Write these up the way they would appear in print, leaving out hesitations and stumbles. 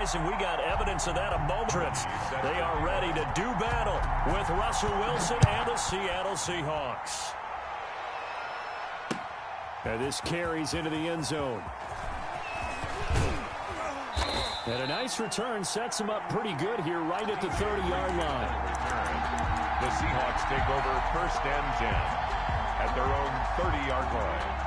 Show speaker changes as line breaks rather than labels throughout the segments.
And we got evidence of that a moment. They are ready to do battle with Russell Wilson and the Seattle Seahawks. And this carries into the end zone. And a nice return sets him up pretty good here right at the 30-yard line.
The Seahawks take over 1st and 10 at their own 30-yard line.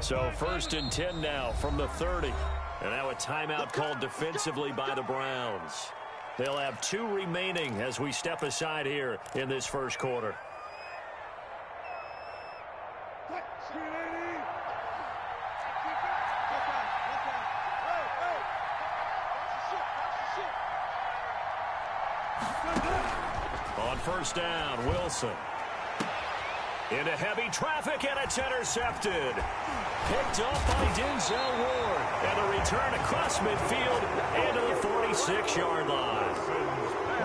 So 1st and 10 now from the 30. And now a timeout called defensively by the Browns. They'll have 2 remaining as we step aside here in this first quarter. On 1st down, Wilson. Into heavy traffic, and it's intercepted. Picked off by Denzel Ward. And a return across midfield into the 46-yard line.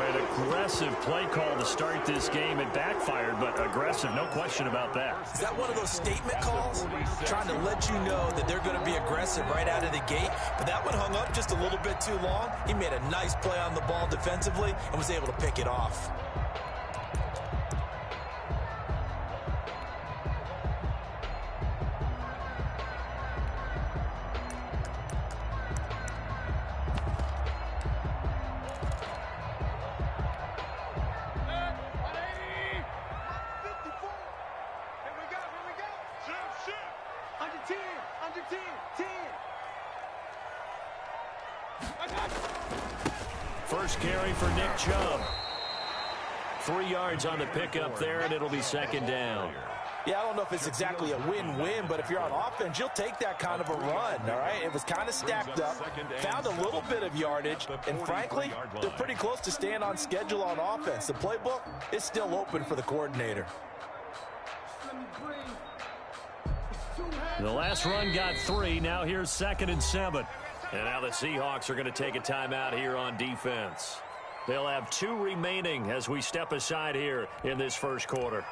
An aggressive play call to start this game. It backfired, but aggressive, no question about that.
Is that one of those statement calls? Trying to let you know that they're going to be aggressive right out of the gate. But that one hung up just a little bit too long. He made a nice play on the ball defensively and was able to pick it off.
First carry for Nick Chubb. 3 yards on the pickup there, and it'll be 2nd down.
Yeah, I don't know if it's exactly a win-win, but if you're on offense, you'll take that kind of a run, all right? It was kind of stacked up, found a little bit of yardage, and frankly, they're pretty close to staying on schedule on offense. The playbook is still open for the coordinator.
The last run got 3. Now here's 2nd and 7. And now the Seahawks are going to take a timeout here on defense. They'll have 2 remaining as we step aside here in this first quarter.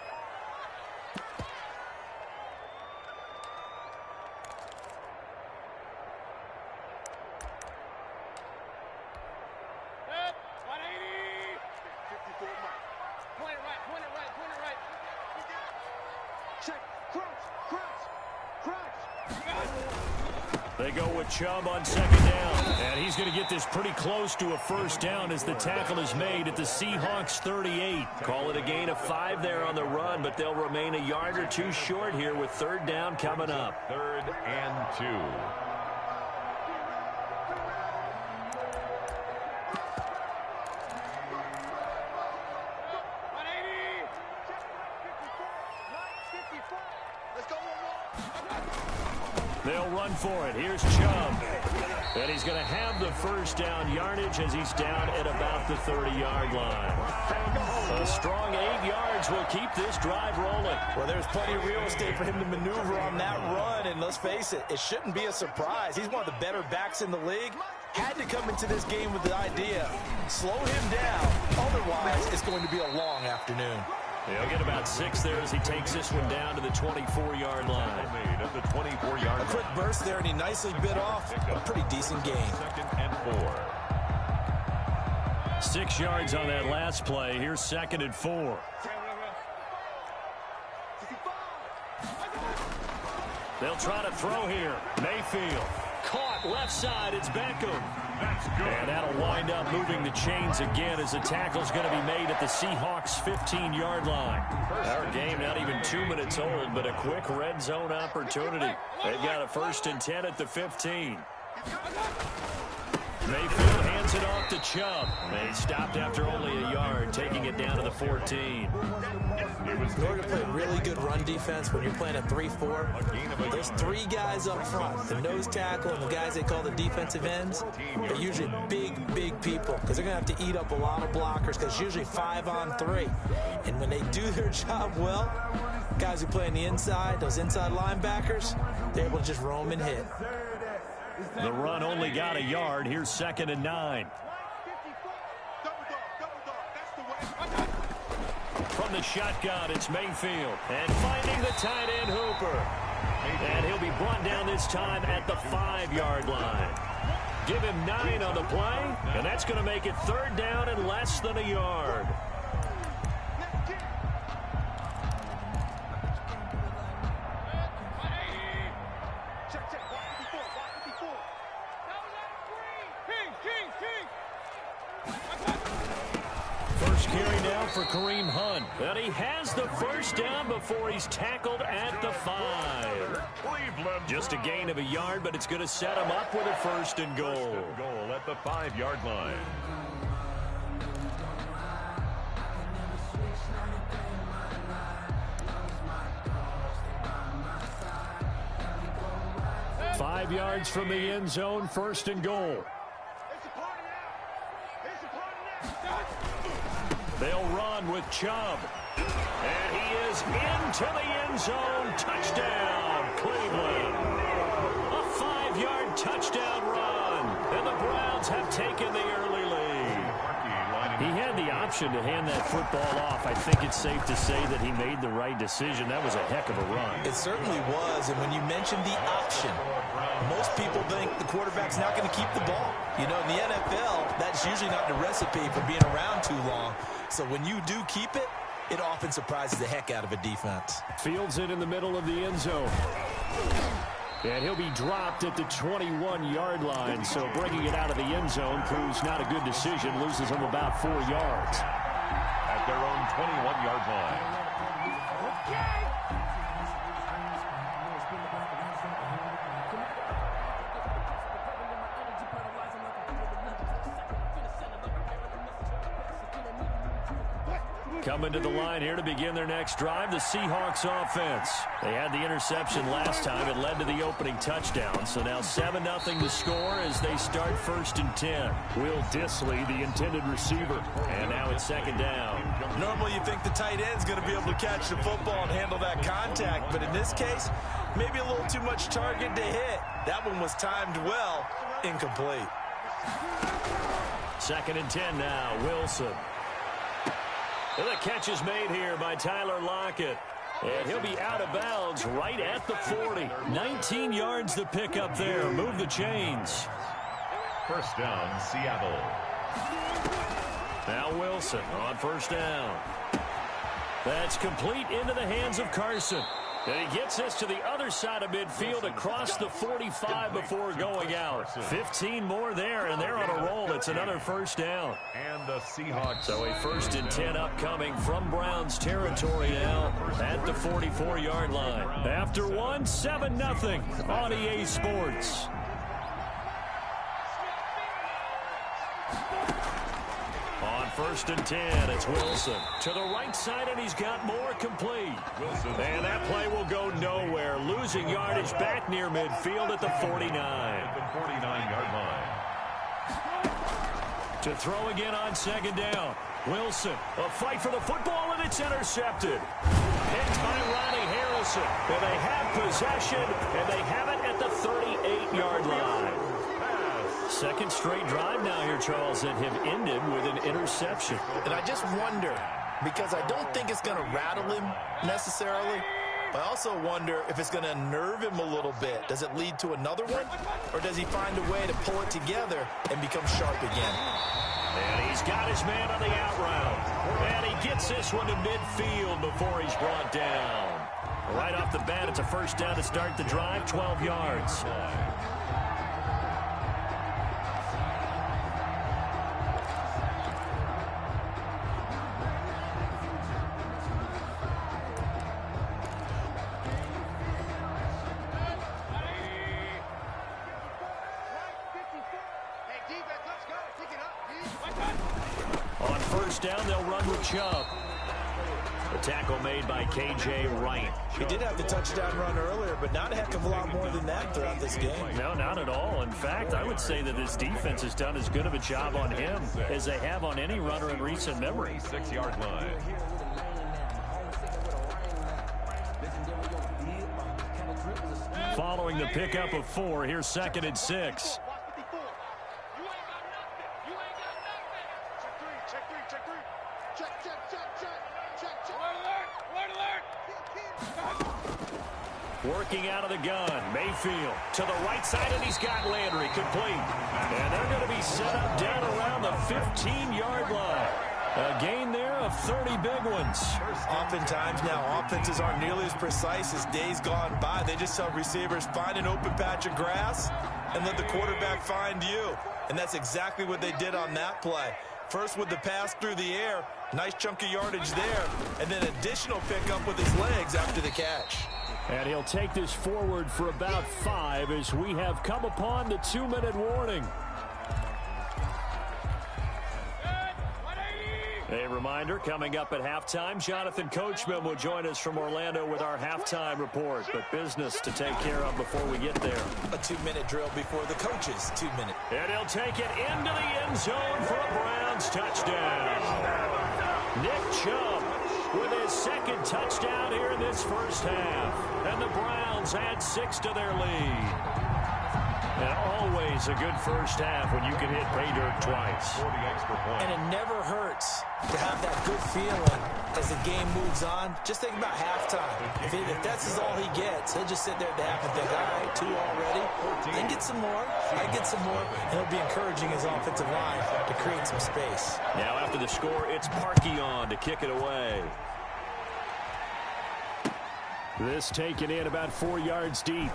They go with Chubb on 2nd down. And he's going to get this pretty close to a 1st down as the tackle is made at the Seahawks 38. Call it a gain of 5 there on the run, but they'll remain a yard or 2 short here with 3rd down coming up.
3rd and 2.
They'll run for it. Here's Chubb. And he's going to have the 1st down yardage as he's down at about the 30-yard line. A strong 8 yards will keep this drive rolling.
Well, there's plenty of real estate for him to maneuver on that run, and let's face it, it shouldn't be a surprise. He's one of the better backs in the league. Had to come into this game with the idea, slow him down, otherwise it's going to be a long afternoon.
He'll get about 6 there as he takes this one down to the 24-yard line.
At the 24-yard
A quick burst there, and he nicely bit off a pretty decent game.
2nd and 4.
6 yards on that last play. Here's 2nd and 4. They'll try to throw here. Mayfield. Caught left side. It's Beckham. And that'll wind up moving the chains again as the tackle's going to be made at the Seahawks 15-yard line. Our game not even 2 minutes old, but a quick red zone opportunity. They've got a 1st and 10 at the 15. Mayfield hands it off to Chubb. And he stopped after only a yard, taking it down to the 14.
It
In order to play really good run defense when you're playing a 3-4, those three guys up front, the nose tackle and the guys they call the defensive ends, they're usually big people because they're going to have to eat up a lot of blockers because usually 5-on-3. And when they do their job well, guys who play on the inside, those inside linebackers, they're able to just roam and hit.
The run only got a yard. Here's 2nd and 9. From the shotgun, it's Mayfield. And finding the tight end, Hooper. And he'll be brought down this time at the 5-yard line. Give him 9 on the play, and that's going to make it 3rd down and less than a yard. First carry now for Kareem Hunt. And he has the first down before he's tackled at the 5. Just a gain of a yard, but it's going to set him up with a 1st and goal.
Goal at the 5-yard line.
Five yards from the end zone, 1st and goal. They'll run with Chubb. And he is into the end zone. Touchdown, Cleveland. A 5-yard touchdown run. And the Browns have taken the early lead. He had the option to hand that football off. I think it's safe to say that he made the right decision. That was a heck of a run.
It certainly was. And when you mentioned the option, most people think the quarterback's not going to keep the ball. You know, in the NFL, that's usually not the recipe for being around too long. So when you do keep it, it often surprises the heck out of a defense.
Fields it in the middle of the end zone. And he'll be dropped at the 21-yard line. So bringing it out of the end zone proves not a good decision. Loses him about 4 yards.
At their own 21-yard line.
Coming to the line here to begin their next drive, the Seahawks offense. They had the interception last time. It led to the opening touchdown. So now 7-0 to score as they start 1st and 10. Will Dissly, the intended receiver. And now it's 2nd down.
Normally you think the tight end's going to be able to catch the football and handle that contact. But in this case, maybe a little too much target to hit. That one was timed well. Incomplete.
2nd and 10 now. Wilson. And the catch is made here by Tyler Lockett. And he'll be out of bounds right at the 40. 19 yards to pick up there. Move the chains.
1st down, Seattle.
Now Wilson on 1st down. That's complete into the hands of Carson. And he gets this to the other side of midfield across the 45 before going out. 15 more there, and they're on a roll. It's another 1st down.
And the Seahawks.
So a 1st and 10 upcoming from Browns territory now at the 44-yard line. After one, 7-0 on EA Sports. On 1st and 10, it's Wilson. To the right side, and he's got more complete. And that play will go nowhere. Losing yardage back near midfield at the 49.
At the 49-yard line.
To throw again on 2nd down. Wilson, a fight for the football, and it's intercepted. Picked by Ronnie Harrison. And they have possession, and they have it at the 38-yard line. 2nd straight drive now here, Charles, that have ended with an interception.
And I just wonder, because I don't think it's going to rattle him necessarily, but I also wonder if it's going to unnerve him a little bit. Does it lead to another one, or does he find a way to pull it together and become sharp again?
And he's got his man on the out route. And he gets this one to midfield before he's brought down. Right off the bat, it's a 1st down to start the drive, 12 yards. On 1st down, they'll run with Chubb. The tackle made by K.J. Wright.
He did have the touchdown run earlier, but not a heck of a lot more than that throughout this game.
No, not at all. In fact, I would say that this defense has done as good of a job on him as they have on any runner in recent memory.
6-yard line.
Following the pickup of 4, here's 2nd and 6. Working out of the gun, Mayfield to the right side, and he's got Landry complete. And they're going to be set up down around the 15-yard line. A gain there of 30 big ones.
Oftentimes now, offenses aren't nearly as precise as days gone by. They just tell receivers, find an open patch of grass and let the quarterback find you. And that's exactly what they did on that play. First with the pass through the air, nice chunk of yardage there, and then additional pickup with his legs after the catch.
And he'll take this forward for about 5 as we have come upon the 2-minute warning. A reminder, coming up at halftime, Jonathan Coachman will join us from Orlando with our halftime report. But business to take care of before we get there.
A 2-minute drill before the coaches' 2-minute.
And he'll take it into the end zone for a Browns touchdown. Nick Chubb with his 2nd touchdown here in this first half. And the Browns add 6 to their lead. And always a good first half when you can hit pay dirt twice.
And it never hurts to have that good feeling as the game moves on. Just think about halftime. If that's all he gets, he'll just sit there at the half and think, all right, 2 already. Then get some more. I get some more. And he'll be encouraging his offensive line to create some space.
Now after the score, it's Parkey on to kick it away. This taken in about 4 yards deep.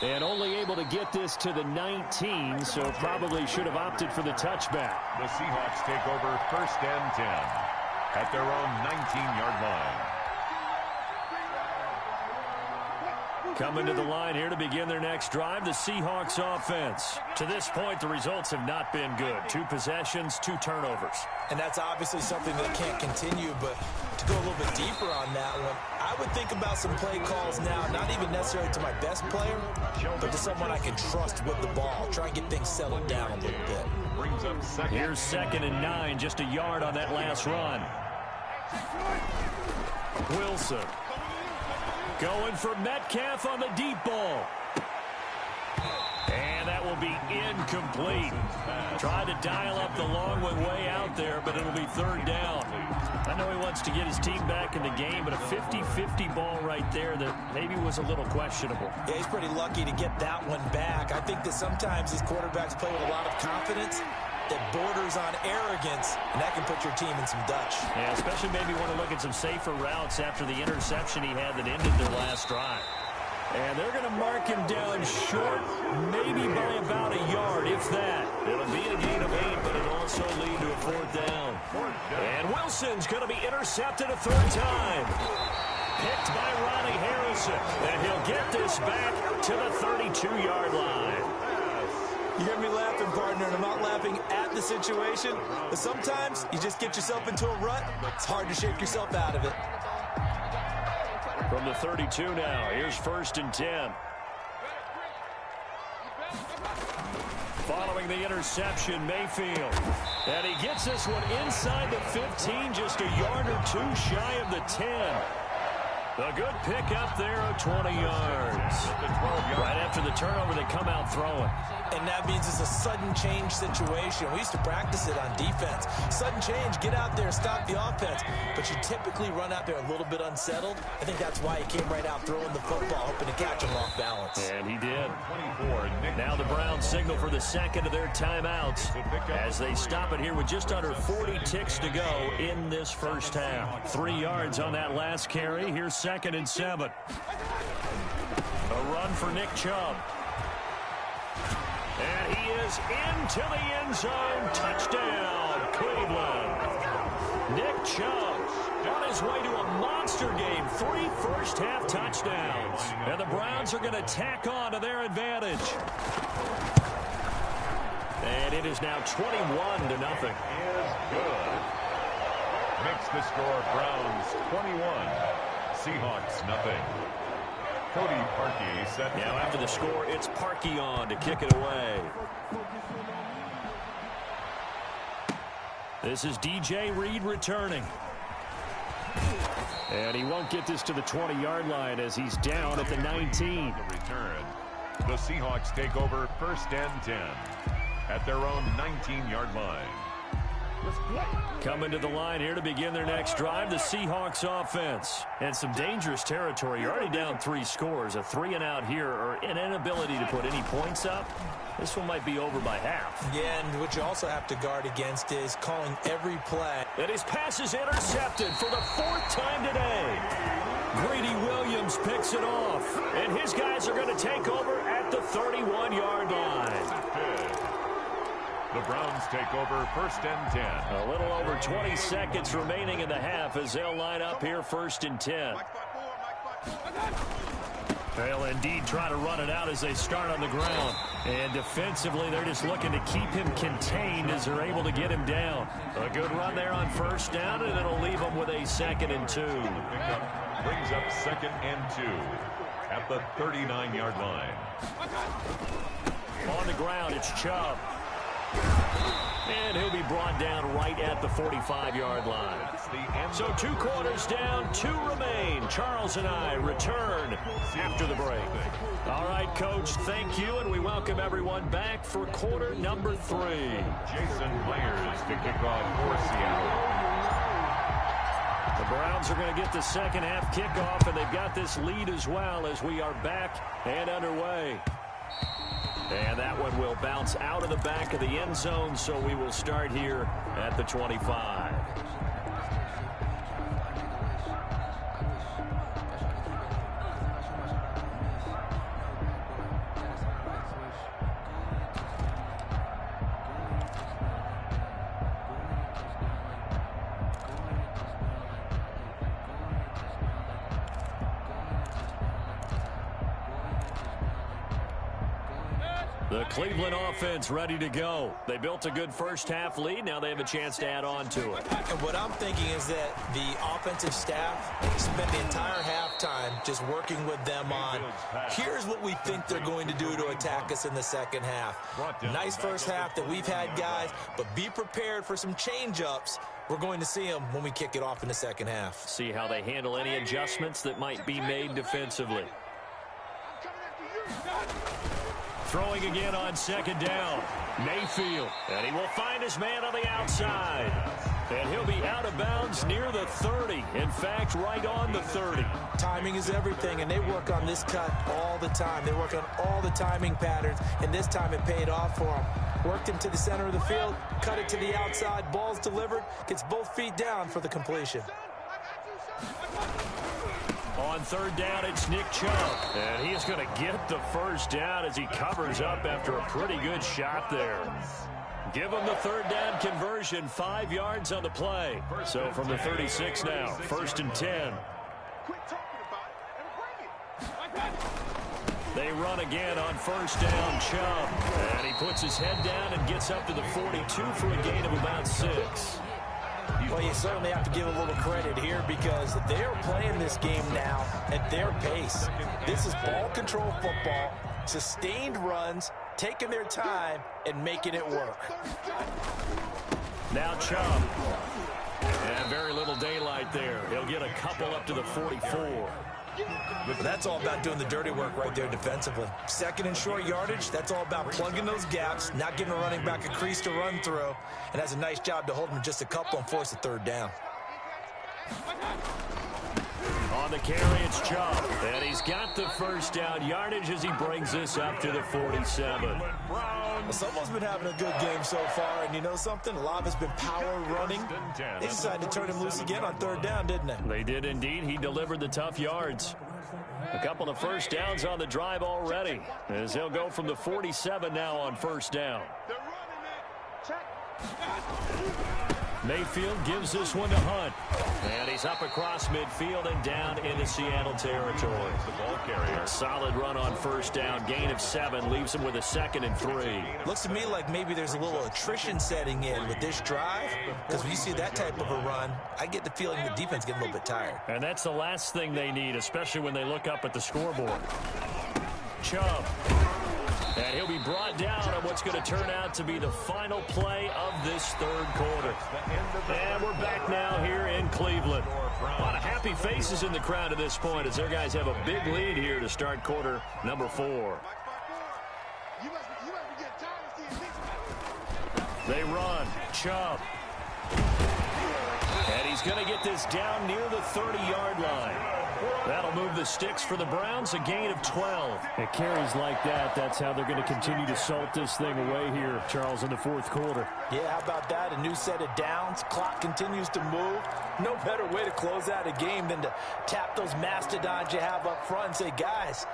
And only able to get this to the 19, so probably should have opted for the touchback.
The Seahawks take over 1st and 10 at their own 19-yard line.
Coming to the line here to begin their next drive, the Seahawks offense. To this point, the results have not been good. 2 possessions, 2 turnovers.
And that's obviously something that can't continue, but to go a little bit deeper on that one, I would think about some play calls now, not even necessarily to my best player, but to someone I can trust with the ball. Try and get things settled down a little bit.
Here's 2nd and 9, just a yard on that last run. Wilson going for Metcalf on the deep ball. And that will be incomplete. Tried to dial up the long one way out there, but it'll be 3rd down. I know he wants to get his team back in the game, but a 50-50 ball right there that maybe was a little questionable.
Yeah, he's pretty lucky to get that one back. I think that sometimes these quarterbacks play with a lot of confidence that borders on arrogance, and that can put your team in some Dutch.
Yeah, especially maybe want to look at some safer routes after the interception he had that ended their last drive. And they're going to mark him down short, maybe by about a yard, if that. It'll be a gain of 8, but it'll also lead to a 4th down. And Wilson's going to be intercepted a 3rd time. Picked by Ronnie Harrison. And he'll get this back to the 32-yard line.
You hear me laughing, partner, and I'm not laughing at the situation, but sometimes you just get yourself into a rut. It's hard to shake yourself out of it.
From the 32 now, here's 1st and 10. Following the interception, Mayfield. And he gets this one inside the 15, just a yard or 2 shy of the 10. A good pickup there of 20 yards. Right after the turnover, they come out throwing.
And that means it's a sudden change situation. We used to practice it on defense. Sudden change, get out there, stop the offense. But you typically run out there a little bit unsettled. I think that's why he came right out throwing the football, hoping to catch him off balance.
And he did. Now the Browns signal for the 2nd of their timeouts as they stop it here with just under 40 ticks to go in this first half. 3 yards on that last carry. Here's 2nd and 7. A run for Nick Chubb. And he is into the end zone. Touchdown, Cleveland. Nick Chubb on his way to a monster game. 3 first-half touchdowns. And the Browns are going to tack on to their advantage. And it is now 21-0.
Makes the score Browns 21, Seahawks nothing. Cody Parkey set.
Now after the score, it's Parkey on to kick it away. This is DJ Reed returning. And he won't get this to the 20-yard line as he's down at the 19.
The return. The Seahawks take over 1st and 10 at their own 19-yard line.
Coming to the line here to begin their next drive, the Seahawks offense. And some dangerous territory. You're already down 3 scores. A 3-and-out here or an inability to put any points up. This one might be over by half.
Yeah, and what you also have to guard against is calling every play.
And his pass is intercepted for the 4th time today. Greedy Williams picks it off. And his guys are going to take over at the 31-yard line.
The Browns take over 1st and 10.
A little over 20 seconds remaining in the half as they'll line up here 1st and 10. They'll indeed try to run it out as they start on the ground. And defensively, they're just looking to keep him contained as they're able to get him down. A good run there on 1st down, and it'll leave them with a 2nd and 2.
Brings up 2nd and 2 at the 39-yard line.
On the ground, it's Chubb. And he'll be brought down right at the 45-yard line. So 2 quarters down, 2 remain. Charles and I return after the break. All right, Coach, thank you, and we welcome everyone back for quarter number 3.
Jason Myers to kick off for Seattle.
The Browns are going to get the second half kickoff, and they've got this lead as well as we are back and underway. And that one will bounce out of the back of the end zone, so we will start here at the 25. The Cleveland offense ready to go. They built a good first half lead. Now they have a chance to add on to it.
And what I'm thinking is that the offensive staff spent the entire halftime just working with them on, here's what we think they're going to do to attack us in the second half. Nice first half that we've had, guys, but be prepared for some change-ups. We're going to see them when we kick it off in the second half.
See how they handle any adjustments that might be made defensively. Throwing again on 2nd down. Mayfield. And he will find his man on the outside. And he'll be out of bounds near the 30. In fact, right on the 30.
Timing is everything, and they work on this cut all the time. They work on all the timing patterns, and this time it paid off for them. Worked him to the center of the field, cut it to the outside, ball's delivered, gets both feet down for the completion.
On 3rd down, it's Nick Chubb. And he is going to get the first down as he covers up after a pretty good shot there. Give him the 3rd down conversion, 5 yards on the play. So from the 36 now, 1st and 10. They run again on 1st down, Chubb. And he puts his head down and gets up to the 42 for a gain of about 6.
Well, you certainly have to give a little credit here because they're playing this game now at their pace. This is ball control football, sustained runs, taking their time, and making it work.
Now Chubb. And very little daylight there. He'll get a couple up to the 44.
But that's all about doing the dirty work right there defensively. 2nd and short yardage, that's all about plugging those gaps, not giving a running back a crease to run through, and has a nice job to hold him just a couple and force a 3rd down.
On the carry, it's Chubb. And he's got the first down yardage as he brings this up to the 47.
Well, someone's been having a good game so far, and you know something? A lot of it's been power running. They decided to turn him loose again on 3rd down, didn't they?
They did indeed. He delivered the tough yards. A couple of first downs on the drive already, as he'll go from the 47 now on 1st down. Mayfield gives this one to Hunt. And he's up across midfield and down into Seattle territory.
The ball carrier.
A solid run on first down. Gain of 7 leaves him with a 2nd and 3.
Looks to me like maybe there's a little attrition setting in with this drive. Because when you see that type of a run, I get the feeling the defense getting a little bit tired.
And that's the last thing they need, especially when they look up at the scoreboard. Chubb. And he'll be brought down on what's going to turn out to be the final play of this third quarter. And we're back now here in Cleveland. A lot of happy faces in the crowd at this point as their guys have a big lead here to start quarter number 4. They run. Chubb. And he's going to get this down near the 30-yard line. That'll move the sticks for the Browns, a gain of 12. It carries like that. That's how they're going to continue to salt this thing away here, Charles, in the fourth quarter.
Yeah, how about that? A new set of downs. Clock continues to move. No better way to close out a game than to tap those mastodons you have up front and say, guys,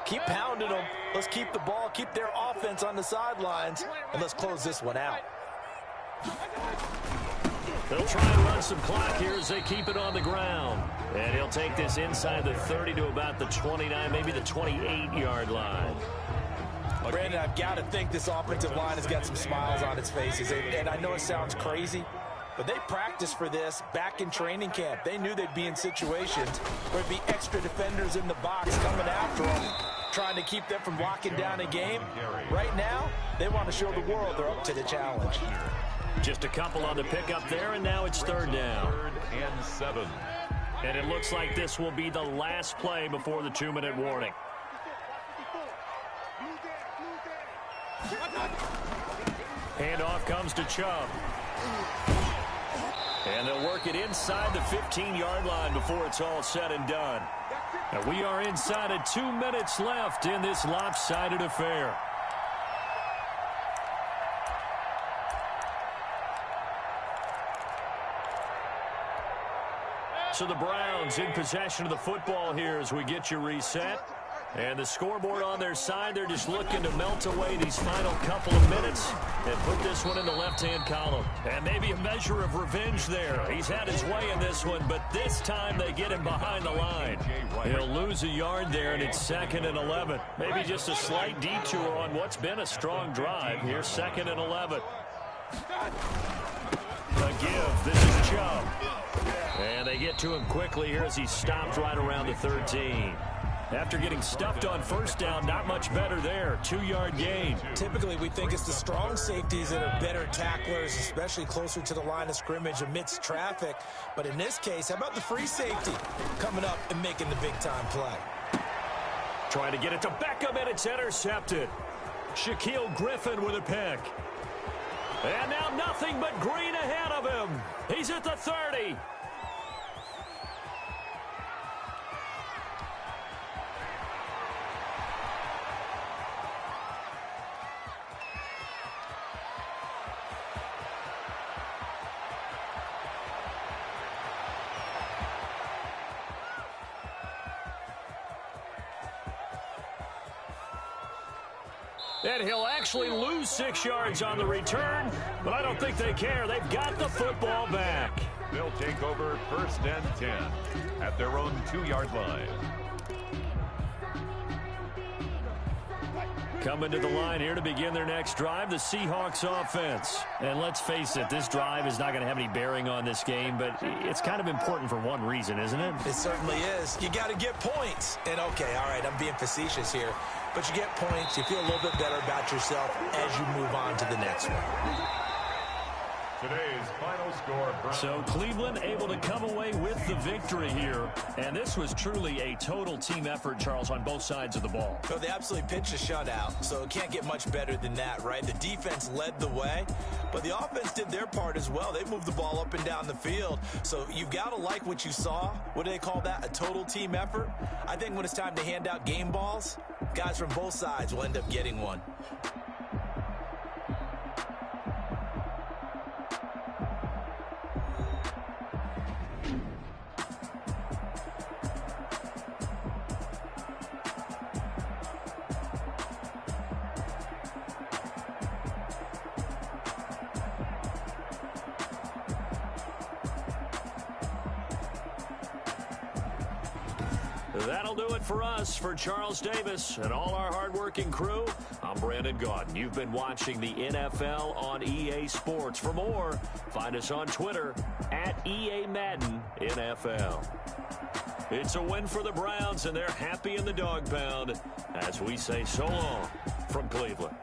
keep pounding them. Let's keep the ball, keep their offense on the sidelines, and let's close this one out.
They'll try and run some clock here as they keep it on the ground. And he'll take this inside the 30 to about the 29, maybe the 28-yard line.
Brandon, I've got to think this offensive line has got some smiles on its faces. And I know it sounds crazy, but they practiced for this back in training camp. They knew they'd be in situations where there'd be extra defenders in the box coming after them, trying to keep them from locking down a game. Right now, they want to show the world they're up to the challenge.
Just a couple on the pickup there, and now it's third down.
3rd and 7.
And it looks like this will be the last play before the 2-minute warning. Handoff comes to Chubb. And they'll work it inside the 15-yard line before it's all said and done. And we are inside of 2 minutes left in this lopsided affair. So the Browns in possession of the football here as we get you reset. And the scoreboard on their side, they're just looking to melt away these final couple of minutes and put this one in the left-hand column. And maybe a measure of revenge there. He's had his way in this one, but this time they get him behind the line. He'll lose a yard there, and it's 2nd and 11. Maybe just a slight detour on what's been a strong drive. Here's 2nd and 11. A give. This is Chubb. And they get to him quickly here as he stopped right around the 13. After getting stuffed on first down, not much better there. 2-yard gain.
Typically, we think it's the strong safeties that are better tacklers, especially closer to the line of scrimmage amidst traffic. But in this case, how about the free safety coming up and making the big-time play?
Trying to get it to Beckham, and it's intercepted. Shaquille Griffin with a pick. And now nothing but green ahead of him. He's at the 30. And he'll actually lose 6 yards on the return, but I don't think they care. They've got the football back.
They'll take over 1st and 10 at their own 2-yard line.
Coming to the line here to begin their next drive, the Seahawks offense. And let's face it, this drive is not going to have any bearing on this game, but it's kind of important for one reason, isn't it?
It certainly is. You got to get points. And, okay, all right, I'm being facetious here. But you get points, you feel a little bit better about yourself as you move on to the next one.
Today's final score.
So Cleveland able to come away with the victory here. And this was truly a total team effort, Charles, on both sides of the ball.
So they absolutely pitched a shutout, so it can't get much better than that, right? The defense led the way, but the offense did their part as well. They moved the ball up and down the field. So you've got to like what you saw. What do they call that? A total team effort? I think when it's time to hand out game balls, guys from both sides will end up getting one.
That'll do it for us. For Charles Davis and all our hardworking crew, I'm Brandon Gaudin. You've been watching the NFL on EA Sports. For more, find us on Twitter at EA Madden NFL. It's a win for the Browns, and they're happy in the dog pound as we say so long from Cleveland.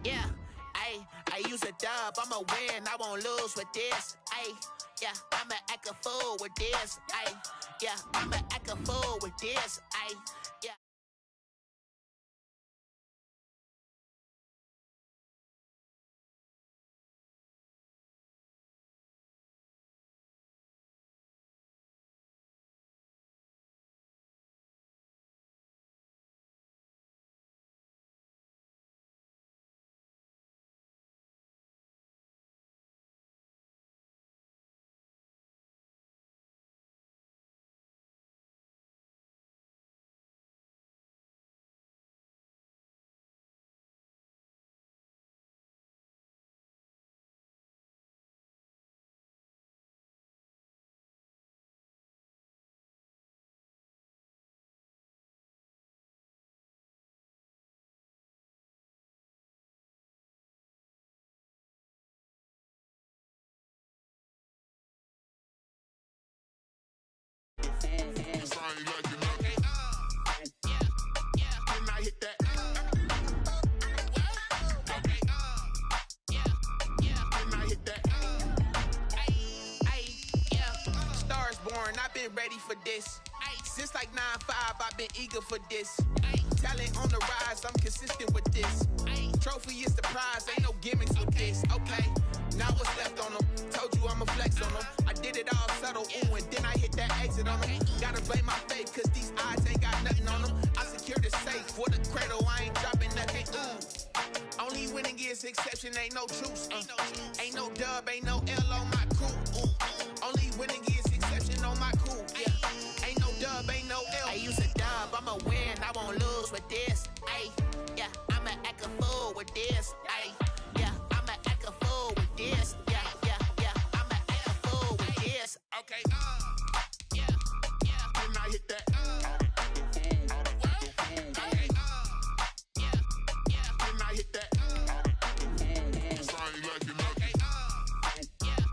Yeah, I use a dub, I'ma win, I won't lose with this. Yeah, I'ma act a fool with this. Yeah, I'ma act a fool with this. Yeah. I've been ready for this. Since like 9-5, I've been eager for this. Talent on the rise, I'm consistent with this. Trophy is the prize, ain't no gimmicks with this. Okay, now what's left on them? Told you I'ma flex on them. I did it all subtle, ooh, and then I hit that exit on them. Gotta blame my faith, cause these eyes ain't got nothing on them. I secured the safe for the cradle, I ain't dropping nothing, ooh. Only winning is exception, ain't no truce. Ain't no dub, ain't no L on my crew. Only winning is exception on my crew. Yeah, ain't no dub, ain't no L. I use a dub, I'ma win, I won't lose with this. Yeah, I'ma act a fool with this. Yeah, I'ma act a fool with this. Yeah, I'ma act a fool with this. Okay, yeah, when I hit that. When I hit that. Sorry, like you know. Yeah.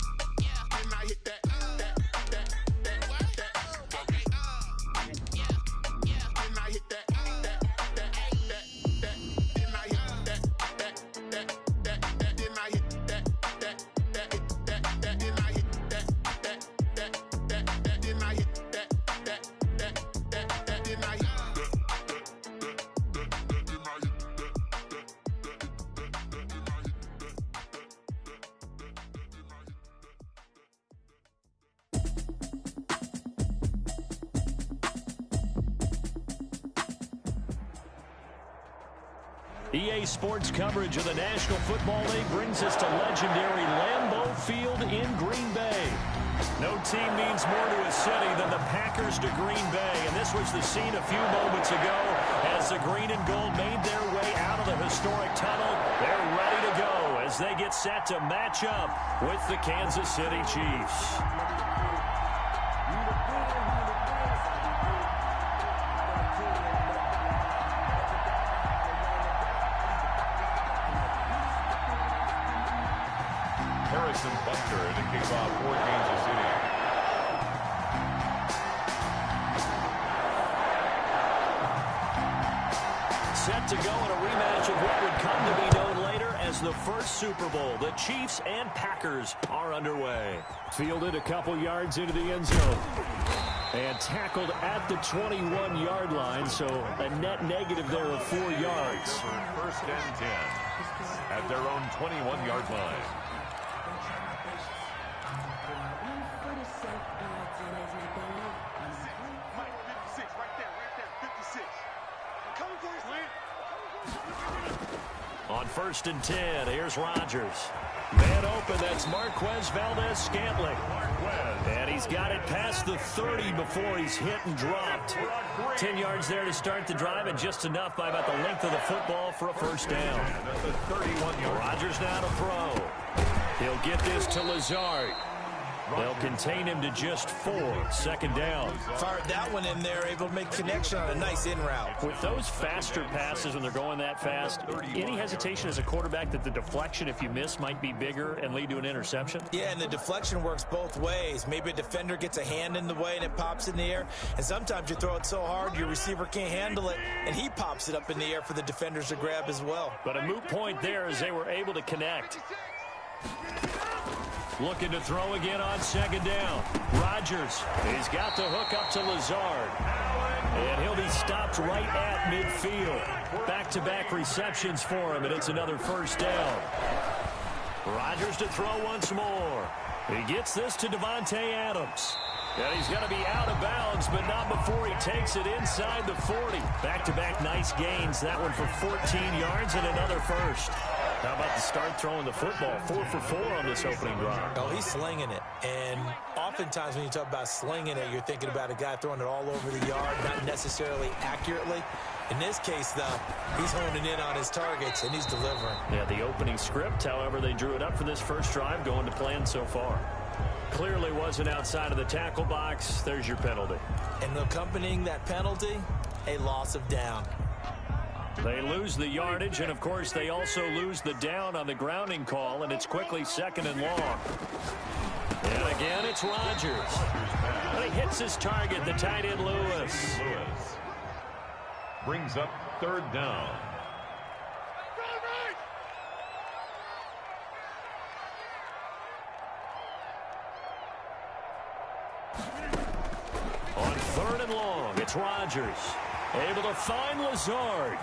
EA Sports coverage of the National Football League brings us to legendary Lambeau Field in Green Bay. No team means more to a city than the Packers to Green Bay, and this was the scene a few moments ago as the green and gold made their way out of the historic tunnel. They're ready to go as they get set to match up with the Kansas City Chiefs.
Buster to kick off for Kansas City.
Set to go in a rematch of what would come to be known later as the first Super Bowl. The Chiefs and Packers are underway. Fielded a couple yards into the end zone. And tackled at the 21-yard line, so a net negative there of 4 yards.
First and 10 at their own 21-yard line.
On first and 10, here's Rodgers. Man open, that's Marquez Valdez-Scantling. And he's got it past the 30 before he's hit and dropped. 10 yards there to start the drive, and just enough by about the length of the football for a first down. Rodgers now to throw. He'll get this to Lazard. They'll contain him to just 4. Second down.
Fired that one in there, able to make connection on a nice in route.
With those faster passes when they're going that fast, any hesitation as a quarterback that the deflection, if you miss, might be bigger and lead to an interception?
Yeah, and the deflection works both ways. Maybe a defender gets a hand in the way and it pops in the air. And sometimes you throw it so hard your receiver can't handle it, and he pops it up in the air for the defenders to grab as well.
But a moot point there as they were able to connect. Looking to throw again on second down. Rodgers, he's got the hook up to Lazard. And he'll be stopped right at midfield. Back-to-back receptions for him, and it's another first down. Rodgers to throw once more. He gets this to Devontae Adams. And he's going to be out of bounds, but not before he takes it inside the 40. Back-to-back nice gains. That one for 14 yards and another first. How about the start throwing the football? 4 for 4 on this opening drive.
Oh, he's slinging it. And oftentimes when you talk about slinging it, you're thinking about a guy throwing it all over the yard, not necessarily accurately. In this case, though, he's honing in on his targets, and he's delivering.
Yeah, the opening script, however, they drew it up for this first drive, going to plan so far. Clearly wasn't outside of the tackle box. There's your penalty.
And accompanying that penalty, a loss of down.
They lose the yardage, and, of course, they also lose the down on the grounding call, and it's quickly second and long. And again, it's Rodgers. But he hits his target, the tight end Lewis.
Brings up third down.
On third and long, it's Rodgers. Able to find Lazard.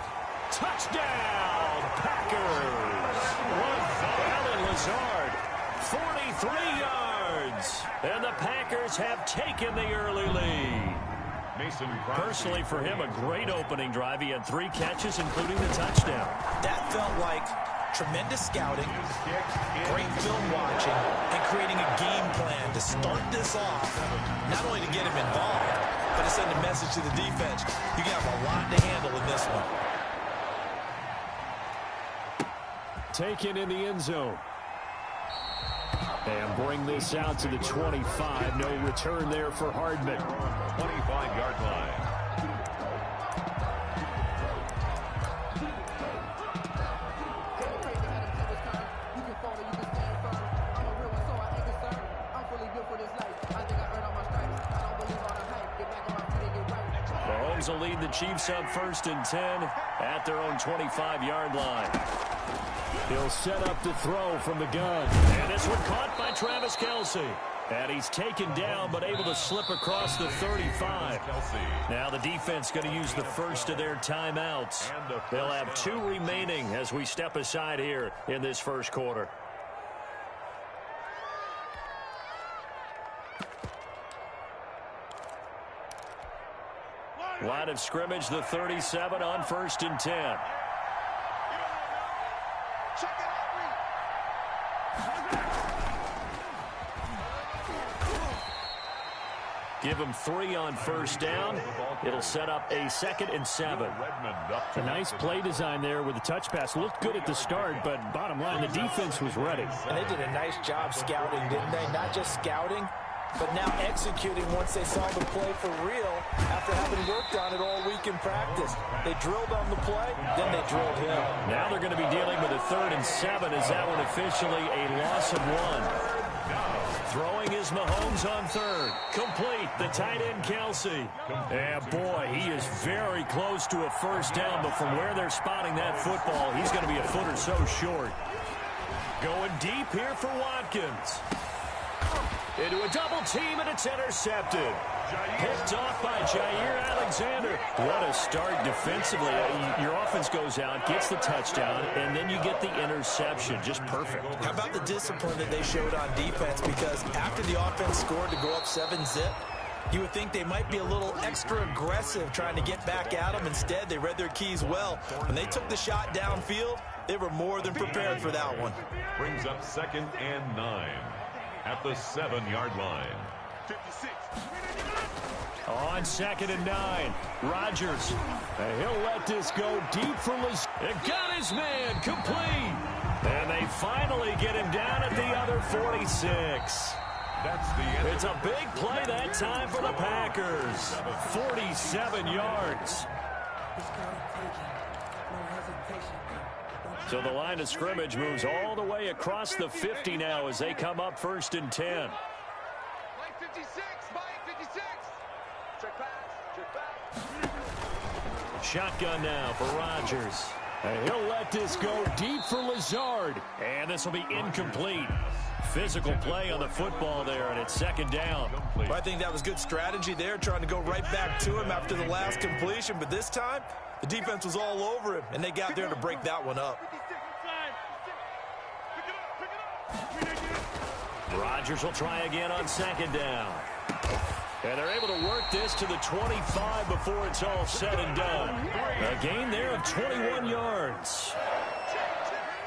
Touchdown, Packers. Allen Lazard, 43 yards. And the Packers have taken the early lead. Personally, for him, a great opening drive. He had 3 catches, including the touchdown.
That felt like tremendous scouting, great film watching, and creating a game plan to start this off, not only to get him involved, but to send a message to the defense. You got a lot to handle in this one.
Taken in the end zone. And bring this out to the 25. No return there for Hardman.
25-yard line.
Mahomes will lead the Chiefs up first and 10 at their own 25-yard line. He'll set up the throw from the gun. And this one caught by Travis Kelce. And he's taken down, but able to slip across the 35. Now the defense going to use the first of their timeouts. They'll have 2 remaining as we step aside here in this first quarter. Line of scrimmage, the 37 on first and 10. Give him 3 on first down. It'll set up a 2nd and 7.
A nice play design there with the touch pass. Looked good at the start, but bottom line, the defense was ready.
And they did a nice job scouting, didn't they? Not just scouting, but now executing once they saw the play for real after having worked on it all week in practice. They drilled on the play, then they drilled him.
Now they're going to be dealing with a 3rd and 7. Is that one officially a loss of 1? Throwing is Mahomes on 3rd. Complete. The tight end, Kelsey. And boy, he is very close to a first down, but from where they're spotting that football, he's going to be a foot or so short. Going deep here for Watkins. Into a double team, and it's intercepted. Picked off by Jair Alexander. What a start defensively. Your offense goes out, gets the touchdown, and then you get the interception. Just perfect.
How about the discipline that they showed on defense? Because after the offense scored to go up 7-zip, you would think they might be a little extra aggressive trying to get back at them. Instead, they read their keys well. When they took the shot downfield, they were more than prepared for that one.
Brings up 2nd and 9 at the 7-yard line.
56.
On 2nd and 9, Rodgers. He'll let this go deep for Liz. It got his man complete. And they finally get him down at the other 46.
That's the end.
It's a big play that time for the Packers. 47 yards. So the line of scrimmage moves all the way across the 50 now as they come up 1st and 10. Shotgun now for Rodgers. And he'll let this go deep for Lazard. And this will be incomplete. Physical play on the football there, and it's 2nd down.
Well, I think that was good strategy there, trying to go right back to him after the last completion. But this time, the defense was all over him, and they got there to break that one up.
Rodgers will try again on 2nd down. And they're able to work this to the 25 before it's all said and done. A gain there of 21 yards.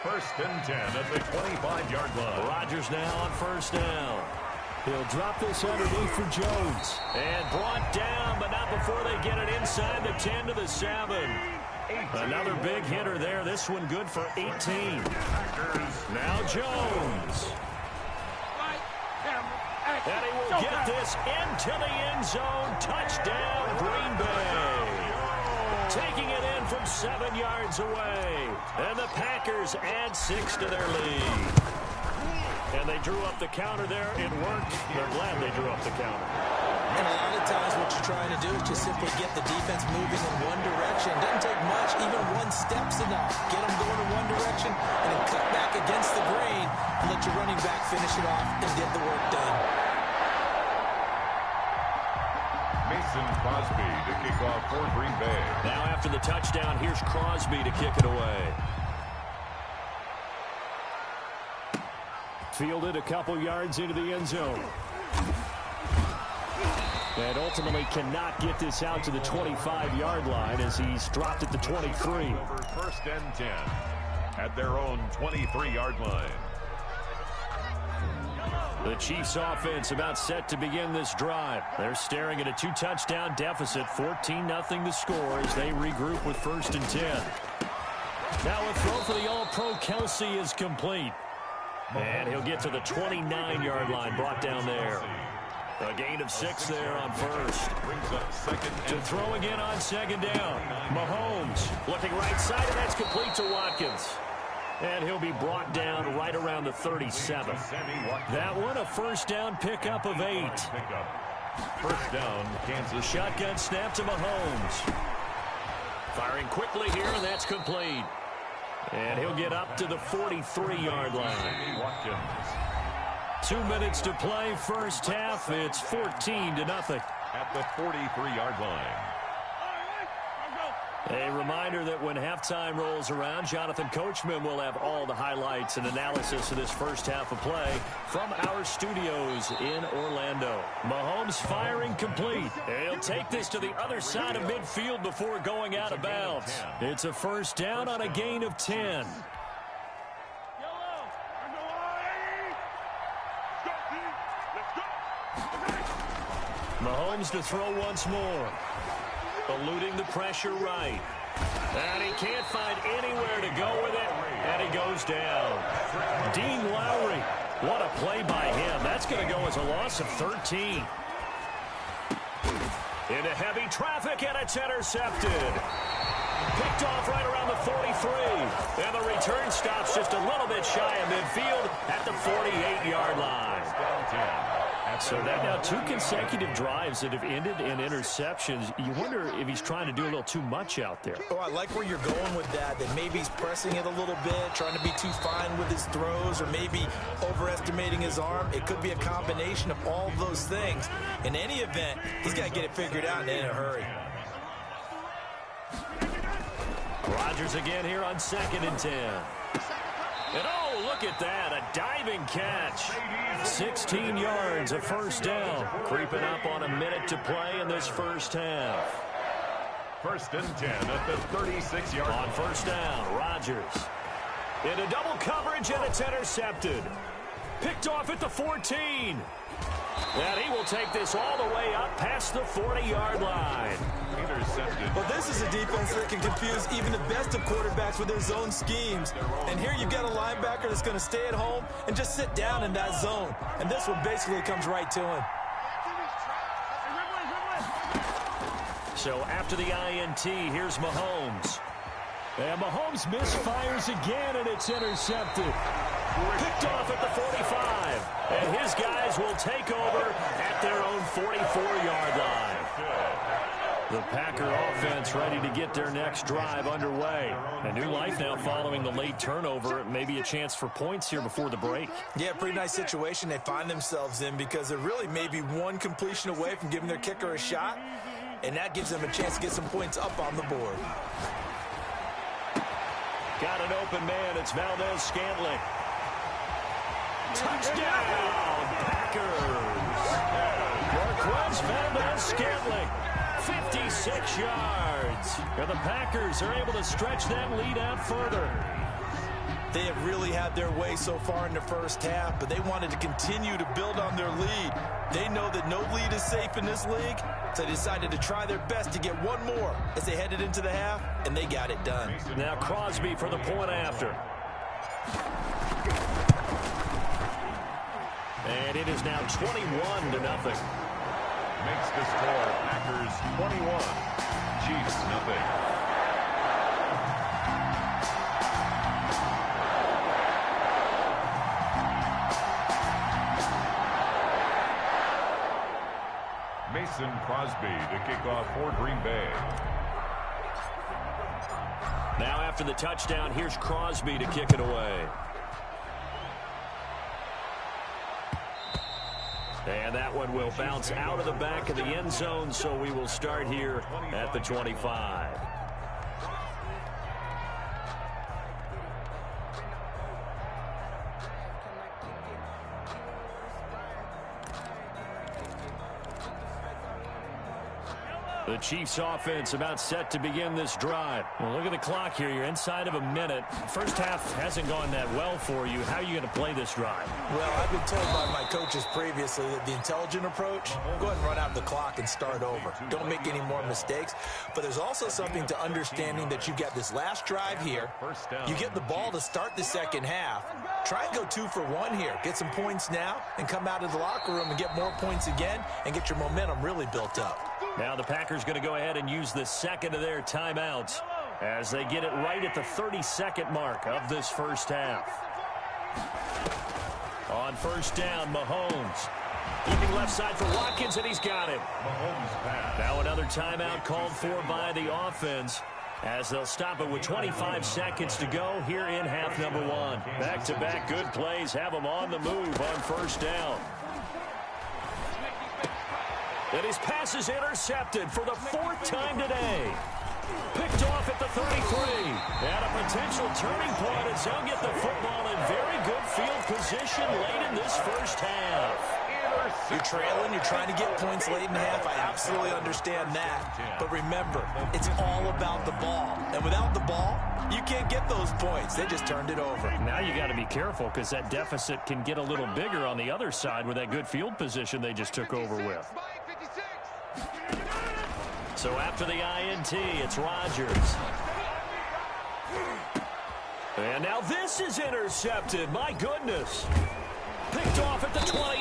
1st and 10 at the 25-yard line.
Rodgers now on 1st down.
He'll drop this underneath for Jones.
And brought down, but not before they get it inside the 10 to the 7. Another big hitter there. This one good for 18. Now Jones. And he will get this into the end zone. Touchdown, Green Bay. Taking it in from 7 yards away. And the Packers add 6 to their lead. And they drew up the counter there. It worked. They're glad they drew up the counter.
And a lot of times what you're trying to do is just simply get the defense moving in one direction. Doesn't take much. Even one step's enough. Get them going in one direction and then cut back against the grain and let your running back finish it off and get the work done.
Mason Crosby to kick off for Green Bay.
Now after the touchdown, here's Crosby to kick it away.
Fielded a couple yards into the end zone. And ultimately cannot get this out to the 25-yard line as he's dropped at the 23.
Over 1st and 10 at their own 23-yard line.
The Chiefs offense about set to begin this drive. They're staring at a 2-touchdown deficit, 14-0 to score as they regroup with 1st and 10. Now a throw for the All-Pro Kelsey is complete. And he'll get to the 29-yard line, brought down there. A gain of 6 there on 1st.
Brings up 2nd
To throw again on 2nd down. Mahomes looking right side, and that's complete to Watkins. And he'll be brought down right around the 37. That one, a 1st down pickup of 8.
1st down, Kansas.
Shotgun snap to Mahomes. Firing quickly here, and that's complete. And he'll get up to the 43-yard line.
Watkins
2 minutes to play, 1st half. It's 14-0.
at the 43-yard line.
A reminder that when halftime rolls around, Jonathan Coachman will have all the highlights and analysis of this 1st half of play from our studios in Orlando. Mahomes firing complete. He'll take this to the other side of midfield before going out of bounds. It's a 1st down on a gain of 10. Mahomes to throw once more. Eluding the pressure right. And he can't find anywhere to go with it. And he goes down. Dean Lowry. What a play by him. That's going to go as a loss of 13. Into heavy traffic, and it's intercepted. Picked off right around the 43. And the return stops just a little bit shy of midfield at the 48-yard line. So that now 2 consecutive drives that have ended in interceptions. You wonder if he's trying to do a little too much out there.
Oh, I like where you're going with that maybe he's pressing it a little bit, trying to be too fine with his throws, or maybe overestimating his arm. It could be a combination of all of those things. In any event, he's got to get it figured out and in a hurry.
Rodgers again here on 2nd and 10. And oh, look at that, a diving catch. 16 yards, a first down. Creeping up on a minute to play in this first half.
1st and 10 at the 36-yard line.
On first down, Rodgers. Into double coverage, and it's intercepted. Picked off at the 14. And he will take this all the way up past the 40-yard line.
Intercepted.
Well, this is a defense that can confuse even the best of quarterbacks with their zone schemes. And here you've got a linebacker that's going to stay at home and just sit down in that zone. And this one basically comes right to him.
So after the INT, here's Mahomes.
And Mahomes misfires again, and it's intercepted.
Picked off at the 45. And his guys will take over at their own 44-yard line. The Packer offense ready to get their next drive underway. A new life now following the late turnover. Maybe a chance for points here before the break.
Yeah, pretty nice situation they find themselves in, because they're really maybe one completion away from giving their kicker a shot, and that gives them a chance to get some points up on the board.
Got an open man. It's Valdez-Scantling. Touchdown, Packers. Marquez Valdez-Scantling, 56 yards. And the Packers are able to stretch that lead out further.
They have really had their way so far in the first half, but they wanted to continue to build on their lead. They know that no lead is safe in this league, so they decided to try their best to get one more as they headed into the half, and they got it done.
Now Crosby for the point after. And it is now 21-0.
Makes the score Packers 21, Chiefs nothing. Mason Crosby to kick off for Green Bay.
Now after the touchdown, here's Crosby to kick it away. And that one will bounce out of the back of the end zone, so we will start here at the 25. The Chiefs offense about set to begin this drive. Well, look at the clock here. You're inside of a minute. First half hasn't gone that well for you. How are you going to play this drive?
Well, I've been told by my coaches previously that the intelligent approach, go ahead and run out the clock and start over. Don't make any more mistakes. But there's also something to understanding that you've got this last drive here. You get the ball to start the second half. Try and go 2 for 1 here. Get some points now and come out of the locker room and get more points again and get your momentum really built up.
Now the Packers going to go ahead and use the second of their timeouts as they get it right at the 30-second mark of this first half. On first down, Mahomes. Looking left side for Watkins, and he's got it. Now another timeout called for by the offense as they'll stop it with 25 seconds to go here in half number 1. Back-to-back good plays have them on the move on first down. And his pass is intercepted for the 4th time today. Picked off at the 33. And a potential turning point as he'll get the football in very good field position late in this first half.
You're trailing, you're trying to get points late in the half. I absolutely understand that. But remember, it's all about the ball. And without the ball, you can't get those points. They just turned it over.
Now you got to be careful because that deficit can get a little bigger on the other side with that good field position they just took over with.
So after the INT, it's Rodgers. And now this is intercepted. My goodness. Picked off at the 28.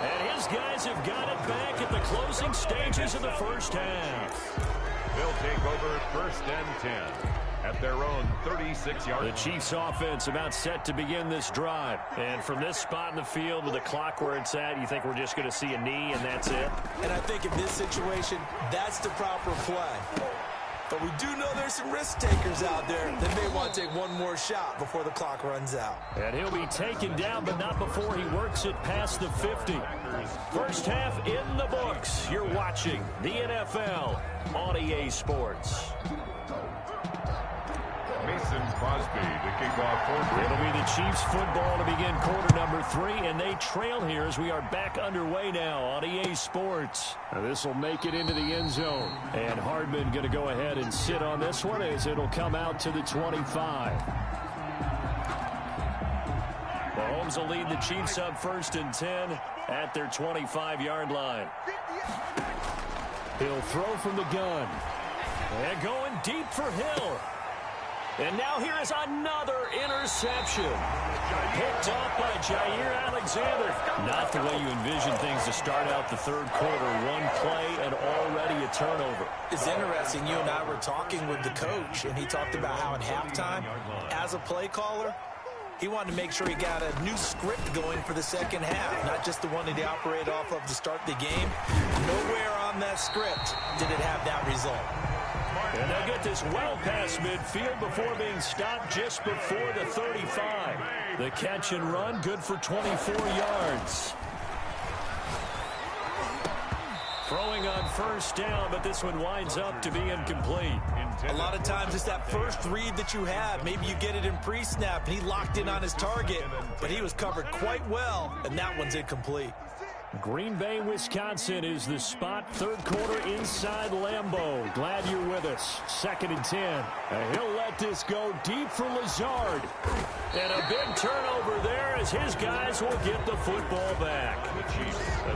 And his guys have got it back at the closing stages of the first half.
They'll take over first and 10 at their own 36-yard line.
The Chiefs offense about set to begin this drive. And from this spot in the field with the clock where it's at, you think we're just going to see a knee and that's it?
And I think in this situation, that's the proper play. But we do know there's some risk takers out there that may want to take one more shot before the clock runs out.
And he'll be taken down, but not before he works it past the 50. First half in the books. You're watching the NFL on EA Sports.
Mason Crosby to kick off for
It'll be the Chiefs football to begin quarter number 3, and they trail here as we are back underway now on EA Sports. This will make it into the end zone, and Hardman going to go ahead and sit on this one as it'll come out to the 25. Mahomes will lead the Chiefs up first and 10 at their 25-yard line. He'll throw from the gun. And going deep for Hill. And now here is another interception. Picked off by Jair Alexander. Not the way you envision things to start out the third quarter. One play and already a turnover.
It's interesting. You and I were talking with the coach, and he talked about how at halftime, as a play caller, he wanted to make sure he got a new script going for the second half, not just the one that he operated off of to start the game. Nowhere on that script did it have that result.
And they'll get this well past midfield before being stopped just before the 35. The catch and run, good for 24 yards. Throwing on first down, but this one winds up to be incomplete.
A lot of times it's that first read that you have. Maybe you get it in pre-snap, and he locked in on his target, but he was covered quite well, and that one's incomplete.
Green Bay, Wisconsin is the spot. Third quarter inside Lambeau. Glad you're with us. Second and 10. And he'll let this go deep for Lazard. And a big turnover there as his guys will get the football back.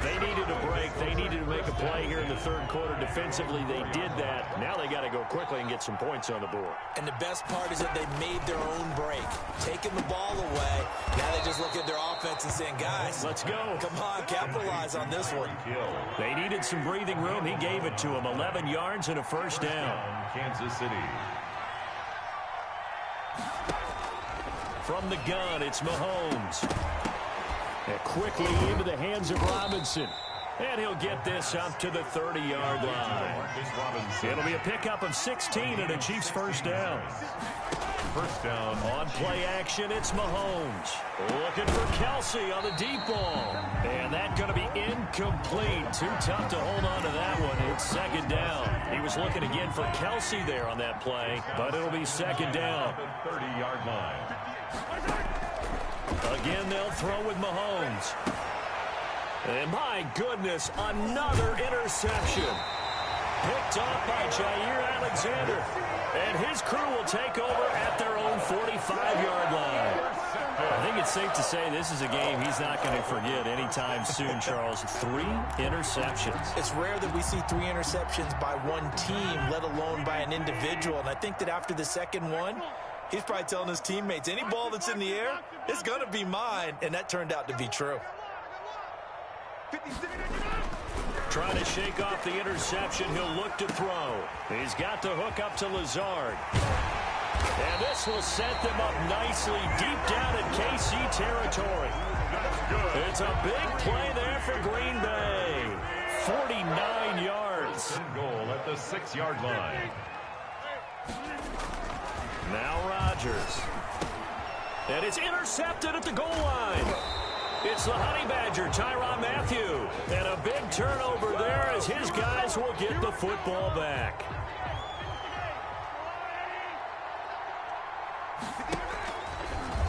They needed a break. They needed to make a play here in the third quarter. Defensively, they did that. Now they got to go quickly and get some points on the board.
And the best part is that they made their own break. Taking the ball away. Now they just look at their offense and saying, guys,
let's go.
Come on, capitalize on this one.
They needed some breathing room. He gave it to them. 11 yards and a first down.
Kansas City.
From the gun, it's Mahomes. And quickly into the hands of Robinson. And he'll get this up to the 30-yard line. It'll be a pickup of 16 and a Chiefs first down.
First down.
On play action, it's Mahomes. Looking for Kelsey on the deep ball. And that's going to be incomplete. Too tough to hold on to that one. It's second down. He was looking again for Kelsey there on that play, but it'll be second down.
30-yard line.
Again, they'll throw with Mahomes. And my goodness, another interception. Picked off by Jair Alexander. And his crew will take over at their own 45-yard line. I think it's safe to say this is a game he's not going to forget anytime soon, Charles. 3 interceptions.
It's rare that we see 3 interceptions by one team, let alone by an individual. And I think that after the second one, he's probably telling his teammates, any ball that's in the air, it's going to be mine. And that turned out to be true.
Trying to shake off the interception. He'll look to throw. He's got the hook up to Lazard. And this will set them up nicely deep down in KC territory. It's a big play there for Green Bay. 49 yards.
Goal at the 6-yard line.
Now Rodgers. And it's intercepted at the goal line. It's the Honey Badger, Tyrann Mathieu. And a big turnover there as his guys will get the football back.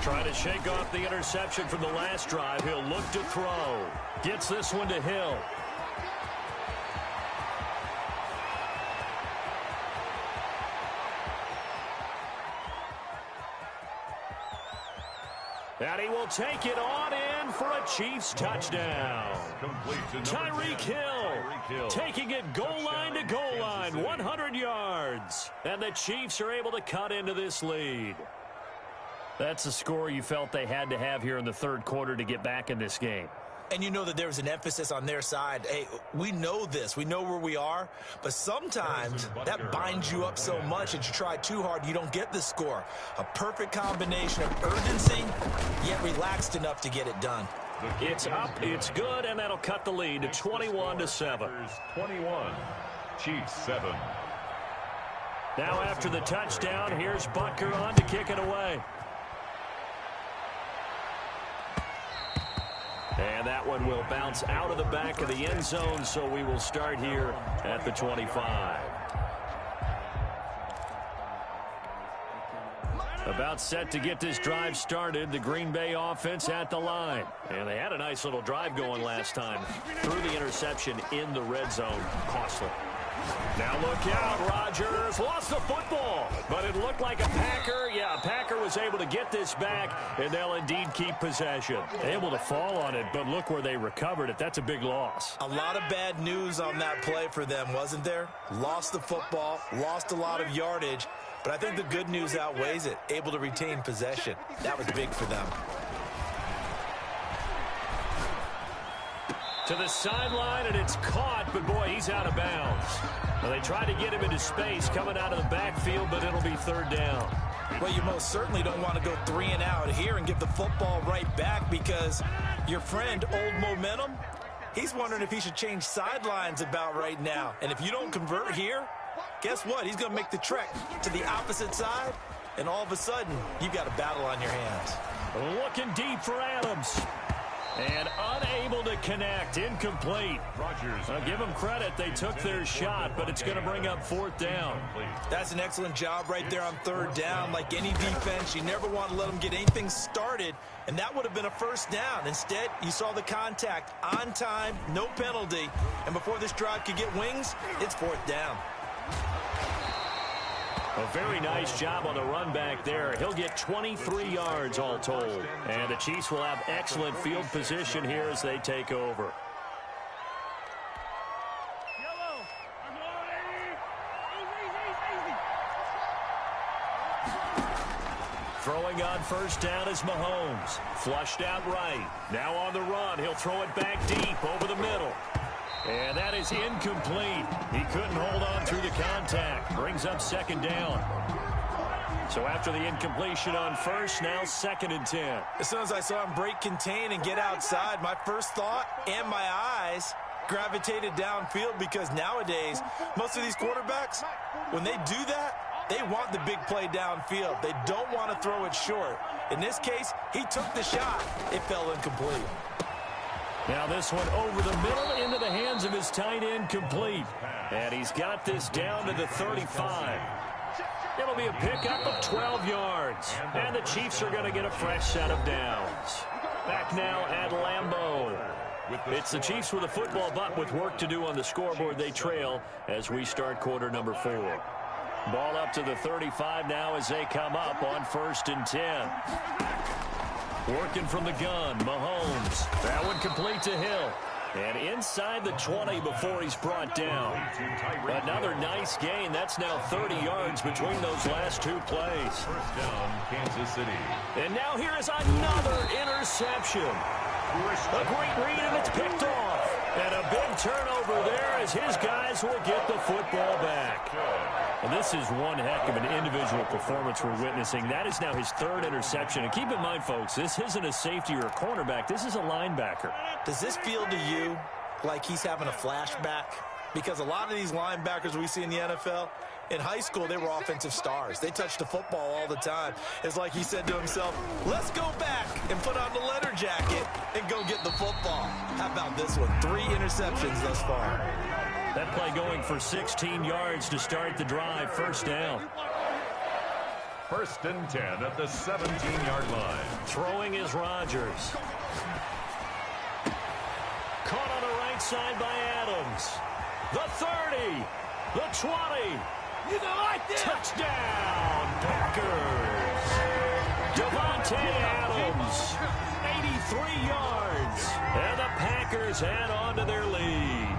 Trying to shake off the interception from the last drive. He'll look to throw. Gets this one to Hill. And he will take it on in for a Chiefs touchdown. Tyreek Hill taking it goal line to goal line, 100 yards. And the Chiefs are able to cut into this lead. That's a score you felt they had to have here in the third quarter to get back in this game.
And you know that there's an emphasis on their side. Hey, we know this. We know where we are. But sometimes that binds you up so much that you try too hard, you don't get the score. A perfect combination of urgency, yet relaxed enough to get it done.
It's up, it's good, and that'll cut the lead to 21-7.
21, Chiefs 7.
Now after the touchdown, here's Butker on to kick it away. And that one will bounce out of the back of the end zone, so we will start here at the 25. About set to get this drive started, the Green Bay offense at the line. And they had a nice little drive going last time. Threw the interception in the red zone. Costly. Now look out, Rodgers lost the football, but it looked like a Packer. Yeah, a Packer was able to get this back, and they'll indeed keep possession. Able to fall on it, but look where they recovered it. That's a big loss.
A lot of bad news on that play for them, wasn't there? Lost the football, lost a lot of yardage, but I think the good news outweighs it. Able to retain possession. That was big for them.
To the sideline, and it's caught, but boy, he's out of bounds. Well, they tried to get him into space coming out of the backfield, but it'll be third down.
Well, you most certainly don't want to go 3 and out here and give the football right back, because your friend, Old Momentum, he's wondering if he should change sidelines about right now. And if you don't convert here, guess what? He's going to make the trek to the opposite side, and all of a sudden, you've got a battle on your hands.
Looking deep for Adams. And unable to connect. Incomplete.
Rodgers.
I'll give them credit. They took their shot, but it's going to bring up fourth down.
That's an excellent job right there on third down. Like any defense, you never want to let them get anything started, and that would have been a first down. Instead, you saw the contact on time, no penalty, and before this drive could get wings, it's fourth down.
A very nice job on the run back there. He'll get 23 yards all told. And the Chiefs will have excellent field position here as they take over. Throwing on first down is Mahomes. Flushed out right. Now on the run. He'll throw it back deep over the middle. And that is incomplete. He couldn't hold on through the contact. Brings up second down. So after the incompletion on first, now 2nd and 10.
As soon as I saw him break contain and get outside, my first thought and my eyes gravitated downfield, because nowadays, most of these quarterbacks, when they do that, they want the big play downfield. They don't want to throw it short. In this case, he took the shot. It fell incomplete.
Now this one over the middle into the hands of his tight end, complete. And he's got this down to the 35. It'll be a pickup of 12 yards. And the Chiefs are going to get a fresh set of downs. Back now at Lambeau. It's the Chiefs with a football, but with work to do on the scoreboard. They trail as we start quarter number 4. Ball up to the 35 now as they come up on 1st and 10. Working from the gun, Mahomes. That one complete to Hill. And inside the 20 before he's brought down. Another nice gain. That's now 30 yards between those last 2 plays.
First down, Kansas City.
And now here is another interception. A great read, and it's picked off. And a big turnover there as his guys will get the football back. And this is one heck of an individual performance we're witnessing. That is now his 3rd interception. And keep in mind, folks, this isn't a safety or a cornerback. This is a linebacker.
Does this feel to you like he's having a flashback? Because a lot of these linebackers we see in the NFL, in high school, they were offensive stars. They touched the football all the time. It's like he said to himself, let's go back and put on the leather jacket and go get the football. How about this one? 3 interceptions thus far.
That play going for 16 yards to start the drive. First down.
1st and 10 at the 17-yard line.
Throwing is Rodgers. Caught on the right side by Adams. The 30. The 20. Touchdown, Packers. Devontae Adams. 83 yards. And the Packers add on to their lead.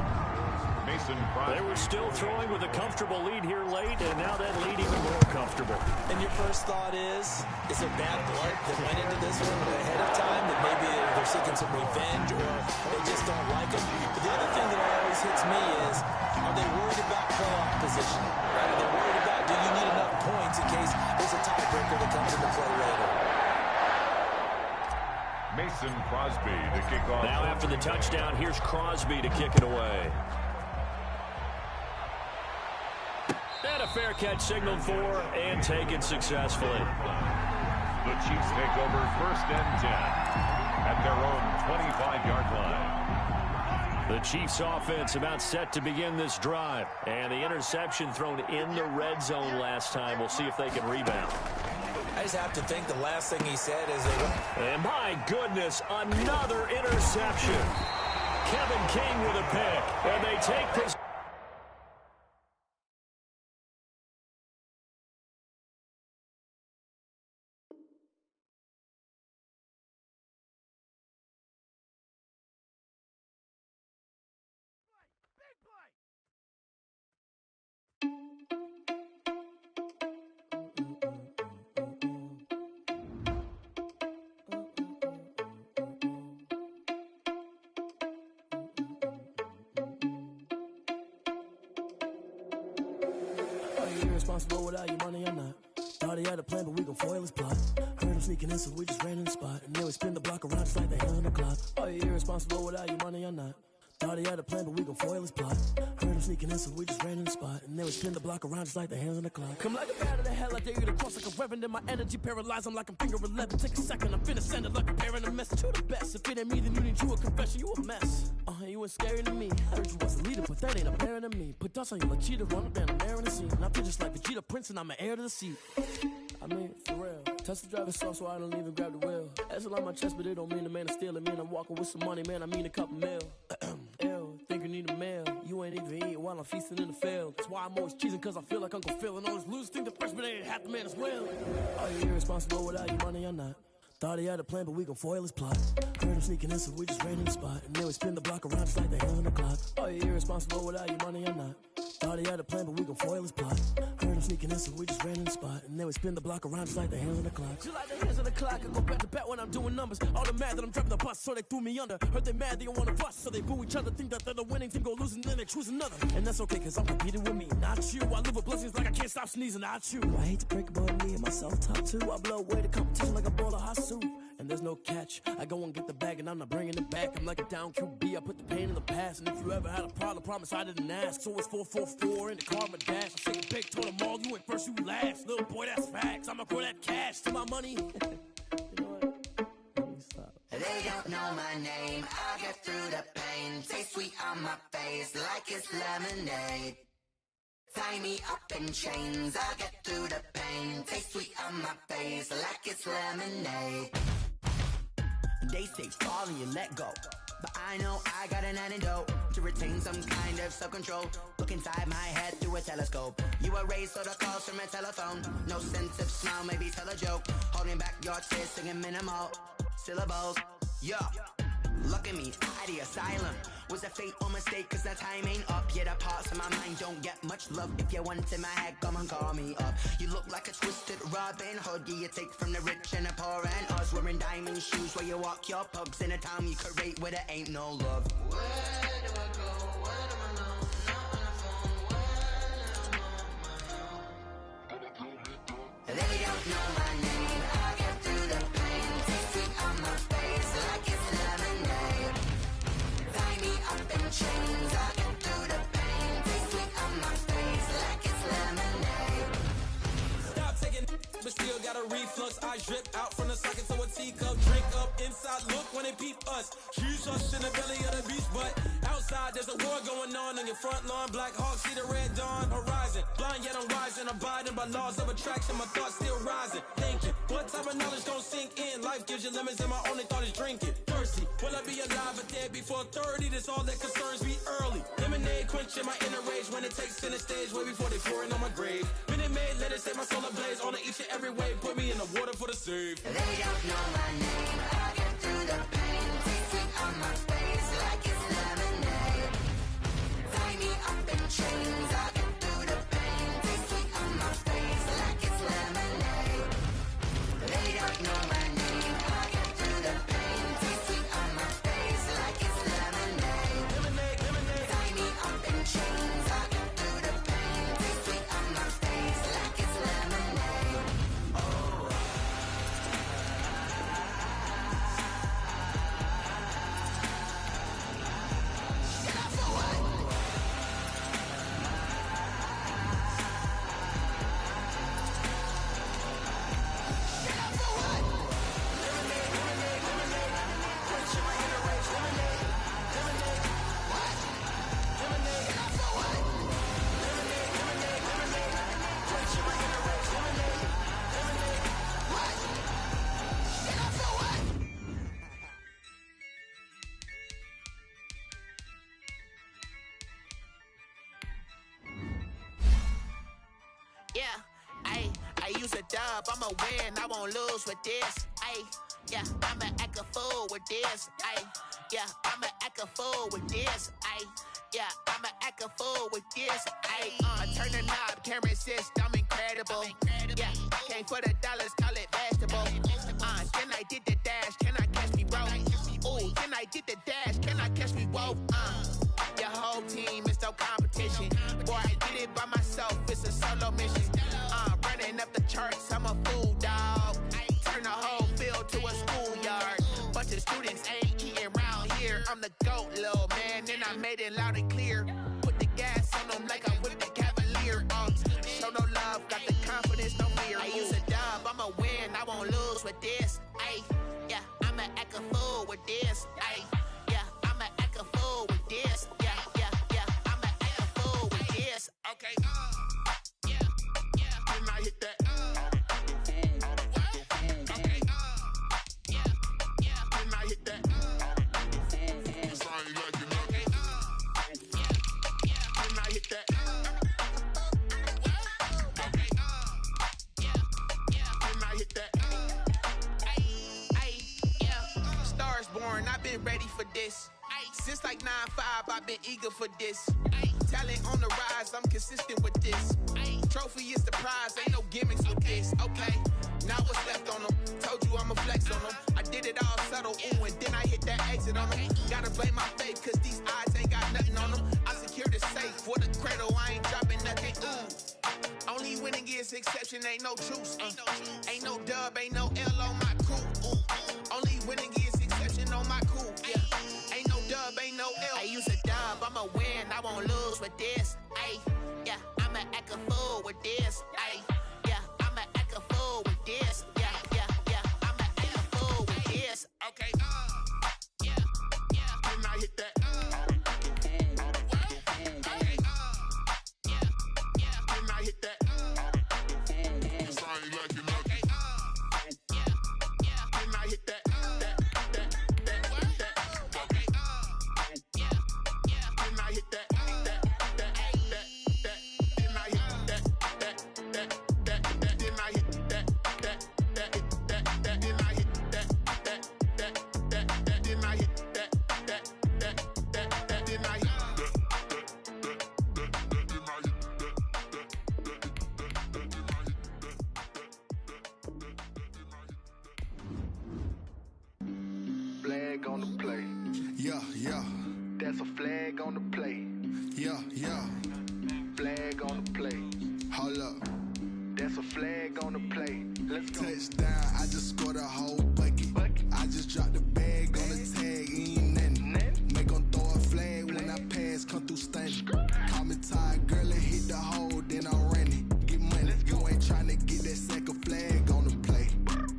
Mason
They were still throwing with a comfortable lead here late, and now that lead even more comfortable.
And your first thought is there bad blood that went into this one ahead of time, that maybe they're seeking some revenge or they just don't like him? But the other thing that always hits me is, are they worried about playoff position? Right? Are they worried about, do you need enough points in case there's a tiebreaker that comes into play later?
Mason Crosby to kick off.
Now after the touchdown, here's Crosby to kick it away. And a fair catch signaled for and taken successfully.
The Chiefs take over 1st and 10 at their own 25-yard line.
The Chiefs offense about set to begin this drive. And the interception thrown in the red zone last time. We'll see if they can rebound.
I just have to think the last thing he said is
and my goodness, another interception. Kevin King with a pick. And they take possession.
Irresponsible without your money or not. Thought he had a plan, but we gon' foil his plot. Heard him sneaking in, so we just ran in the spot. And then we spin the block around just like the hell on the clock. Are you irresponsible without your money or not? Thought he had a plan, but we gon' foil his plot. Heard him sneaking in, so we just ran in the spot. And then we spin the block around just like the hands on the clock. Come like a bat of the hell, I dare you to cross like a reverend. And my energy paralyzed, I'm like I'm finger 11. Take a second, I'm finna send it like a parent a message. You the best, if it ain't me, then you need you a confession. You a mess, you ain't scary to me. I heard you was a leader, but that ain't apparent to me. Put dust on you like cheetah, run up and I'm airing the scene. And I feel just like Vegeta Prince and I'm an heir to the seat. I mean, for real. Touch the driver's soft so I don't even grab the wheel. That's on my chest, but it don't mean the man is stealing. Man, I'm walking with some money, man, I mean a couple mil. Ew, think you need a meal. You ain't even eating while I'm feasting in the field. That's why I'm always cheesing, cause I feel like Uncle Phil. And all this losers think the freshman ain't half the man as well. Are you irresponsible without your money or not? Thought he had a plan, but we gon' foil his plot. Heard him sneaking in, so we just ran in the spot. And then we spin the block around just like the hell on the clock. Are you irresponsible without your money or not? Thought he had a plan, but we gon' foil his plot. Heard him sneaking in, so we just ran in the spot. And then we spin the block around just like the hands on the clock. Just like the hands on the clock, I go back to back when I'm doing numbers. All the mad that I'm driving the bus, so they threw me under. Heard they mad, they don't wanna bust, so they boo each other. Think that they're the winning team, go losing, then they choose another. And that's okay, cause I'm competing with me, not you. I live with blessings like I can't stop sneezing, not you. I hate to break it, but me and myself top two. I blow away the competition like a bowl of hot soup. And there's no catch. I go and get the bag and I'm not bringing it back. I'm like a down QB, I put the pain in the past. And if you ever had a problem, promise I didn't ask. So it's 4-4-4 in the car, my dash. I take a big, told them all, you went first, you last. Little boy, that's facts. I'ma grow that cash to my money. You know what? Let me stop.
They don't know my name, I get through the pain. Taste sweet on my face like it's lemonade. Tie me up in chains, I get through the pain. Taste sweet on my face like it's lemonade. They say fall and you let go, but I know I got an antidote to retain some kind of self-control. Look inside my head through a telescope. You erase all the calls from a telephone. No sense of smile, maybe tell a joke. Holding back your tears, singing minimal syllables. Yeah, look at me, at the asylum. Was a fate or mistake, cause the time ain't up. Yet the parts of my mind don't get much love. If you want in my head, come and call me up. You look like a twisted Robin Hood. You take from the rich and the poor and us. Wearing diamond shoes where you walk your pugs in a town you create where there ain't no love. Where do I go? Where do I know? Not on the phone. Where am I on? They don't know my name. I get through the pain. Taste sweet on my face like it's lemonade. Tie me up in chains. I get through the pain. Taste sweet on my face like it's lemonade.
stop taking, but still got a reflux. I drip out from the socket to a teacup. Drink up inside, look when they peep us. Shoes us in the belly of the beach, but outside there's a war going on your front lawn. Black Hawk, see the red dawn horizon. Blind yet I'm rising, abiding by laws of attraction. My thoughts still rising. Thinking, what type of knowledge gon' sink in? Life gives you lemons and my only thought is drinking. Thirsty, will I be alive or dead before 30? That's all that concerns me early. Lemonade quenching my inner rage when it takes center stage way before they pour it on my grave. Minute Maid, let it set my soul ablaze. On each and every way, put me in the water for the save.
They don't know my name, I get through the pain. Taste sweet on my face like it's lemonade. Tie me chains. I get through the pain. Taste sweet on my face like it's lemonade. They don't know my name. I get through the pain. Taste sweet on my face like it's lemonade. Tie me up in chains. I get through the pain. Taste sweet on my face like it's lemonade. Get up for what? Get up for what? Lemonade, lemonade, lemonade. Quench my inner rage. Lemonade, lemonade. What? Lemonade. Get up for what? Lemonade, lemonade, lemonade. Quench my inner rage. Lemonade, lemonade. What? Get up for what? Yeah, I use a dub, I'ma win, I won't lose with this. Yeah, I'ma act a fool with this. Yeah, I'ma act a fool with this. Yeah, I'ma act a fool with this. Turn the knob, camera assist, I'm incredible. Yeah, came for the dollars, call it vegetable. Then I did the dash, can I catch me, bro? Ooh, then I did the dash, can I catch me, whoa? Your whole team is no competition. Boy, I did it by myself, it's a solo mission. Running up the charts, I'm a fool, dog. Turn the whole field to a schoolyard. Bunch of students ain't eating round here. I'm the GOAT, little man, and I made it loud and clear. Put the gas on them like I'm with the Cavalier. Show no love, got the confidence, no fear. I use a dub, I'ma win, I won't lose with this. Yeah, I'ma act a fool with this. Yeah, I'ma act a fool with this. Yeah, I'ma act a fool with this. Okay, yeah, can I hit that? Okay, yeah, can I hit that? Cause I ain't like it, okay, yeah, can I hit that? Okay, yeah, can I hit that? Yeah, Stars born, I've been ready for this. Since like 9-5, I've been eager for this. Talent on the rise, I'm consistent with this. Trophy is the prize, ain't no gimmicks with this. Okay, now what's left on them? Told you I'ma flex on them. I did it all subtle, ooh, and then I hit that exit on them. Gotta blame my faith, cause these odds ain't got nothing on them. I secure the safe for the cradle, I ain't dropping nothing, ooh. Only winning is exception, ain't no truce. Ain't no dub, ain't no L on my crew. Only winning is exception on my crew. Yeah, ain't no dub, ain't no L. I use a dub, I'ma win, I won't lose with this. Yeah, I'ma act a fool with this. Yeah, I'ma act a fool with this. Yeah, I'ma act a fool with this. Okay, yeah, can I hit that? Okay, yeah, can I hit that? Cause I ain't like it, okay, yeah, can I hit that? Okay, yeah, can I hit that? Flag on the play.
Yeah.
That's a flag on the play.
Yeah.
Flag on the play.
Hold up.
That's a flag on the play. Let's go.
Touchdown, I just scored a whole bucket. I just dropped the bag on the tag, ain't nothing. Make 'em throw a flag when I pass, come through stunning. Call me tired, girl, it hit the hole, then I'm running. Get money, you ain't tryna get that second flag on the play.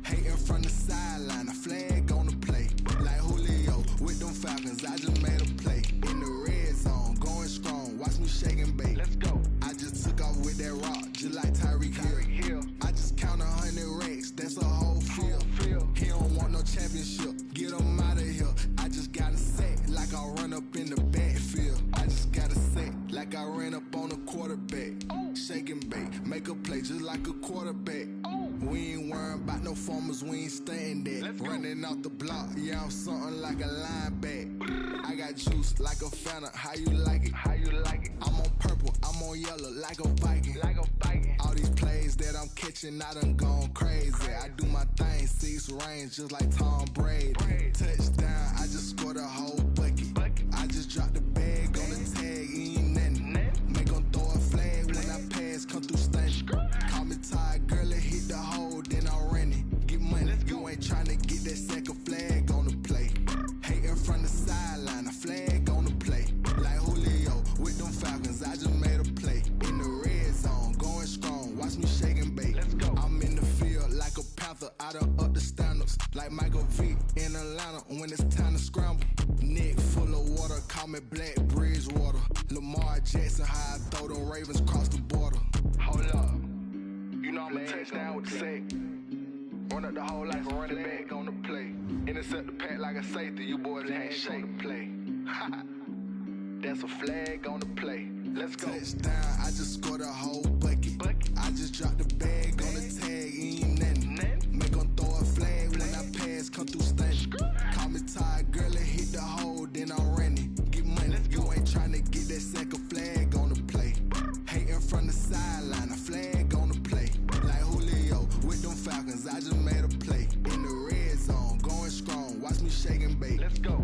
Hating from the sideline, a flag on the play. Like Julio with them Falcons, I just made a play. In the red zone, going strong, watch me shake and bake. Let's go. I just took off with that rock, just like Tyreek Hill. I just count 100 racks, that's a whole field. He don't want no championship, get him out of here. I just got a set, like I run up in the backfield. I just got a set, like I ran up on a quarterback. Shake and bake, make a play just like a quarterback. We ain't worrying about no formers, we ain't staying there. Running off the block, yeah, I'm something like a linebacker. I got juice like a Fanta, how you like it? I'm on purple, on yellow like a Viking. All these plays that I'm catching, I done gone crazy. I do my thing, 6 range, just like Tom Brady. Touchdown, I just scored a whole bucket. I just dropped the bag on the tag, ain't nothing. Make 'em throw a flag when I pass, come through stunning. Call me tired, girl, it hit the hole, then I ran it. Get money, you ain't tryna get that second flag on the play. Hating from the sideline, a flag on the play. Like Julio with them Falcons, I just made a play. In the red zone, going strong, watch me shake and bake. I'm in the field like a panther, I done up the standards. Like Michael Vick in Atlanta when it's time to scramble. Neck full of water, call me Black Bridgewater. Lamar Jackson, how I throw them Ravens across the border. Hold up, you know I'm a touchdown with the sack. Run up the whole like a running back on the play. Intercept the pack like a safety, you boys ain't shake the play. That's a flag on the play. Let's go. Touchdown, I just scored a whole bucket. I just dropped the bag on the tag, ain't nothing. Make 'em throw a flag when I pass, come through stunning. Call me tired, girl, it hit the hole, then I ran it. Get money, you ain't tryna get that second flag on the play. Hating from the sideline, a flag on the play. Like Julio with them Falcons, I just made a play. In the red zone, going strong, watch me shake and bake. Let's go.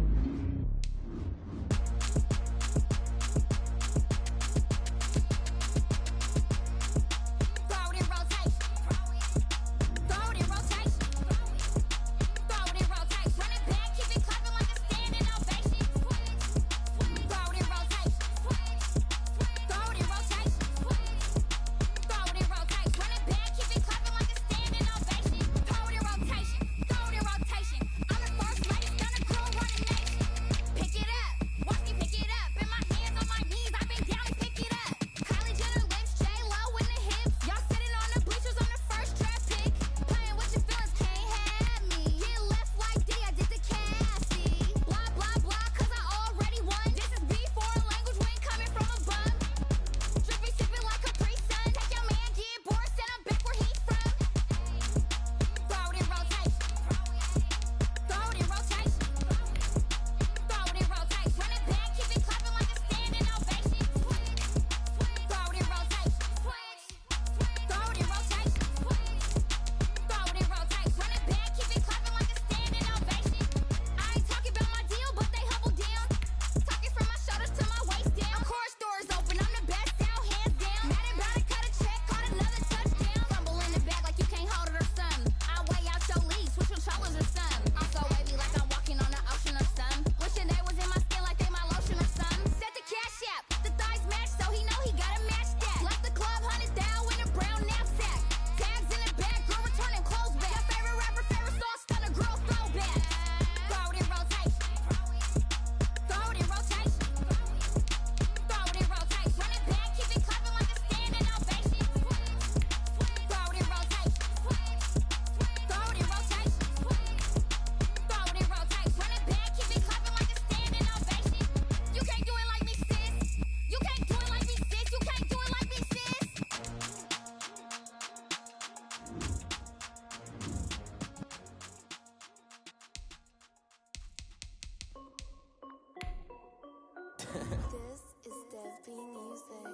This is Dev B Music.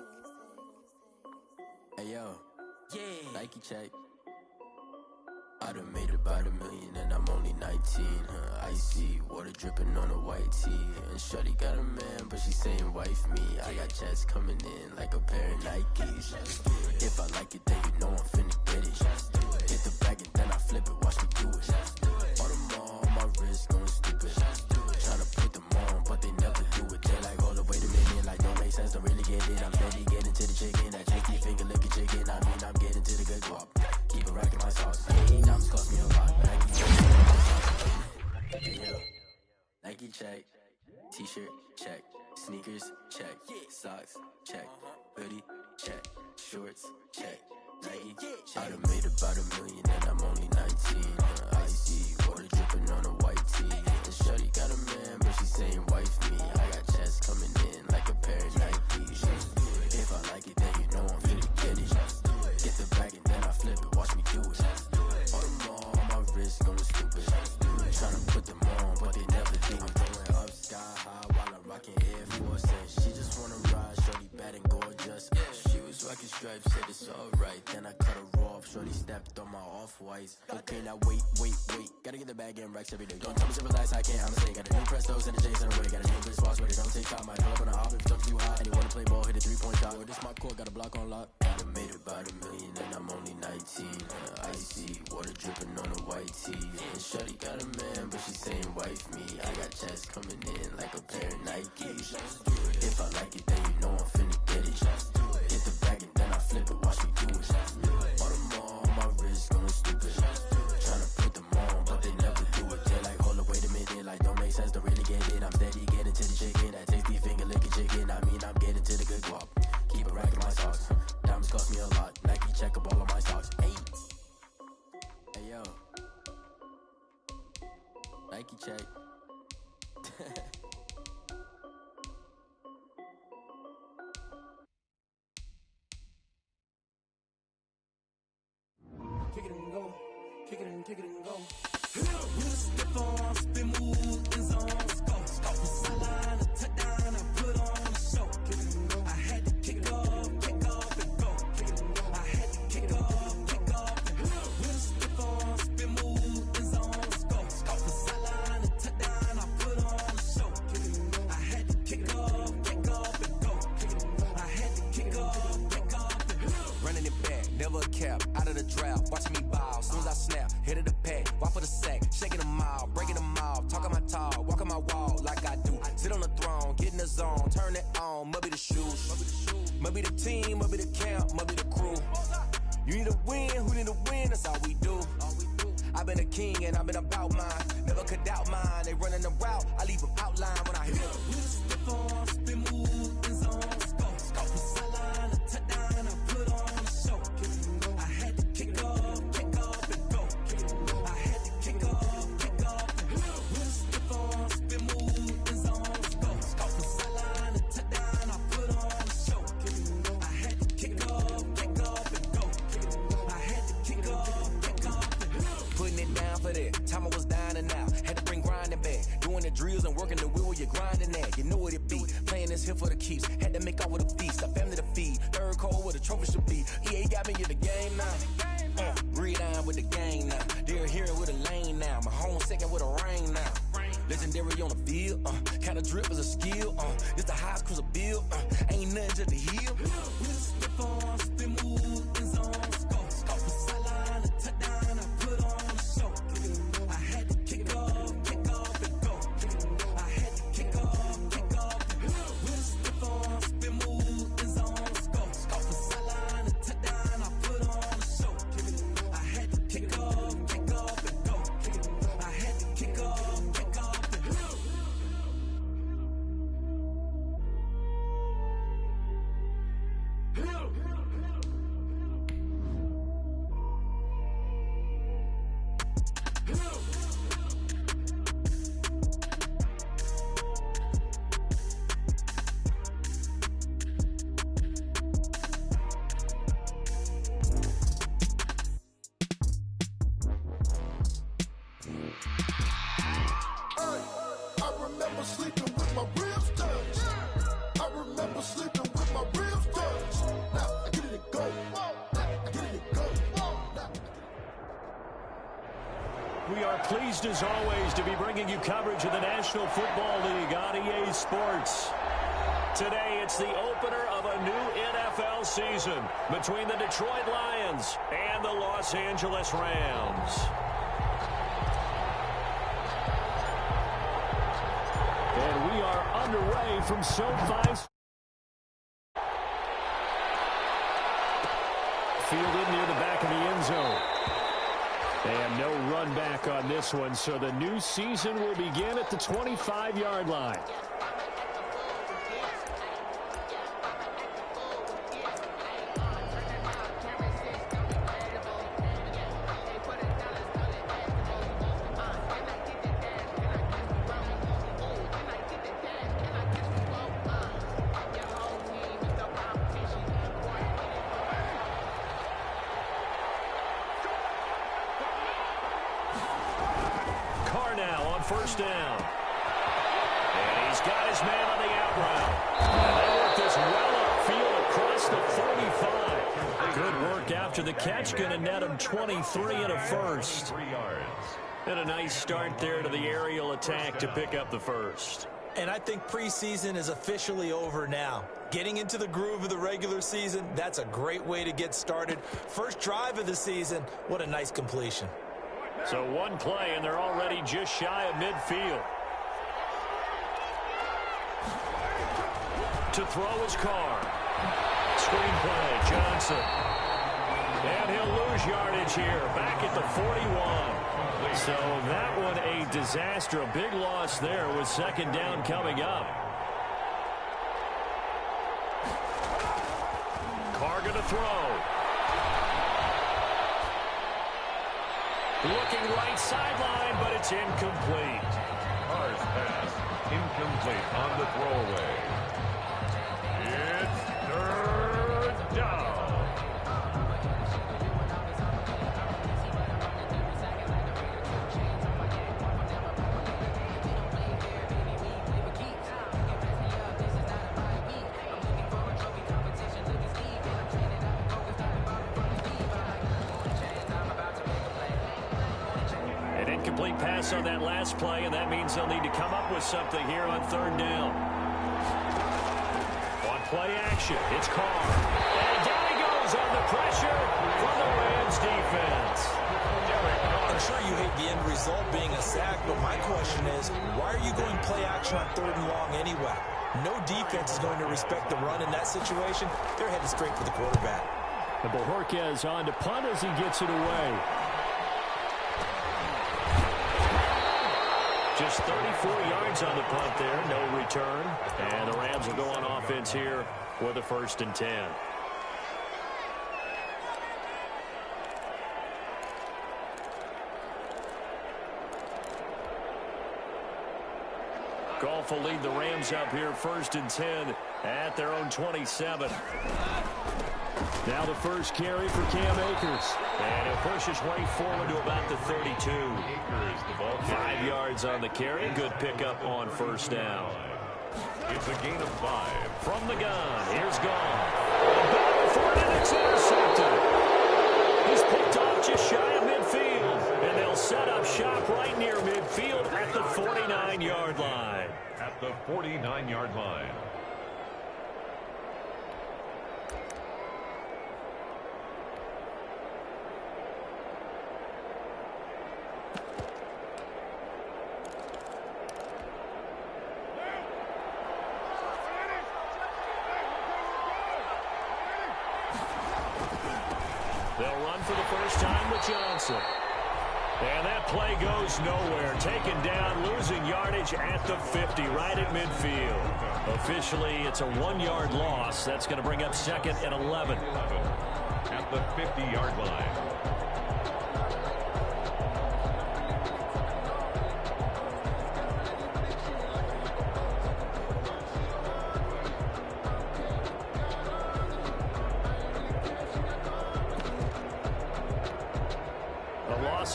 Hey yo, yeah, Nike check. I done made about $1 million and I'm only 19. Icy water dripping on a white tee. And shorty got a man, but she saying wife me. I got checks coming in like a pair of Nikes. If I like it, then you know I'm finna get it. Hit the bag and then I flip it, watch me do it. All them on my wrist going stupid. Tryna put them on, but they never do it. They like, hold up, wait a minute, like don't make sense, don't really get it. I'm steady getting to the chicken, that tricky finger licking chicken. I mean, I'm getting to the good guap. Keep it racking my sauce. Hey, diamonds cost me a lot. Nike check, t-shirt check, sneakers check, socks check, hoodie check, shorts check, Nike check. I done made about $1 million and I'm only 19. Icy water dripping on a white tee. And shorty got a man, but she saying wife me. I got checks coming in like a pair of Nikes. If I like it, then you know I'm finna get it. Get the bag and then I flip it, watch me do it. All them on my wrist going stupid. Tryna put them on, but they never do. I'm throwing up sky high while I'm rocking Air Force. And she just wanna ride, shorty bad and gorgeous. stripes, said it's alright. Then I cut her off, shorty stepped on my off-whites. Okay, now wait. Gotta get the bag and racks every day. Don't tell me to relax, I can't, I'ma say. Got a new Prestos and the J's in the way. Got a new Chris Boss, but it don't take time. I pull up on the hop if it's up too hot. And you wanna play ball, hit a three-point shot. Or this my court, got a block on lock. I done made about $1 million and I'm only 19. Icy, water dripping on a white tee. And shorty got a man, but she saying wife me. I got checks coming in like a pair of Nikes. If I like it, then you know I'm finna get it. Hit the bag and then I flip it, watch me do it. All them on my wrist, going stupid. Tryna put them on, but they never do it. They like, hold up, wait a minute, like don't make sense, don't really get it. I'm steady getting to the chicken, that tasty finger licking chicken. I mean, I'm getting to the good guap. Keep a rack in my socks. Diamonds cost me a lot. Nike check up all of my stocks. Hey yo, Nike check.
Kick it and go. Kick it and go. With a stiff on, spin move, in zone, go. From sideline to touchdown, I put on a show. Kick it and go. I had to kick off and go. Kick it and go. I had to kick off and go. With a stiff on, spin move, in zone, go. From sideline to touchdown, I put on a show. Kick it and go. I had to kick off and go. Kick it and go. I had to kick off and go.
Running it back, never a cap, out of the draft. Watch me ball, soon as I snap, hit of the pack, walk for the sack, shaking them all, breaking them off, talking my talk, walking my wall like I do. Sit on the throne, get in the zone, turn it on, must be the shoes, must be the team, must be the camp, must be the crew. You need a win, who need a win, that's all we do. I've been a king and I've been about mine, never could doubt mine. They running the route, I leave them outline when I hit them.
With a stiff on, spin move, in zone, go. From sideline to touchdown, I put on a show. Kick it and go. I had to kick off and go. Kick it and go. I had to kick off and go. With a stiff on, spin move, in zone, go. From sideline to touchdown, I put on a show. Kick it and go. I had to kick off and go. Kick it and go. I had to kick off and go.
Putting it down for that, time I was dying and out. Had to bring grinding back, doing the drills and working the wheel where you're grinding at. You know what it be, playing this here for the keeps. Had to make out with a feast, a family to feed. Third cold where the trophy should be. EA got me in the game now. Read on with the game now. They're hearing with a lane now. My home second with a rain now. Legendary on the field, kind of drip is a skill. It's the highest cruiser bill, ain't nothing just to heal.
With a stiff on, spin move, in zone, go. From sideline to touchdown, I put on a show. Kick it and go. I had to kick off and go. Kick it and go. I had to kick off and go. With a stiff on, spin move, in zone, go. From sideline to touchdown, I put on a show. Kick it and go. I had to kick off and go. Kick it and go. I had to kick off and go.
I remember sleeping with my ribs touched. I remember sleeping with my ribs touched. Now I get it to go. I get it to go.
We are pleased as always to be bringing you coverage of the National Football League on EA Sports. Today it's the opener of a new NFL season between the Detroit Lions and the Los Angeles Rams. And we are underway from SoFi. Fielded near the back of the end zone. And no run back on this one, so the new season will begin at the 25-yard line. First down. And he's got his man on the out route. And they work this well upfield across the 35. mark after the catch, going to net him 23 and a first.
3 yards.
And a nice start there to the aerial attack to pick up the first.
And I think preseason is officially over now. Getting into the groove of the regular season, that's a great way to get started. First drive of the season, what a nice completion.
So one play, and they're already just shy of midfield. To throw his Carr. Screenplay, Johnson. And he'll lose yardage here, back at the 41. So that one a disaster, a big loss there with second down coming up. Carr going to throw. Looking right sideline, but it's incomplete.
Carr's pass incomplete on the throwaway. It's third down.
Incomplete pass on that last play, and that means they'll need to come up with something here on third down. On play action, it's Carr. And down he goes on the pressure from the Rams defense.
I'm sure you hate the end result being a sack, but my question is, why are you going play action on third and long anyway? No defense is going to respect the run in that situation. They're headed straight for the quarterback.
And Bojorquez on to punt as he gets it away.
Just 34 yards on the punt there, no return. And the Rams will go on offense here with a 1st and 10. Goff will lead the Rams up here, 1st and 10 at their own 27.
Now the first carry for Cam Akers.
And he'll push his way forward to about the 32.
Akers, the ball
5 yards on the carry. Good pickup on 1st down.
It's a gain of 5.
From the gun, here's Goff. Back for it, and it's intercepted. He's picked off just shy of midfield. And they'll set up shop right near midfield at the 49-yard line.
At the 49-yard line.
They'll run for the first time with Johnson. And that play goes nowhere. Taken down, losing yardage at the 50, right at midfield. Officially, it's a 1-yard loss. That's going to bring up 2nd and 11.
At the 50-yard line.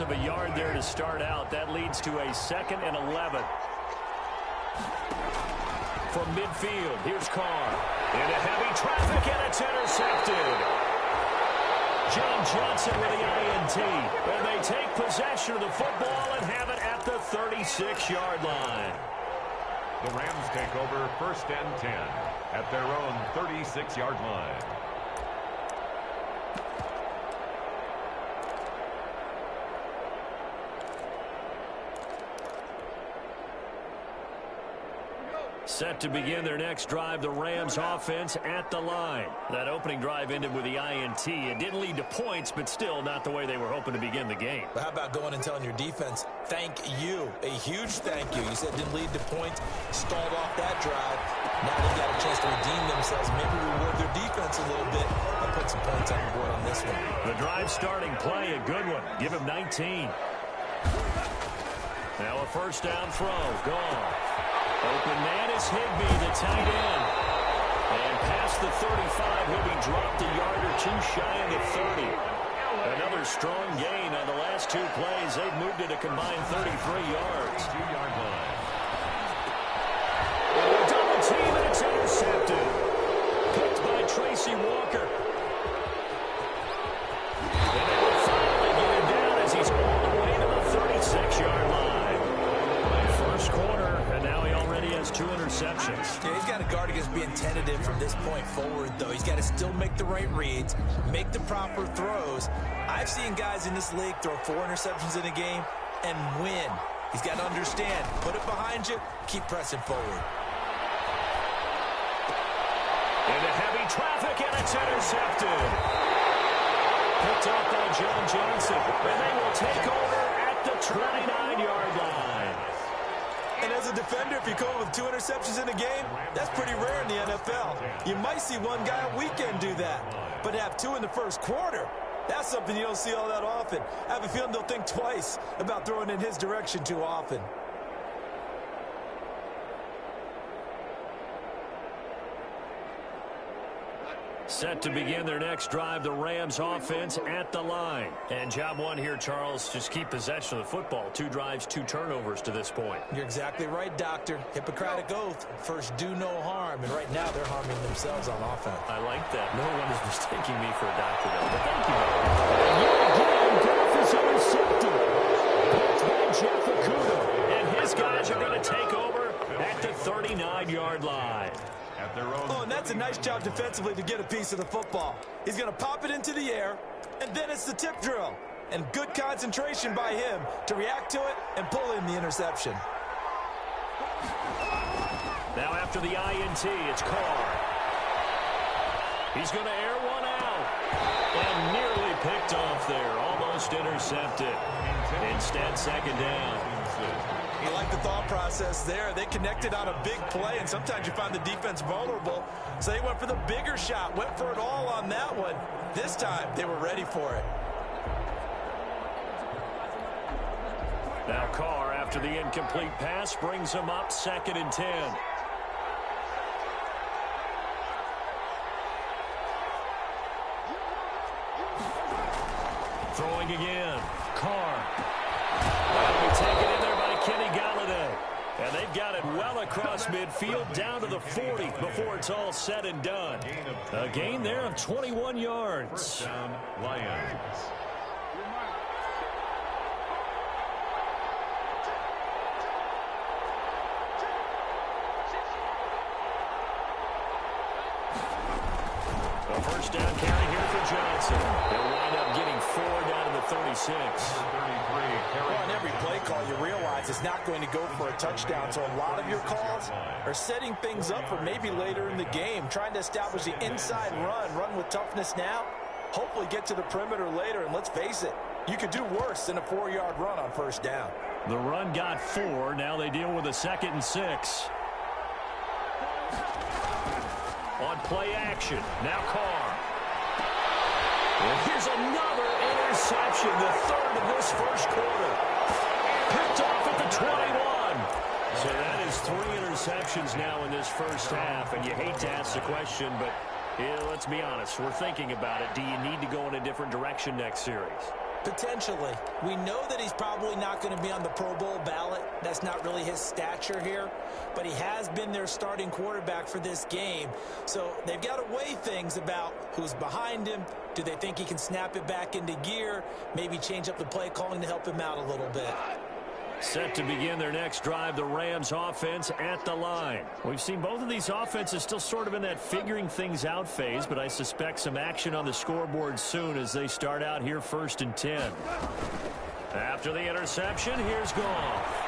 Of a yard there to start out. That leads to a 2nd and 11. From midfield, here's Carr. Into heavy traffic, and it's intercepted. John Johnson with the INT. And they take possession of the football and have it at the 36-yard line.
The Rams take over 1st and 10 at their own 36-yard line.
Set to begin their next drive, the Rams offense at the line. That opening drive ended with the INT. It didn't lead to points, but still not the way they were hoping to begin the game.
But how about going and telling your defense, thank you, a huge thank you. You said didn't lead to points, stalled off that drive. Now they've got a chance to redeem themselves, maybe reward their defense a little bit and put some points on the board on this one.
The drive starting play, a good one. Give him 19. Now a 1st down throw, gone. Open man is Higbee, the tight end. And past the 35, he'll be dropped a yard or two shy of the 30. Another strong gain on the last 2 plays. They've moved it a combined 33 yards.
2-yard line.
Double team, and it's intercepted. Picked by Tracy Walker.
Yeah, he's got to guard against being tentative from this point forward, though. He's got to still make the right reads, make the proper throws. I've seen guys in this league throw 4 interceptions in a game and win. He's got to understand, put it behind you, keep pressing forward.
Into heavy traffic, and it's intercepted. Picked up by John Johnson, and they will take over at the 29-yard line.
And as a defender, if you come up with 2 interceptions in a game, that's pretty rare in the NFL. You might see one guy a weekend do that, but to have 2 in the first quarter, that's something you don't see all that often. I have a feeling they'll think twice about throwing in his direction too often.
Set to begin their next drive, the Rams offense at the line. And job one here, Charles, just keep possession of the football. 2 drives, 2 turnovers to this point.
You're exactly right, Doctor. Hippocratic oath. First, do no harm. And right now, they're harming themselves on offense.
I like that. No one is mistaking me for a doctor, though. But thank you, man. Goff is intercepted. Picked by Jeff Okuda. And his guys are going to take over at the 39-yard line.
Oh, and that's a nice job defensively to get a piece of the football. He's going to pop it into the air, and then it's the tip drill. And good concentration by him to react to it and pull in the interception.
Now after the INT, it's Carr. He's going to air one out. And nearly picked off there. Almost intercepted. Instead, second down.
I like the thought process there. They connected on a big play, and sometimes you find the defense vulnerable. So they went for the bigger shot, went for it all on that one. This time, they were ready for it.
Now Carr, after the incomplete pass, brings him up 2nd and 10. Throwing again. Carr. That'll be taken in there by Kenny Galladay. And they've got it well across midfield down to the 40 before it's all said and done. A gain there of 21 yards.
First down, Lions.
A first down carry here for Johnson. They'll wind up getting 4 down to the 36.
On every play call, you realize it's not going to go for a touchdown, so a lot of your calls are setting things up for maybe later in the game, trying to establish the inside run with toughness now, hopefully get to the perimeter later, and let's face it, you could do worse than a 4-yard run on first down.
The run got 4. Now they deal with a 2nd and 6. On play action, now Carr. And here's another interception, the 3rd of this first quarter. Picked off at the 21. So that is 3 interceptions now in this first half, and you hate to ask the question, but let's be honest, we're thinking about it. Do you need to go in a different direction next series?
Potentially. We know that he's probably not going to be on the Pro Bowl ballot. That's not really his stature here. But he has been their starting quarterback for this game. So they've got to weigh things about who's behind him. Do they think he can snap it back into gear? Maybe change up the play calling to help him out a little bit.
Set to begin their next drive, the Rams offense at the line. We've seen both of these offenses still sort of in that figuring things out phase, but I suspect some action on the scoreboard soon as they start out here 1st and 10. After the interception, here's Goff.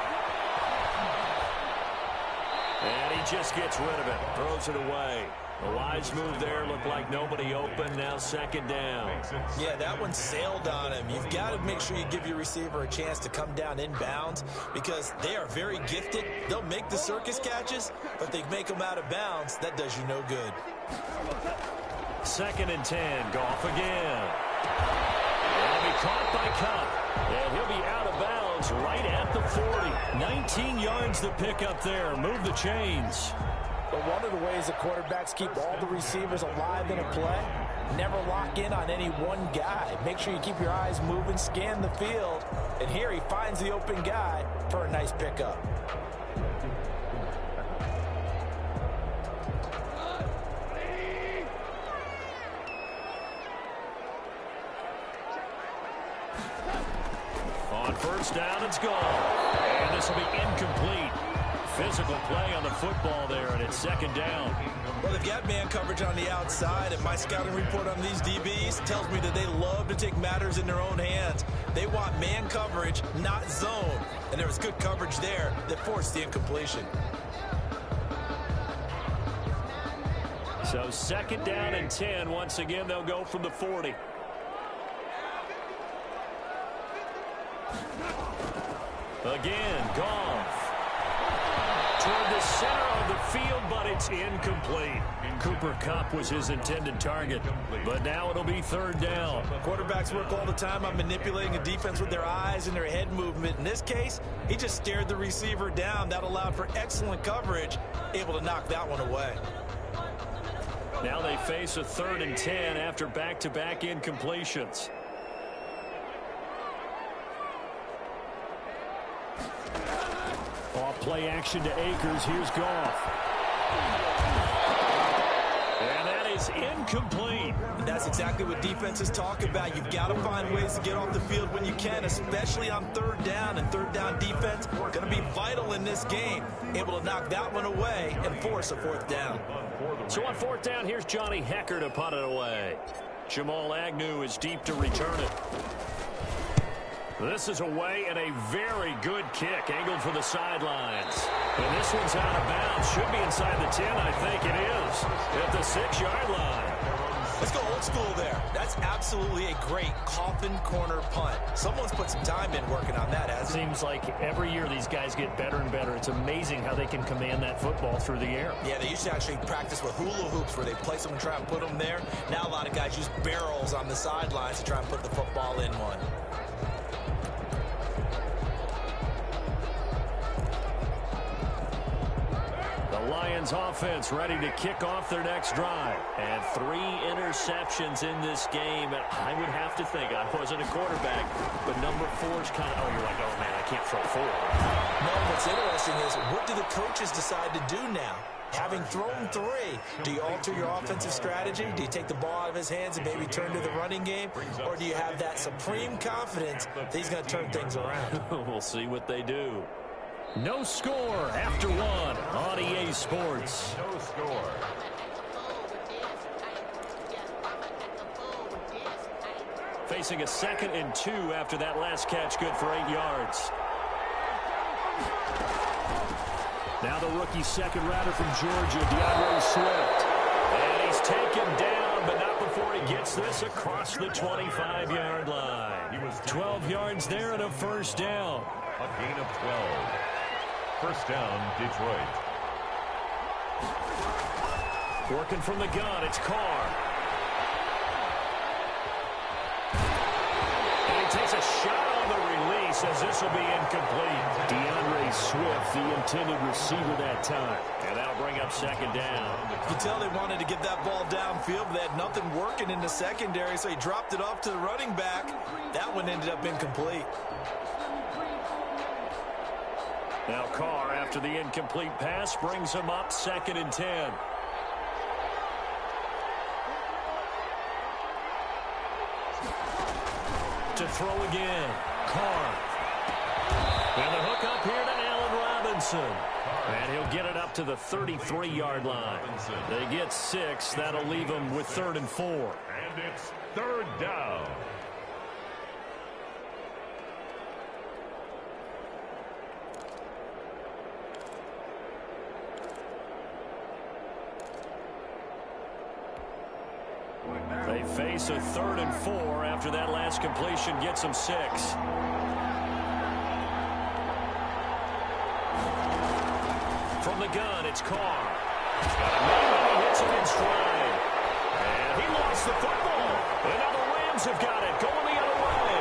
And he just gets rid of it, throws it away. A wise move there, looked like nobody open, now 2nd down.
Yeah, that one sailed on him. You've got to make sure you give your receiver a chance to come down inbounds because they are very gifted. They'll make the circus catches, but they make them out of bounds. That does you no good.
2nd and 10, Goff again. And he'll be caught by Cup, and he'll be out of bounds right at the 40. 19 yards to pick up there. Move the chains.
But one of the ways the quarterbacks keep all the receivers alive in a play, never lock in on any one guy. Make sure you keep your eyes moving, scan the field. And here he finds the open guy for a nice pickup.
On first down, it's gone. And this will be incomplete. physical play on the football there, and it's second down.
Well, they've got man coverage on the outside, and my scouting report on these DBs tells me that they love to take matters in their own hands. They want man coverage, not zone. And there was good coverage there that forced the incompletion.
So second down and 10. Once again, they'll go from the 40. Again, Goff. Toward the center of the field, but it's incomplete. Cooper Kupp was his intended target, but now it'll be third down.
Quarterbacks work all the time on manipulating a defense with their eyes and their head movement. In this case, he just stared the receiver down. That allowed for excellent coverage, able to knock that one away.
Now they face a third and 10 after back-to-back incompletions.
Off play action to Akers. Here's Goff.
And that is incomplete.
And that's exactly what defenses talk about. You've got to find ways to get off the field when you can, especially on third down. And third down defense going to be vital in this game. Able to knock that one away and force a fourth down.
So on fourth down, here's Johnny Hekker to punt it away. Jamal Agnew is deep to return it. This is away and a very good kick, angled for the sidelines. And this one's out of bounds. Should be inside the 10, I think it is. At the 6-yard line.
Let's go old school there. That's absolutely a great coffin corner punt. Someone's put some time in working on that, hasn't it?
Seems like every year these guys get better and better. It's amazing how they can command that football through the air.
Yeah, they used to actually practice with hula hoops where they place them and try and put them there. Now a lot of guys use barrels on the sidelines to try and put the football in one.
The Lions offense ready to kick off their next drive. And 3 interceptions in this game. And I would have to think, I wasn't a quarterback, but number 4 is kind of, you're like, oh, man, I can't throw 4.
No, what's interesting is, what do the coaches decide to do now? Having thrown 3, do you alter your offensive strategy? Do you take the ball out of his hands and maybe turn to the running game? Or do you have that supreme confidence that he's going to turn things around?
We'll see what they do.
No score after 1 on EA Sports.
No score.
Facing a 2nd and 2 after that last catch, good for 8 yards.
Now the rookie second rounder from Georgia, DeAndre Swift.
And he's taken down, but not before he gets this across the 25-yard line. 12 yards there and a first down.
A gain of 12. First down, Detroit.
Working from the gun, it's Carr. And he takes a shot on the release as this will be incomplete.
DeAndre Swift, the intended receiver that time.
And that'll bring up second down.
You can tell they wanted to get that ball downfield, but they had nothing working in the secondary, so he dropped it off to the running back. That one ended up incomplete.
Now Carr, after the incomplete pass, brings him up 2nd and 10. To throw again, Carr. And the hook up here to Allen Robinson. And he'll get it up to the 33-yard line. They get 6. That'll leave them with 3rd and 4.
And it's 3rd down.
They face a 3rd and 4 after that last completion gets them 6. From the gun, it's Carr. He's got a man and he hits it in stride. And he lost the football. And now the Rams have got it, going the other way.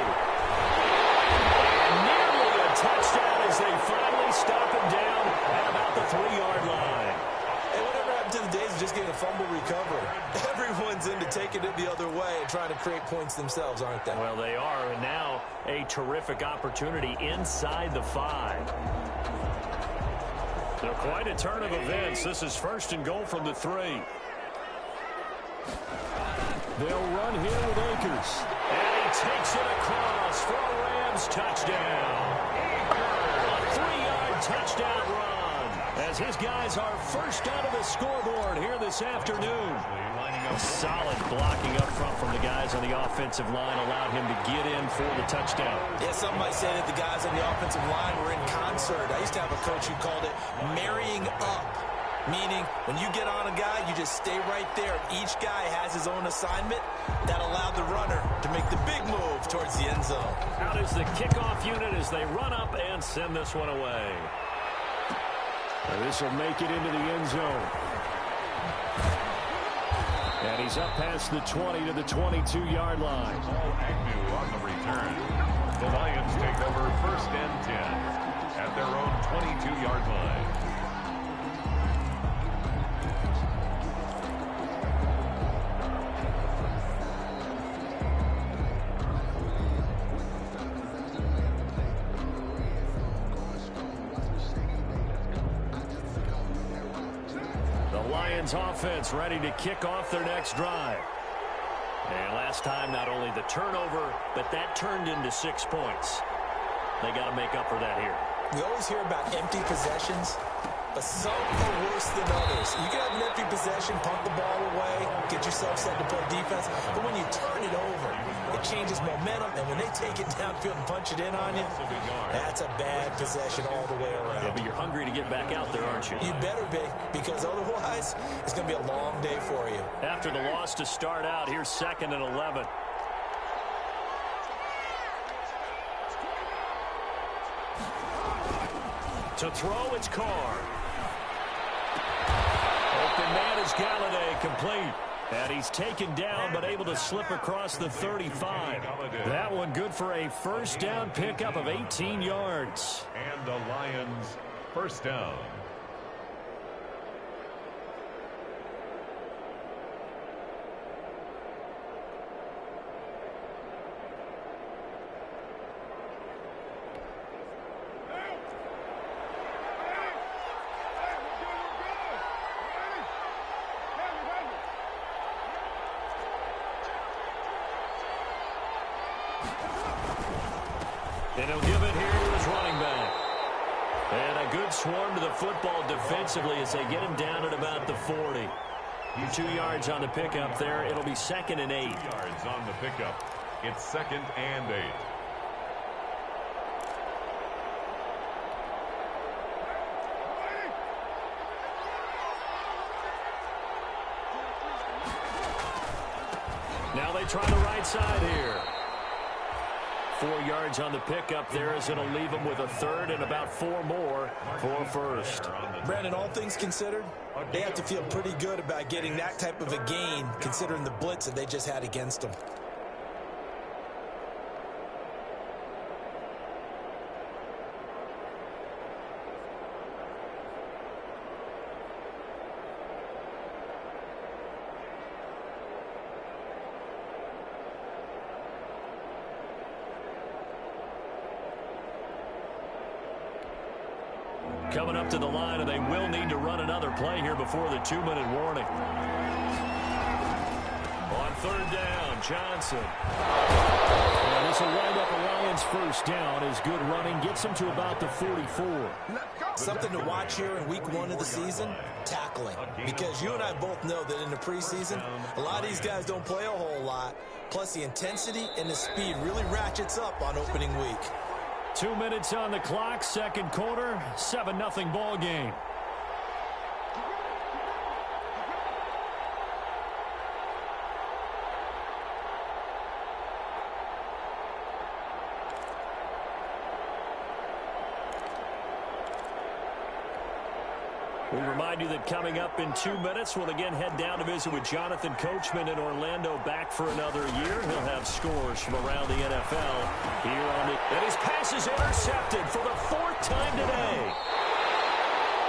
And nearly a touchdown as they finally stop him down at about the 3-yard line.
And whatever happened to the days of just getting a fumble recovery? Everyone's into taking it the other way and trying to create points themselves, aren't they?
Well, they are, and now a terrific opportunity inside the 5. So quite a turn of events. This is 1st and goal from the 3.
They'll run here with Akers.
And he takes it across for a Rams touchdown. A 3-yard touchdown run. as his guys are first out of the scoreboard here this afternoon. Solid blocking up front from the guys on the offensive line allowed him to get in for the touchdown.
Yeah, some might say that the guys on the offensive line were in concert. I used to have a coach who called it marrying up, meaning when you get on a guy, you just stay right there. Each guy has his own assignment. That allowed the runner to make the big move towards the end zone.
Out is the kickoff unit as they run up and send this one away. This will make it into the end zone. And he's up past the 20 to the 22-yard line.
Paul Agnew on the return. The Lions take over first and 10 at their own 22-yard line.
Offense ready to kick off their next drive. And last time, not only the turnover, but that turned into 6 points. They got to make up for that here.
We always hear about empty possessions, but some are worse than others. You can have an empty possession, punt the ball away, get yourself set to play defense, but when you turn it over, it changes momentum, and when they take it downfield and punch it in on you, that's a bad possession all the way around.
Yeah, but you're hungry to get back out there, aren't you?
You better be, because otherwise, it's going to be a long day for you.
After the loss to start out, here's 2nd and 11. To throw, it's Carr. Open man is Galladay, complete. And he's taken down, but able to slip across the 35. That one good for a first down pickup of 18 yards.
And the Lions first down.
And he'll give it here to his running back. And a good swarm to the football defensively as they get him down at about the 40. 2 yards on the pickup there. It'll be 2nd and 8.
2 yards on the pickup. It's 2nd and 8.
Now they try the right side here. 4 yards on the pickup there as it'll leave them with a 3rd and about 4 more for first.
Brandon, all things considered, they have to feel pretty good about getting that type of a gain considering the blitz that they just had against them.
Coming up to the line, and they will need to run another play here before the 2-minute warning. On 3rd down, Johnson. And this will wind up a Lions first down as good running gets them to about the 44.
Something to watch here in week 1 of the season, tackling. Because you and I both know that in the preseason, a lot of these guys don't play a whole lot. Plus the intensity and the speed really ratchets up on opening week.
2 minutes on the clock, 2nd quarter, 7-0 ball game. We remind you that coming up in 2 minutes, we'll again head down to visit with Jonathan Coachman in Orlando, back for another year. He'll have scores from around the NFL here on the... And his pass is intercepted for the 4th time today.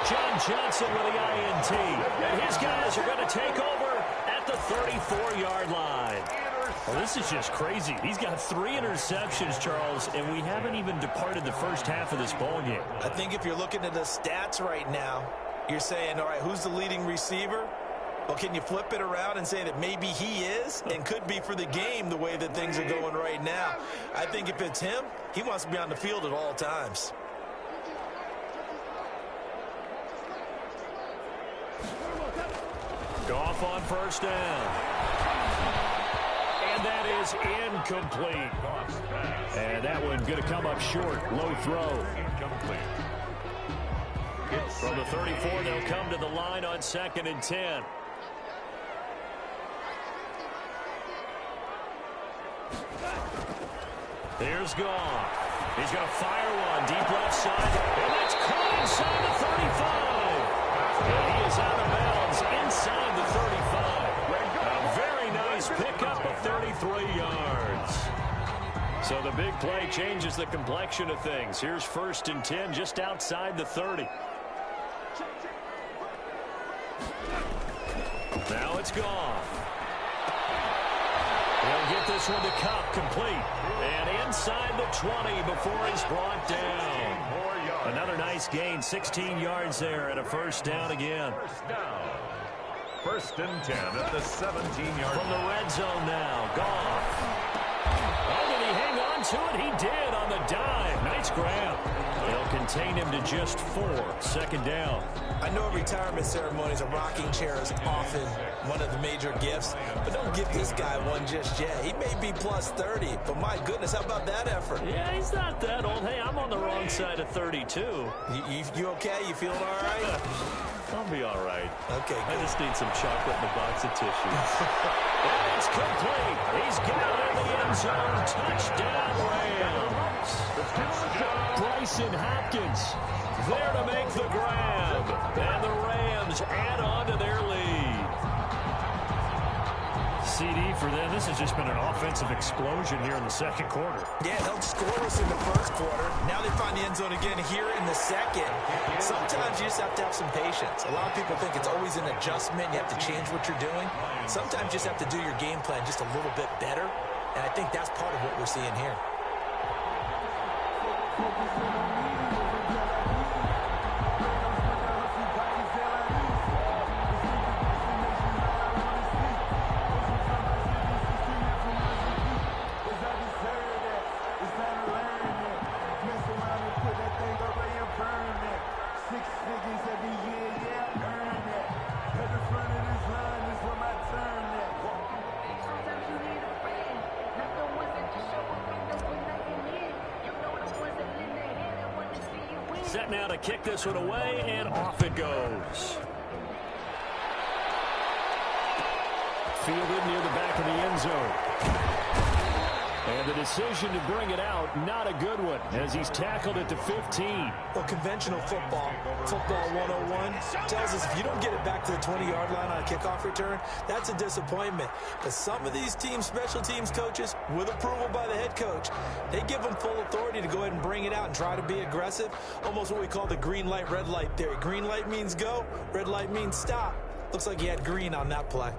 John Johnson with the INT. And his guys are going to take over at the 34-yard line. Well, this is just crazy. He's got 3 interceptions, Charles, and we haven't even departed the first half of this ball game.
I think if you're looking at the stats right now, you're saying, all right, who's the leading receiver? Well, can you flip it around and say that maybe he is and could be for the game the way that things are going right now? I think if it's him, he wants to be on the field at all times.
Goff on first down. And that is incomplete.
And that one going to come up short. Low throw.
From the 34, they'll come to the line on 2nd and 10. Here's Goff. He's going to fire one deep left side. And that's caught inside the 35. And he is out of bounds inside the 35. A very nice pickup of 33 yards. So the big play changes the complexion of things. Here's 1st and 10 just outside the 30. Now it's Goff. He'll get this one to Cup, complete. And inside the 20 before he's brought down. Another nice gain, 16 yards there, and a first down again.
First and 10 at the 17-yard
From the red zone now, Goff. Oh, did he hang on to it? He did on the dive. Nice grab. They'll contain him to just 4. 2nd down.
I know at retirement ceremonies, a rocking chair is often one of the major gifts, but don't give this guy one just yet. He may be plus 30, but my goodness, how about that effort?
Yeah, he's not that old. Hey, I'm on the wrong side of 32.
You okay? You feeling all right?
I'll be all right.
Okay, good.
I just need some chocolate and a box of tissues. And it's complete. He's got it in the end zone. Touchdown, Rams. Bryson Hopkins there to make the grab. And the Rams add on to their lead.
CD for them. This has just been an offensive explosion here in the 2nd quarter.
Yeah, held scoreless in the 1st quarter. Now they find the end zone again here in the 2nd. Sometimes you just have to have some patience. A lot of people think it's always an adjustment. You have to change what you're doing. Sometimes you just have to do your game plan just a little bit better. And I think that's part of what we're seeing here.
Set now to kick this one away, and off it goes. Fielded near the back of the end zone. And the decision to bring it out, not a good one, as he's tackled it to 15.
Well, conventional football 101, tells us if you don't get it back to the 20-yard line on a kickoff return, that's a disappointment. But some of these team special teams coaches, with approval by the head coach, they give them full authority to go ahead and bring it out and try to be aggressive, almost what we call the green light, red light theory. Green light means go, red light means stop. Looks like he had green on that play.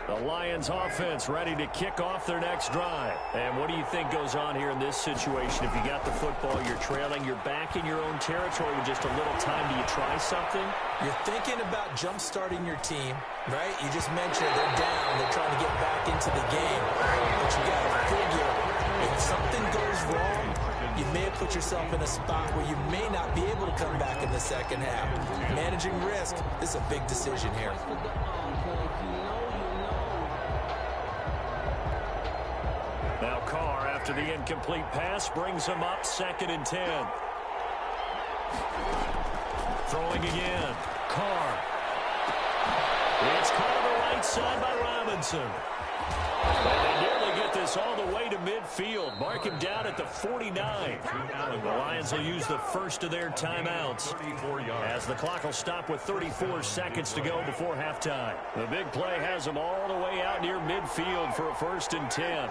The Lions offense ready to kick off their next drive. And what do you think goes on here in this situation? If you got the football, you're trailing, you're back in your own territory with just a little time. Do you try something?
You're thinking about jump-starting your team, right? You just mentioned they're down. They're trying to get back into the game. But you got to figure if something goes wrong, you may have put yourself in a spot where you may not be able to come back in the 2nd half. Managing risk, this is a big decision here.
Now Carr, after the incomplete pass, brings him up 2nd and 10. Throwing again. Carr. It's caught on the right side by Robinson. And they nearly get this all the way to midfield. Mark him down at the 49. The Lions will use the first of their timeouts as the clock will stop with 34 seconds to go before halftime. The big play has them all the way out near midfield for a 1st and 10.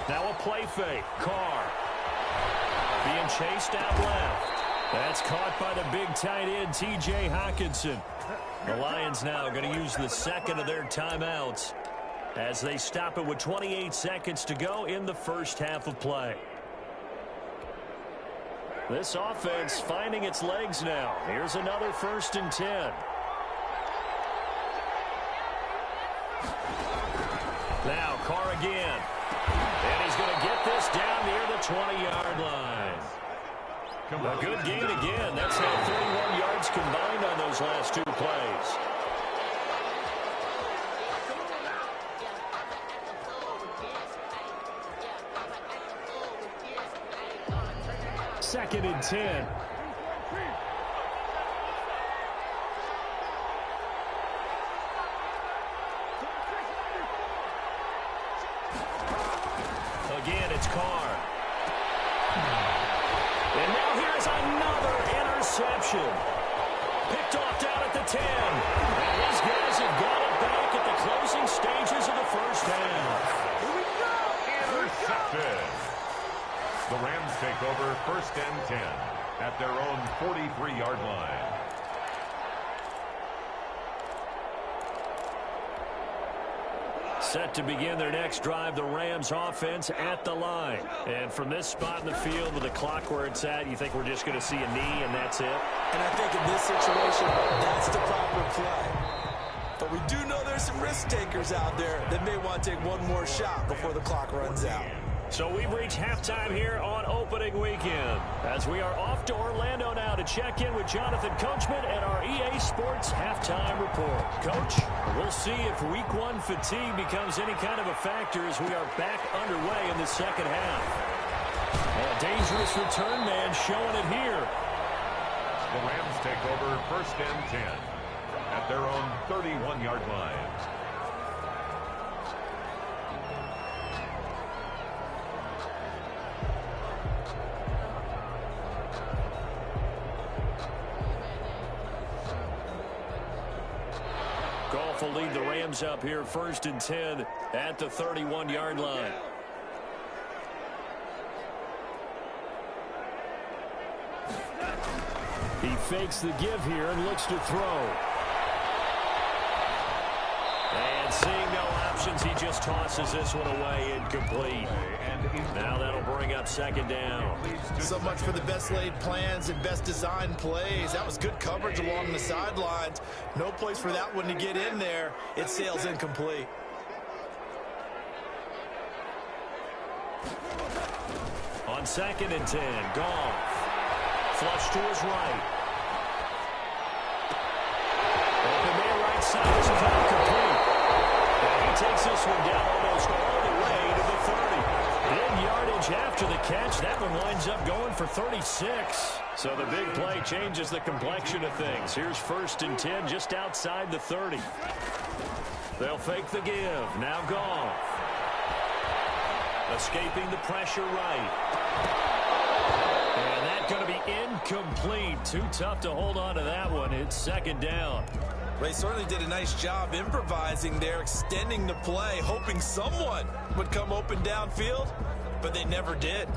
Now a play fake. Carr being chased out left. That's caught by the big tight end, T.J. Hockenson. The Lions now going to use the 2nd of their timeouts as they stop it with 28 seconds to go in the 1st half of play. This offense finding its legs now. Here's another 1st and 10. Now Carr again. And he's going to get this down near the 20-yard line. A good gain again. That's now 31 yards combined on those last 2 plays. Second and 10. Again, it's Carr. And now here's another interception. Picked off down at the 10. And these guys have got it back at the closing stages of the first half.
Intercepted. The Rams take over first and 10 at their own 43-yard line.
Set to begin their next drive, the Rams offense at the line. And from this spot in the field with the clock where it's at, you think we're just going to see a knee and that's it?
And I think in this situation, that's the proper play. But we do know there's some risk takers out there that may want to take one more shot before the clock runs out.
So we've reached halftime here on opening weekend as we are off to Orlando now to check in with Jonathan Coachman and our EA Sports halftime report. Coach, we'll see if week 1 fatigue becomes any kind of a factor as we are back underway in the second half. A dangerous return man showing it here.
The Rams take over first and 10 at their own 31-yard line.
Goff will lead the Rams up here first and 10 at the 31-yard line. He fakes the give here and looks to throw. And seeing no options, he just tosses this one away, incomplete. Now that'll bring up second down.
So much for the best laid plans and best designed plays. That was good coverage along the sidelines. No place for that one to get in there. It sails incomplete.
On second and 10, Goff. Flush to his right. Open man right side is not complete. And he takes this one down almost all the way to the 30. Big yardage after the catch. That one winds up going for 36. So the big play changes the complexion of things. Here's first and 10 just outside the 30. They'll fake the give. Now Goff. Escaping the pressure right. And that's going to be incomplete. Too tough to hold on to that one. It's second down.
They certainly did a nice job improvising there, extending the play, hoping someone would come open downfield, but they never did.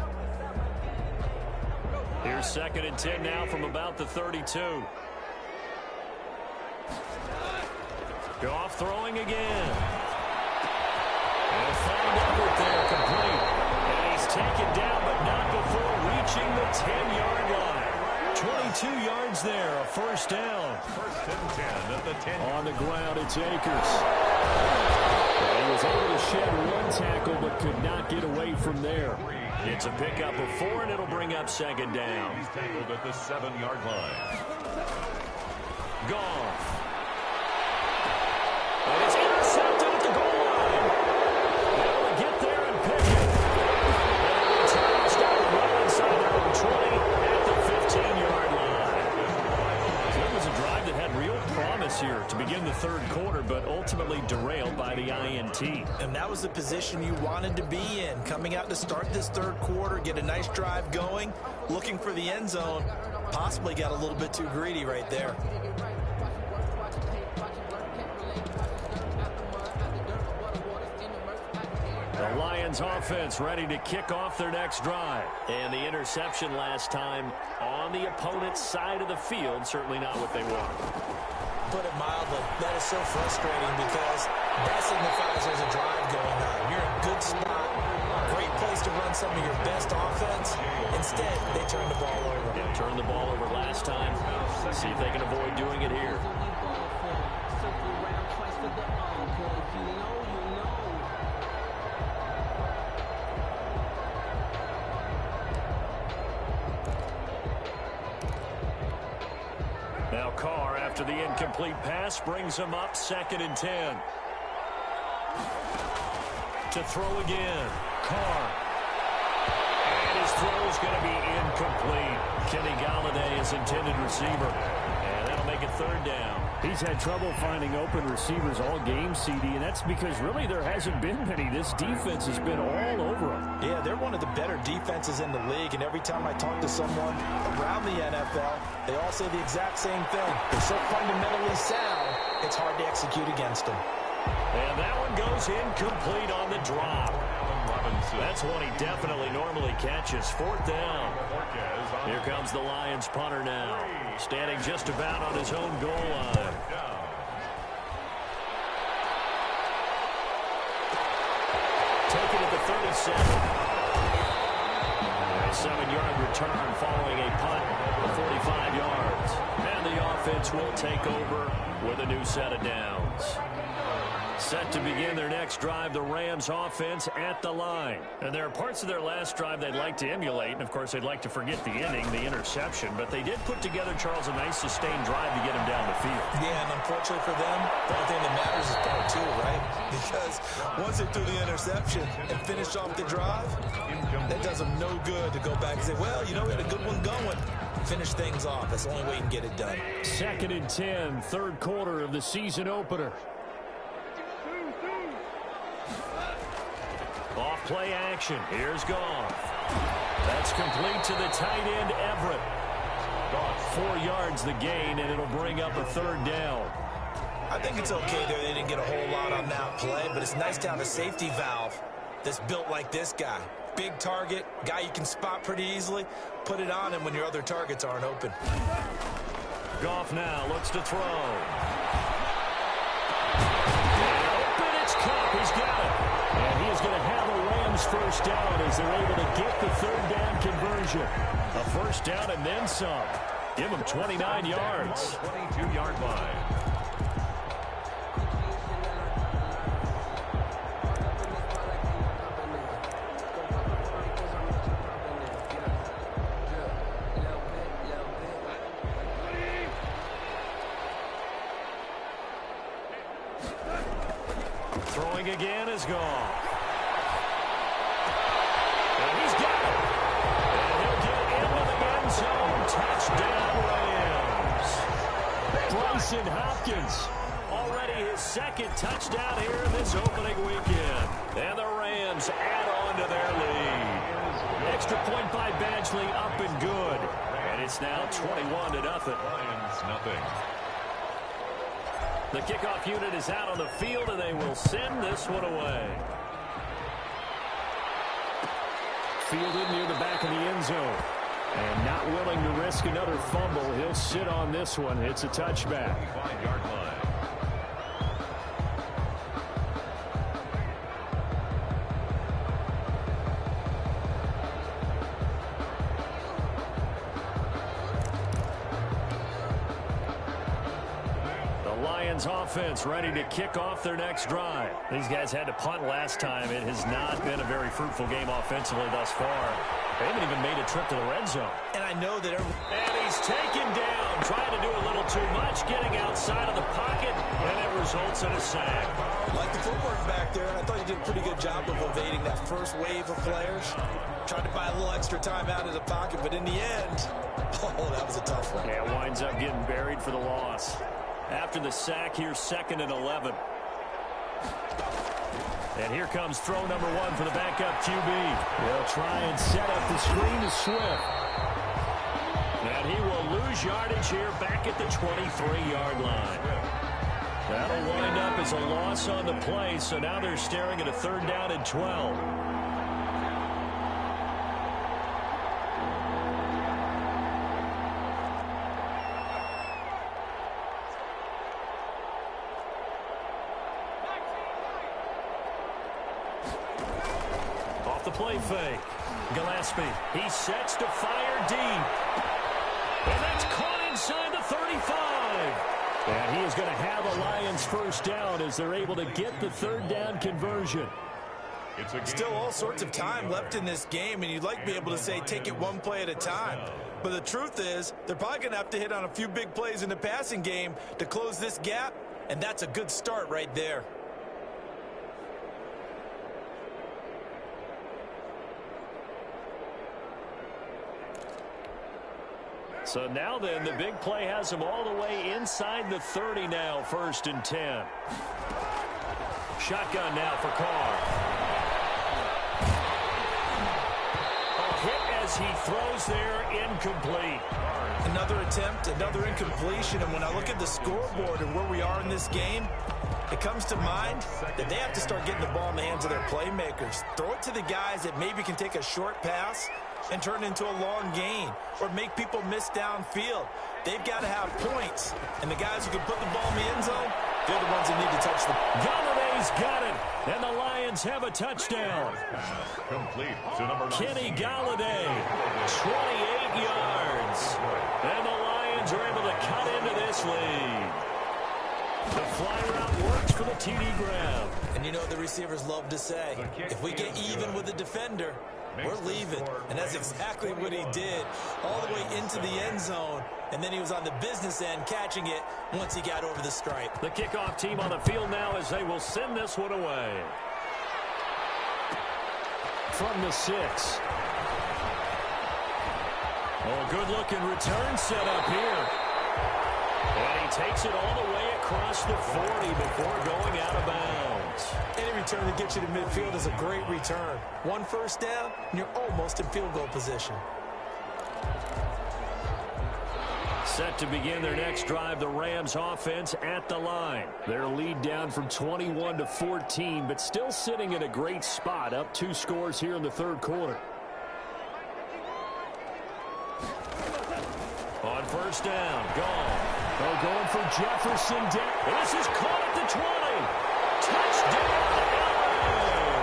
Here's second and 10 now from about the 32. Goff throwing again. And find Everett there, complete. And he's taken down, but not before reaching the 10-yard line. 22 yards there, a first down.
First and 10 at the 10.
On the ground, it's Akers. And he was able to shed one tackle, but could not get away from there. It's a pickup of 4, and it'll bring up second down.
He's tackled at the 7-yard line.
Goff. And it's intercepted at the goal line. Able to get there and pick it. And it returns down the right inside their own 20 at the 15-yard line. So it was a drive that had real promise here to begin the third quarter, but ultimately derailed by the INT.
And that was the position you wanted to be in, coming out to start this third quarter, get a nice drive going, looking for the end zone. Possibly got a little bit too greedy right there.
The Lions offense ready to kick off their next drive. And the interception last time on the opponent's side of the field, certainly not what they want.
Put it mildly, that is so frustrating because that signifies there's a drive going on. You're in a good spot, great place to run some of your best offense. Instead, they turn the ball over.
Yeah, turned the ball over last time. See if they can avoid doing it here. after the incomplete pass brings him up 2nd and 10. To throw again. Carr. And his throw is going to be incomplete. Kenny Galladay is intended receiver. And that'll make it 3rd down.
He's had trouble finding open receivers all game, CD, and that's because really there hasn't been many. This defense has been all over them.
Yeah, they're one of the better defenses in the league, and every time I talk to someone around the NFL, they all say the exact same thing. They're so fundamentally sound, it's hard to execute against them.
And that one goes incomplete on the drop. That's one he definitely normally catches. 4th down. Here comes the Lions punter now, standing just about on his own goal line. Taken at the 37. A 7-yard return following a punt of 45 yards. And the offense will take over with a new set of downs. Set to begin their next drive, the Rams offense at the line. And there are parts of their last drive they'd like to emulate, and of course they'd like to forget the ending, the interception, but they did put together, Charles, a nice sustained drive to get him down the field.
Yeah, and unfortunately for them, the only thing that matters is part 2, right? Because once they threw the interception and finished off the drive, that does them no good to go back and say, well, you know, we had a good one going. Finish things off. That's the only way you can get it done.
2nd and 10, 3rd quarter of the season opener.
Off play action. Here's Goff. That's complete to the tight end, Everett. 4 yards the gain, and it'll bring up a 3rd down.
I think it's okay there. They didn't get a whole lot on that play, but it's nice to have a safety valve that's built like this guy. Big target, guy you can spot pretty easily. Put it on him when your other targets aren't open.
Goff now looks to throw. Open, it's Cup. He's got it. And he is going to have a Rams 1st down as they're able to get the 3rd down conversion. A 1st down and then some. Give him 29 yards.
22-yard line.
Throwing again is gone. And he's got it. And he'll get into the end zone. Touchdown, Rams. Bryson Hopkins. Already his 2nd touchdown here in this opening weekend. And the Rams add on to their lead. Extra point by Badgley, up and good. And it's now 21-0.
Lions, nothing.
The kickoff unit is out on the field, and they will send this one away.
Fielded near the back of the end zone. And not willing to risk another fumble. He'll sit on this one. It's a touchback.
25-yard line.
Offense ready to kick off their next drive. These guys had to punt last time. It has not been a very fruitful game offensively thus far. They haven't even made a trip to the red zone.
And I know that
and he's taken down, trying to do a little too much, getting outside of the pocket, and it results in a sack.
Like the footwork back there, I thought he did a pretty good job of evading that first wave of players. Tried to buy a little extra time out of the pocket, but in the end, oh, that was a tough one.
Yeah, winds up getting buried for the loss. After the sack, here's 2nd and 11. And here comes throw number 1 for the backup QB.
They'll try and set up the screen to Swift.
And he will lose yardage here back at the 23-yard line. That'll wind up as a loss on the play, so now they're staring at a 3rd down and 12. The play fake. Gillespie, he sets to fire deep. And that's caught inside the 35.
And he is going to have a Lions 1st down as they're able to get the 3rd down conversion.
Still all sorts of time left in this game, and you'd like to be able to say take it one play at a time. But the truth is, they're probably going to have to hit on a few big plays in the passing game to close this gap, and that's a good start right there.
So now then, the big play has them all the way inside the 30 now, 1st and 10. Shotgun now for Carr. A hit as he throws there, incomplete.
Another attempt, another incompletion, and when I look at the scoreboard and where we are in this game, it comes to mind that they have to start getting the ball in the hands of their playmakers. Throw it to the guys that maybe can take a short pass and turn it into a long gain or make people miss downfield. They've got to have points, and the guys who can put the ball in the end zone, they're the ones that need to touch the ball.
Galladay's got it, and the Lions have a touchdown.
Complete to number 9.
Kenny Galladay, 28 yards. And the Lions are able to cut into this lead. The fly route works for the TD grab.
And you know what the receivers love to say? If we get even with the defender, we're leaving. And that's exactly what he did, all the way into the end zone. And then he was on the business end catching it once he got over the stripe.
The kickoff team on the field now as they will send this one away. From the 6. Oh, good-looking return set up here. And he takes it all the way across the 40 before going out of bounds.
Any return that gets you to midfield is a great return. 1 first down, and you're almost in field goal position.
Set to begin their next drive, the Rams offense at the line. Their lead down from 21 to 14, but still sitting in a great spot, up 2 scores here in the 3rd quarter. On 1st down, gone. Oh, going for Jefferson. This is caught at the 20. Touchdown, LA!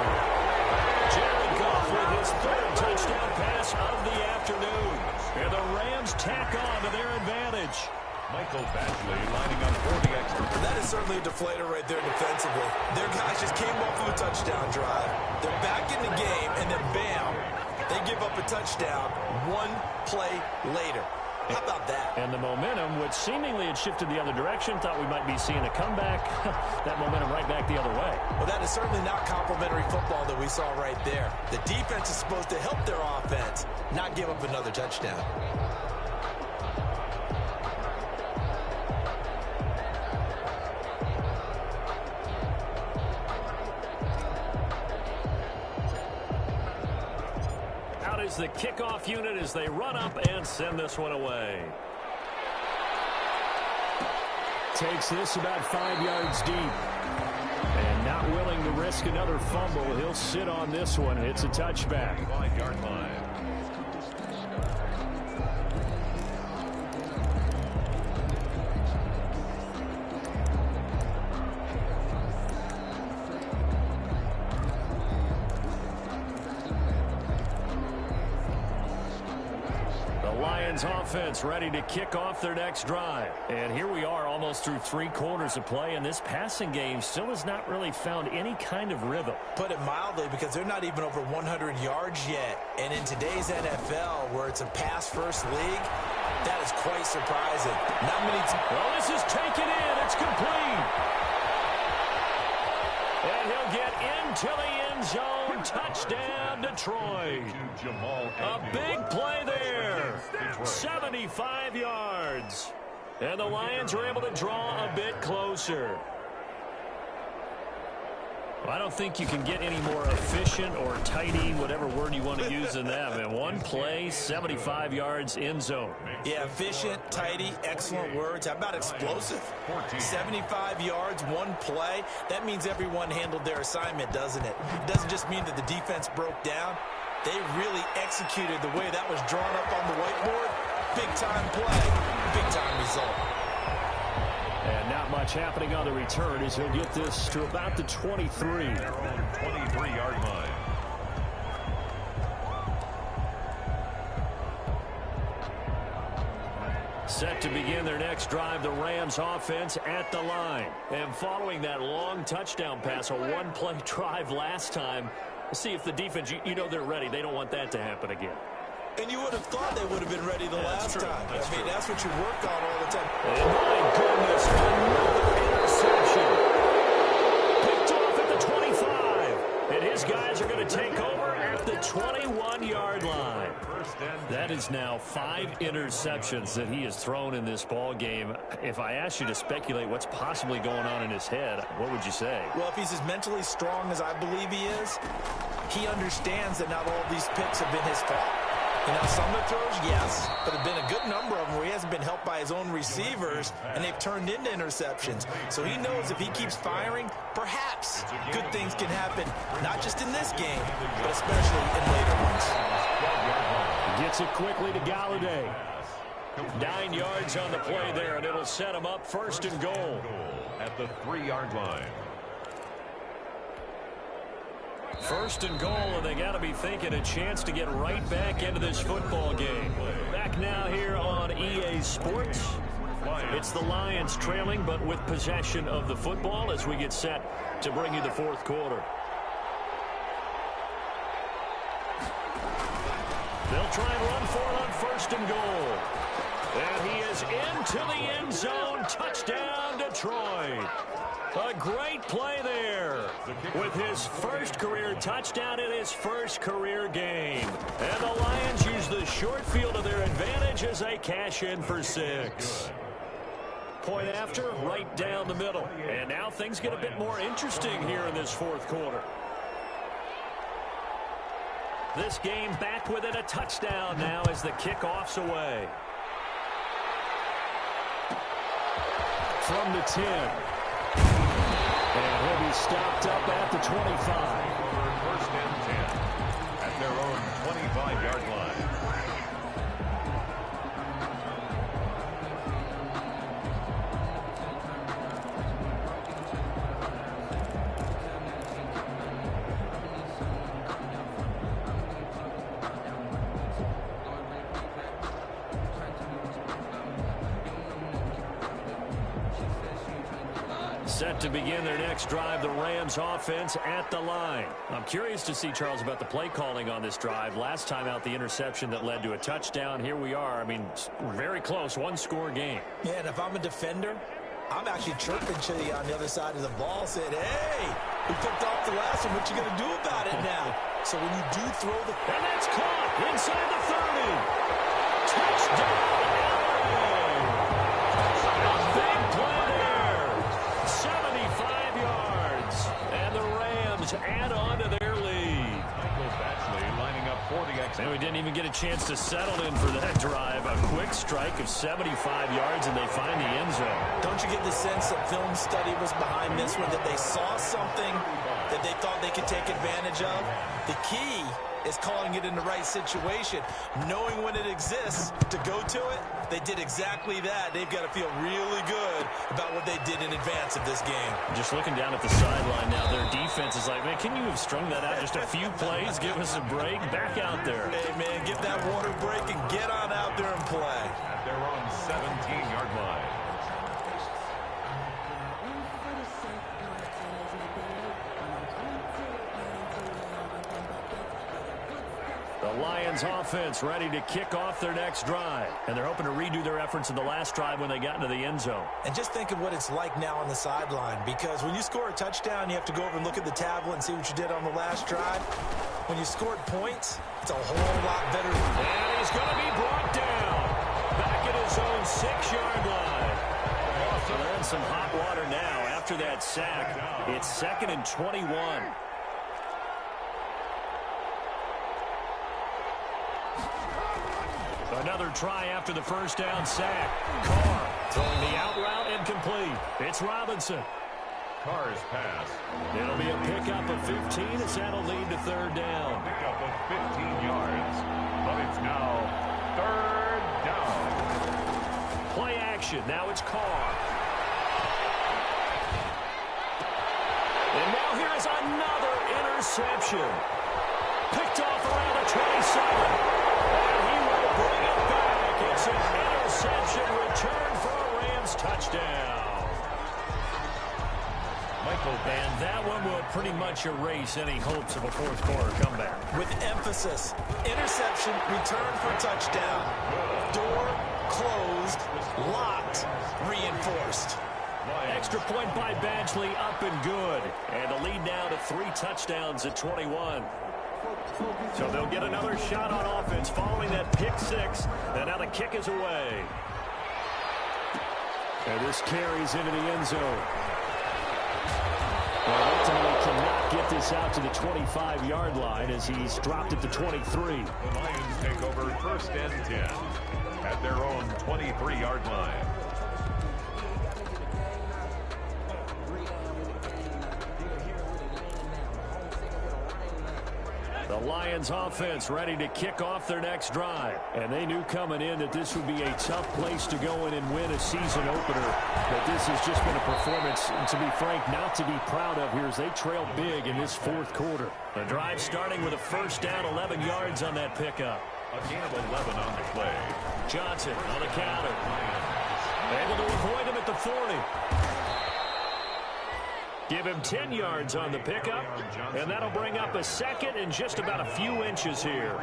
Jared Goff with his 3rd touchdown pass of the afternoon. And the Rams tack on to their advantage.
Michael Badgley lining up for the extra.
That is certainly a deflator right there defensively. Their guys just came off of a touchdown drive. They're back in the game, and then bam, they give up a touchdown 1 play later. How about that?
And the momentum, which seemingly had shifted the other direction, thought we might be seeing a comeback. That momentum right back the other way.
Well, that is certainly not complimentary football that we saw right there. The defense is supposed to help their offense, not give up another touchdown.
Is the kickoff unit as they run up and send this one away. Takes this about 5 yards deep. And not willing to risk another fumble. He'll sit on this one. It's a touchback.
5-yard line.
Offense ready to kick off their next drive. And here we are almost through 3 quarters of play, and this passing game still has not really found any kind of rhythm.
Put it mildly, because they're not even over 100 yards yet. And in today's NFL, where it's a pass-first league, that is quite surprising. Not many
well, this is taken in. It's complete. And he'll get into the end zone. Touchdown, Detroit. A big play there. 75 yards. And the Lions are able to draw a bit closer. Well, I don't think you can get any more efficient or tidy, whatever word you want to use in that. Man, 1 play, 75 yards, end zone.
Yeah, efficient, tidy, excellent words. How about explosive? 75 yards, 1 play. That means everyone handled their assignment, doesn't it? It doesn't just mean that the defense broke down. They really executed the way that was drawn up on the whiteboard. Big-time play, big-time result.
And not much happening on the return as he'll get this to about the 23.
Their own 23-yard line.
Set to begin their next drive, the Rams offense at the line. And following that long touchdown pass, a 1-play drive last time, See if the defense, you know they're ready. They don't want that to happen again.
And you would have thought they would have been ready the last time. That's what you work on all the time.
And my goodness, another interception. Picked off at the 25. And his guys are going to take over at the 21-yard line. That is now 5 interceptions that he has thrown in this ball game. If I asked you to speculate what's possibly going on in his head, what would you say?
Well, if he's as mentally strong as I believe he is, he understands that not all of these picks have been his fault. You know, some of the throws, yes, but there have been a good number of them where he hasn't been helped by his own receivers, and they've turned into interceptions. So he knows if he keeps firing, perhaps good things can happen, not just in this game, but especially in later ones.
Gets it quickly to Galladay. 9 yards on the play there, and it'll set him up 1st and goal.
At the 3-yard line.
1st and goal, and they got to be thinking a chance to get right back into this football game. Back now here on EA Sports. It's the Lions trailing, but with possession of the football as we get set to bring you the 4th quarter. They'll try and run for it on 1st and goal. And he is into the end zone. Touchdown, Detroit. A great play there with his first career touchdown in his first career game. And the Lions use the short field to their advantage as they cash in for 6. Point after, right down the middle. And now things get a bit more interesting here in this 4th quarter. This game back within a touchdown now as the kickoff's away. From the 10. And he'll be stopped up at the 25.
1st and 10 at their own 25-yard line.
Set to begin their next drive, the Rams offense at the line. I'm curious to see, Charles, about the play calling on this drive. Last time out, the interception that led to a touchdown. Here we are. I mean, very close, 1-score game.
Yeah, and if I'm a defender, I'm actually chirping to you on the other side of the ball, saying, hey, we picked off the last one. What you going to do about it now? So when you do throw the...
And that's caught inside the 30. Touchdown, LA. A big play there. 75 yards. And the Rams add on to their lead.
Michael Batchley lining up for the exit.
And we didn't even get a chance to settle in for that drive. A quick strike of 75 yards, and they find the end zone.
Don't you get the sense that film study was behind this one, that they saw something that they thought they could take advantage of? The key is calling it in the right situation, knowing when it exists to go to it. They did exactly that. They've got to feel really good about what they did in advance of this game.
Just looking down at the sideline now, their defense is like, man, can you have strung that out just a few plays? Give us a break. Back out there.
Hey, man, get that water break and get on out there and play.
At their own 17-yard line.
The Lions offense ready to kick off their next drive. And they're hoping to redo their efforts in the last drive when they got into the end zone.
And just think of what it's like now on the sideline, because when you score a touchdown, you have to go over and look at the tablet and see what you did on the last drive. When you scored points, it's a whole lot better.
And he's going to be brought down back at his own 6-yard line. So they're in some hot water now after that sack. It's 2nd and 21. Another try after the first down sack. Carr throwing the out route incomplete. It's Robinson.
Carr's pass.
It'll be a pickup of 15 as that'll lead to 3rd down.
Pickup of 15 yards. But it's now 3rd down.
Play action. Now it's Carr. And now here is another interception. Picked off around the 27. And he will bring it back. It's an interception return for a Rams touchdown.
And that one will pretty much erase any hopes of a fourth quarter comeback.
With emphasis, interception, return for touchdown. Door closed, locked, reinforced.
Extra point by Badgley, up and good. And the lead now to 3 touchdowns at 21. So they'll get another shot on offense following that pick 6. And now the kick is away. And this carries into the end zone. Well, ultimately cannot get this out to the 25-yard line as he's dropped it to 23.
The Lions take over 1st and 10 at their own 23-yard line.
The Lions offense ready to kick off their next drive. And they knew coming in that this would be a tough place to go in and win a season opener. But this has just been a performance, to be frank, not to be proud of here as they trail big in this 4th quarter. The drive starting with a 1st down, 11 yards on that pickup.
A gain of 11 on the play.
Johnson on the counter. Able to avoid him at the 40. Give him 10 yards on the pickup, and that'll bring up a 2nd and just about a few inches here.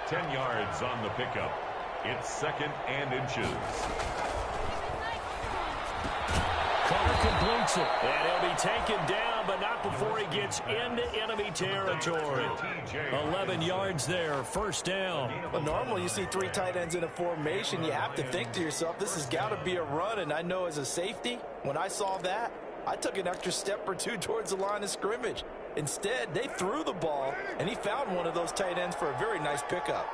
10 yards on the pickup. It's 2nd and inches.
Carr completes it, and he'll be taken down, but not before he gets into enemy territory. 11 yards there, 1st down.
Well, normally you see 3 tight ends in a formation. You have to think to yourself, this has got to be a run, and I know as a safety, when I saw that, I took an extra step or 2 towards the line of scrimmage. Instead, they threw the ball, and he found one of those tight ends for a very nice pickup.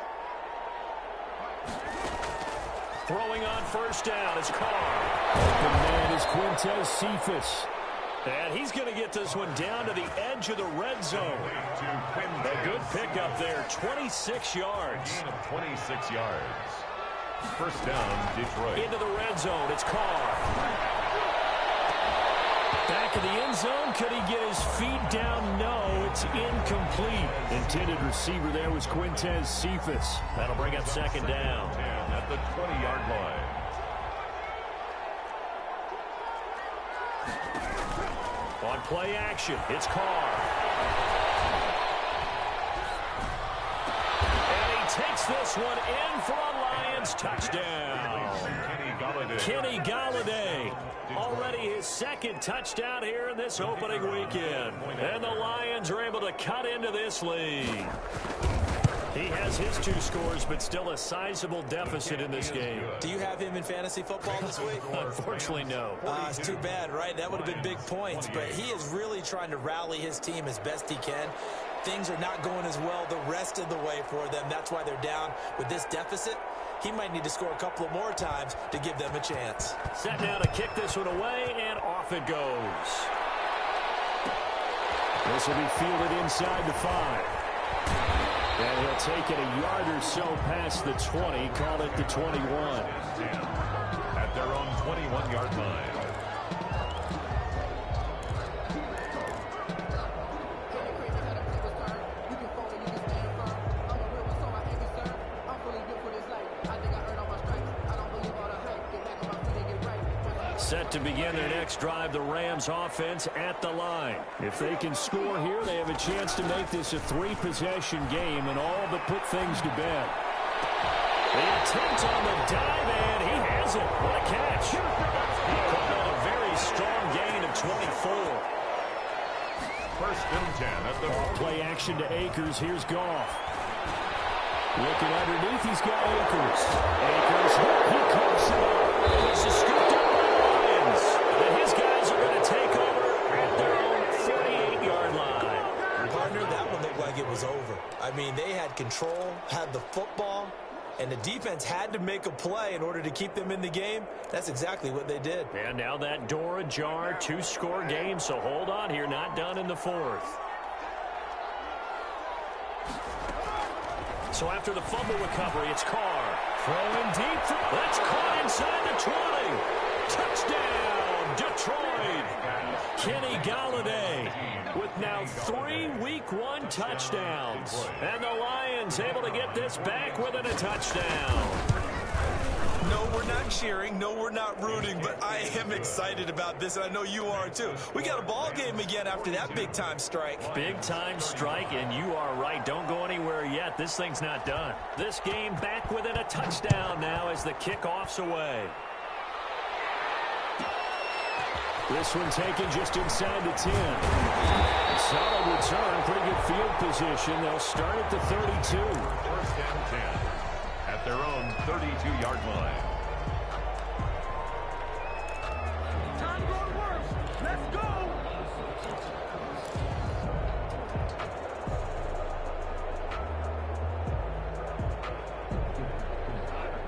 Throwing on 1st down is Carr. Open man is Quintez Cephas. And he's going to get this one down to the edge of the red zone. A good pickup there, 26 yards.
Gain of 26 yards. 1st down, Detroit.
Into the red zone, it's Carr. Back of the end zone, could he get his feet down? No, it's incomplete. Intended receiver there was Quintez Cephas. That'll bring up 2nd down.
At the 20-yard line.
On play action, it's Carr. And he takes this one in for a Lions touchdown. Kenny Golladay. Already his 2nd touchdown here in this opening weekend. And the Lions are able to cut into this lead. He has his 2 scores, but still a sizable deficit in this game.
Do you have him in fantasy football this week?
Unfortunately, no.
It's too bad, right? That would have been big points, but he is really trying to rally his team as best he can. Things are not going as well the rest of the way for them. That's why they're down with this deficit. He might need to score a couple of more times to give them a chance.
Set now to kick this one away, and off it goes. This will be fielded inside the 5. And he'll take it a yard or so past the 20, call it the 21.
At their own 21-yard line.
Set to begin their next drive, the Rams offense at the line. If they can score here, they have a chance to make this a 3-possession game and all but put things to bed. The attempt on the dive, and he has it. What a catch. He caught on a very strong gain of 24.
1st and 10 at the
play action to Akers. Here's Goff. Looking underneath, he's got Akers. Akers, he coughs it up. This is scooped up. And his guys are going to take over at their own 38-yard line.
Partner, that one looked like it was over. I mean, they had control, had the football, and the defense had to make a play in order to keep them in the game. That's exactly what they did.
And now that door ajar, 2-score game, so hold on here, not done in the 4th. So after the fumble recovery, it's Carr. Throwing deep. That's caught inside the 20. Touchdown, Detroit. Kenny Golladay with now 3 Week 1 touchdowns. And the Lions able to get this back within a touchdown.
No, we're not cheering. No, we're not rooting. But I am excited about this, and I know you are too. We got a ball game again after that big-time strike.
Big-time strike, and you are right. Don't go anywhere yet. This thing's not done. This game back within a touchdown now as the kickoff's away. This one taken just inside the 10. Solid return, pretty good field position. They'll start at the 32.
First and 10 at their own 32-yard line.
Time going worse. Let's go.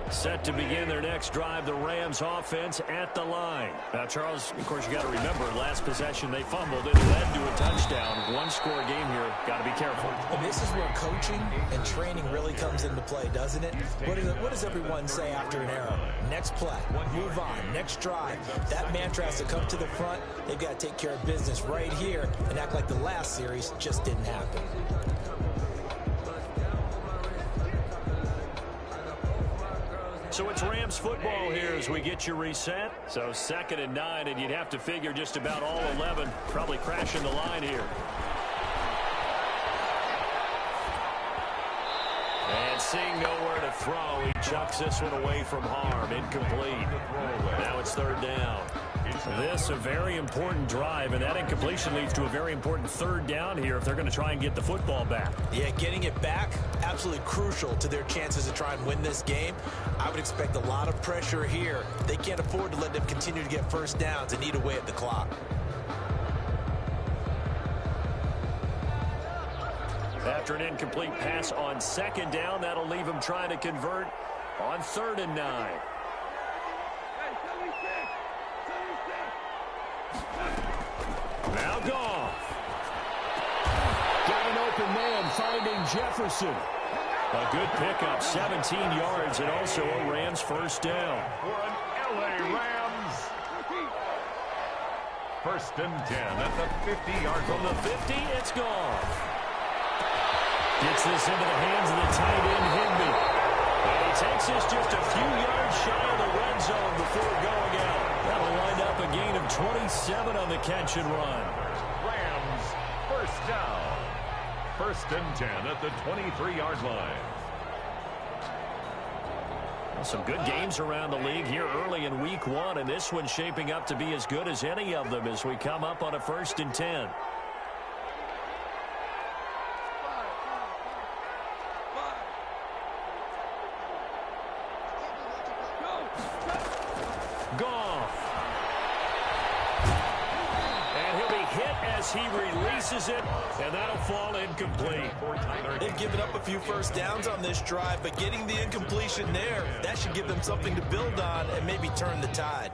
Set to begin their next drive, the Rams offense at the line. Now, Charles, of course, you got to remember, last possession they fumbled. It led to a touchdown. One-score game here. Got to be careful.
And this is where coaching and training really comes into play, doesn't it? What does everyone say after an error? Next play, move on, next drive. That mantra has to come to the front. They've got to take care of business right here and act like the last series just didn't happen.
So it's Rams football here as we get you reset. So 2nd and 9, and you'd have to figure just about all 11 probably crashing the line here. And seeing nowhere to throw, he chucks this one away from harm. Incomplete. Now it's 3rd down. This a very important drive, and that incompletion leads to a very important 3rd down here if they're going to try and get the football back.
Yeah, getting it back, absolutely crucial to their chances to try and win this game. I would expect a lot of pressure here. They can't afford to let them continue to get first downs and eat away at the clock.
After an incomplete pass on 2nd down, that'll leave them trying to convert on 3rd and 9. Now Goff. Got an open man finding Jefferson. A good pickup, 17 yards, and also a Rams first down.
For an LA Rams. 1st and 10 at the 50-yard line.
From the 50, it's Goff. Gets this into the hands of the tight end, Higbee. And he takes this just a few yards shy of the red zone before going out. That'll wind up a gain of 27 on the catch and run.
Rams first down. 1st and 10 at the 23-yard line.
Well, some good games around the league here early in week 1, and this one's shaping up to be as good as any of them as we come up on a 1st and 10. He releases it, and that'll fall incomplete.
They've given up a few first downs on this drive, but getting the incompletion there, that should give them something to build on and maybe turn the tide.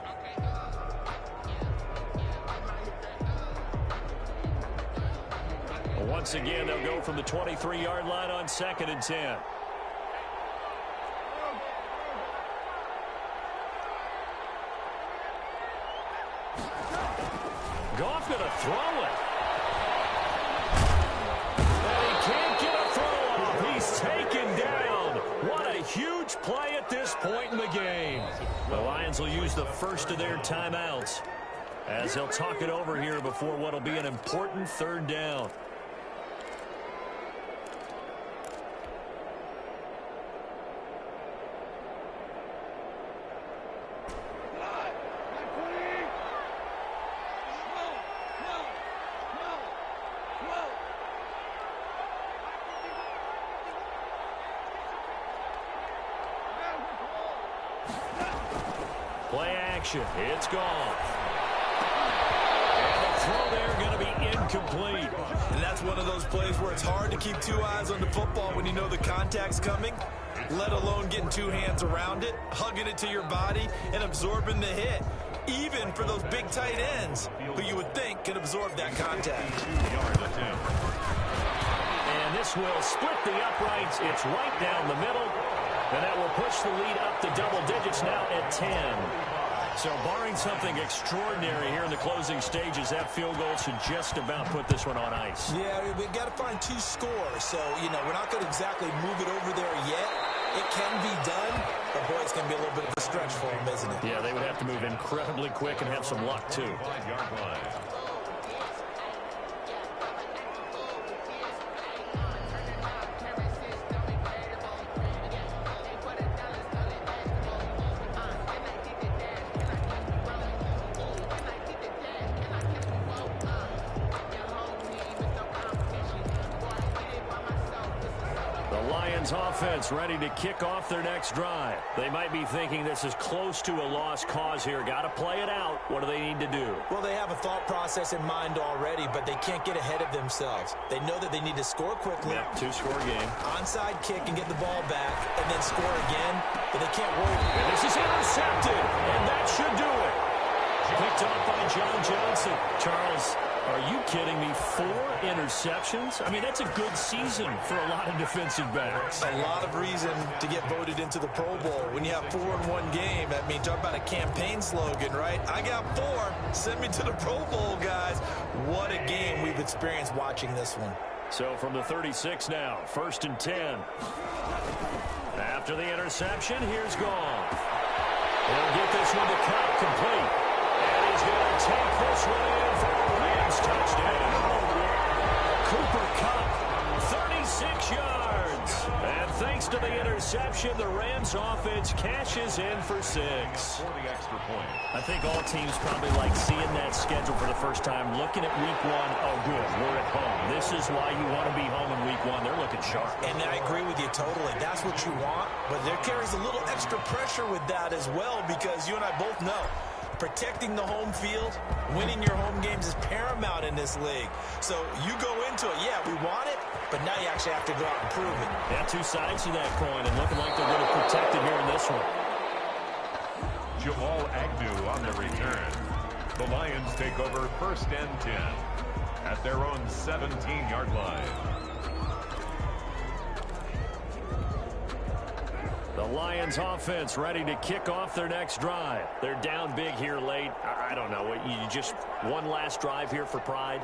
Once again, they'll go from the 23-yard line on 2nd and 10. Goff going to throw it. And he can't get a throw off. He's taken down. What a huge play at this point in the game. The Lions will use the first of their timeouts as they'll talk it over here before what will be an important 3rd down. Play action. It's gone. And the throw there going to be incomplete.
And that's one of those plays where it's hard to keep 2 eyes on the football when you know the contact's coming, let alone getting 2 hands around it, hugging it to your body, and absorbing the hit. Even for those big tight ends who you would think can absorb that contact.
And this will split the uprights. It's right down the middle. And that will push the lead up to double digits now at 10. So barring something extraordinary here in the closing stages, that field goal should just about put this one on ice.
Yeah, we've got to find 2 scores. So, we're not going to exactly move it over there yet. It can be done, but boy, it's going to be a little bit of a stretch for them, isn't it?
Yeah, they would have to move incredibly quick and have some luck, too.
5-yard line.
Offense ready to kick off their next drive. They might be thinking this is close to a lost cause here. Got to play it out. What do they need to do?
Well, they have a thought process in mind already, but they can't get ahead of themselves. They know that they need to score quickly.
Yep, two-score game.
Onside kick and get the ball back, and then score again, but they can't worry.
And this is intercepted, and that should do it. Picked off by John Johnson. Charles, are you kidding me? 4 interceptions? I mean, that's a good season for a lot of defensive backs.
A lot of reason to get voted into the Pro Bowl. When you have 4 in one game, I mean, talk about a campaign slogan, right? I got 4. Send me to the Pro Bowl, guys. What a game we've experienced watching this one.
So from the 36 now, 1st and 10. After the interception, here's Goff. He'll get this one to Cup complete. And he's going to take this one in for a Rams touchdown. Cooper Kupp, 36 yards. And thanks to the interception, the Rams offense cashes in for 6.
For the extra point.
I think all teams probably like seeing that schedule for the first time, looking at week 1. Oh, good, we're at home. This is why you want to be home in week 1. They're looking sharp.
And I agree with you totally. That's what you want, but there carries a little extra pressure with that as well, because you and I both know protecting the home field, winning your home games is paramount in this league. So you go into it, yeah, we want it, but now you actually have to go out and prove it.
Yeah, 2 sides to that coin, and looking like they're going to protect it here in this one.
Jamal Agnew on the return. The Lions take over 1st and 10 at their own 17-yard line.
The Lions offense ready to kick off their next drive. They're down big here late. I don't know. You just one last drive here for pride?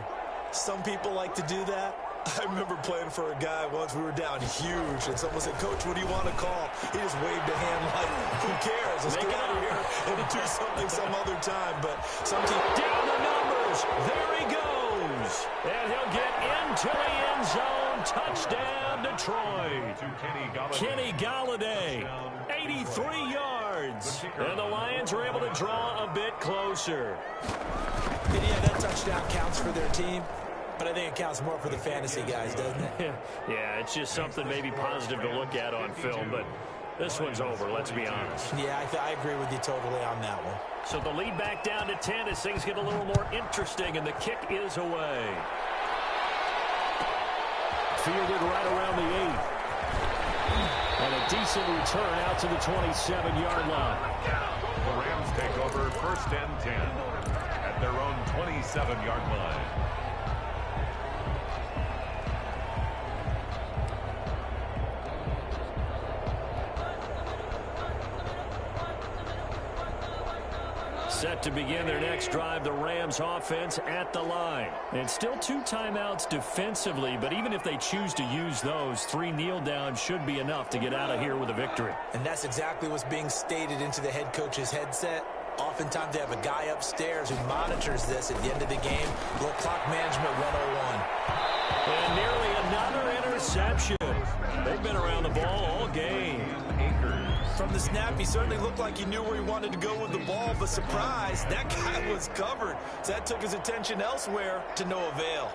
Some people like to do that. I remember playing for a guy once. We were down huge, and someone said, "Coach, what do you want to call?" He just waved a hand like, "Who cares? Let's get out of here and do something some other time." But some team
down the numbers. There he goes, and he'll get into the end zone. Touchdown, Detroit. Kenny Galladay, 83 yards, and the Lions are able to draw a bit closer.
Yeah, that touchdown counts for their team. But I think it counts more for the fantasy guys, doesn't it?
Yeah, it's just something maybe positive to look at on film, but this one's over, let's be honest.
Yeah, I agree with you totally on that one.
So the lead back down to 10 as things get a little more interesting, and the kick is away. Fielded right around the 8. And a decent return out to the 27-yard line.
The Rams take over 1st and 10 at their own 27-yard line.
Set to begin their next drive, the Rams offense at the line. And still 2 timeouts defensively, but even if they choose to use those, 3 kneel downs should be enough to get out of here with a victory.
And that's exactly what's being stated into the head coach's headset. Oftentimes they have a guy upstairs who monitors this at the end of the game. Little clock management 101.
And nearly another interception. They've been around the ball all game.
From the snap, he certainly looked like he knew where he wanted to go with the ball, but surprise, that guy was covered. So that took his attention elsewhere to no avail.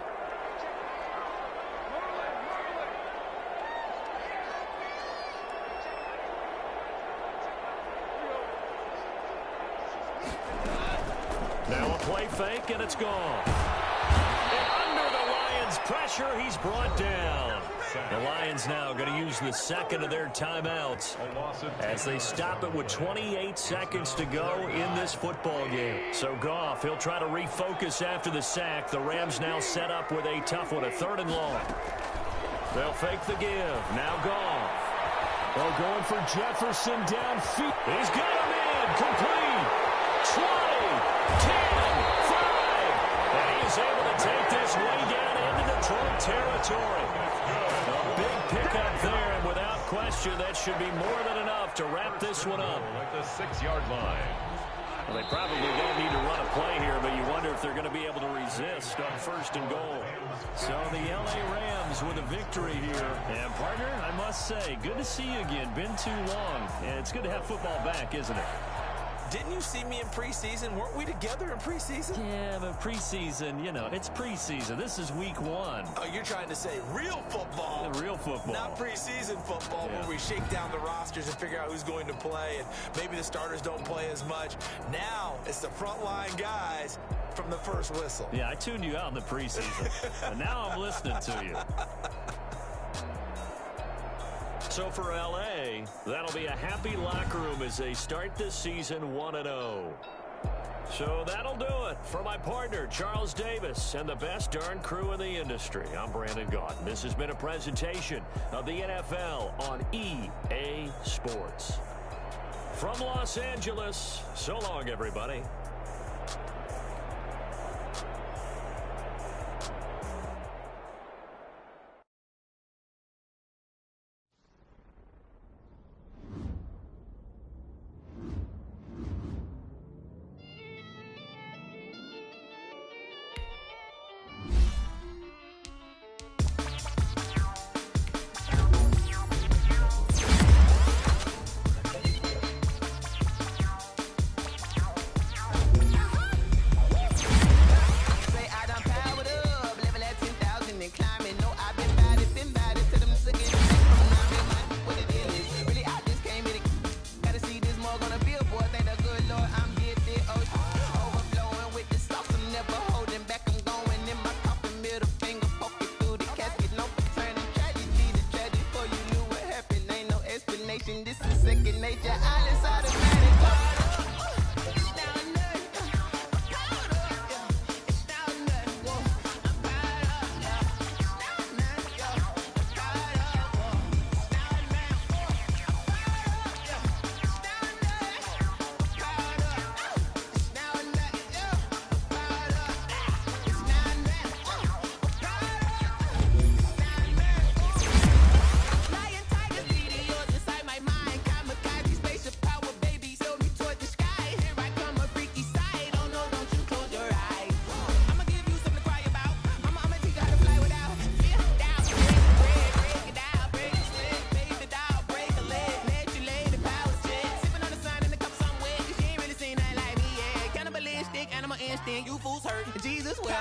Now a play fake, and it's gone. And under the Lions' pressure, he's brought down. The Lions now going to use the second of their timeouts as they stop it with 28 seconds to go in this football game. So Goff, he'll try to refocus after the sack. The Rams now set up with a tough one, a 3rd and long. They'll fake the give. Now Goff. They're going for Jefferson downfield. He's got him in. Complete. 20, 10, 5. And he's able to take this way down into Detroit territory. A big pickup there, and without question, question. That should be more than enough to wrap this one up.
At the 6-yard line.
Well, they probably don't need to run a play here, but you wonder if they're going to be able to resist on 1st and goal. So the L.A. Rams with a victory here. And, partner, I must say, good to see you again. Been too long. And it's good to have football back, isn't it?
Didn't you see me in preseason? Weren't we together in preseason?
Yeah, but preseason, you know, it's preseason. This is week 1.
Oh, you're trying to say real football.
The real football.
Not preseason football where we shake down the rosters and figure out who's going to play, and maybe the starters don't play as much. Now it's the frontline guys from the first whistle.
Yeah, I tuned you out in the preseason, but now I'm listening to you. So for L.A., that'll be a happy locker room as they start this season 1-0. So that'll do it for my partner, Charles Davis, and the best darn crew in the industry. I'm Brandon Gaudin. This has been a presentation of the NFL on EA Sports. From Los Angeles, so long, everybody.
You fools hurt. Jesus will.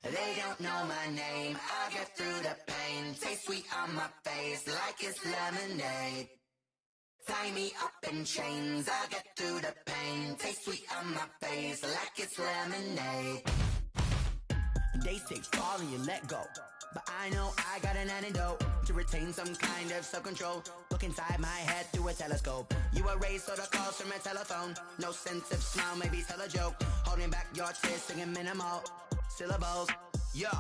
They don't know my name, I'll get through the pain. Taste sweet on my face like it's lemonade. Tie me up in chains, I'll get through the pain. Taste sweet on my face like it's lemonade.
Days take fall and you let go, but I know I got an antidote to retain some kind of self-control. Look inside my head through a telescope. You erase all the calls from a telephone. No sense of smile, maybe tell a joke. Holding back your tears, singing minimal syllables. Yeah,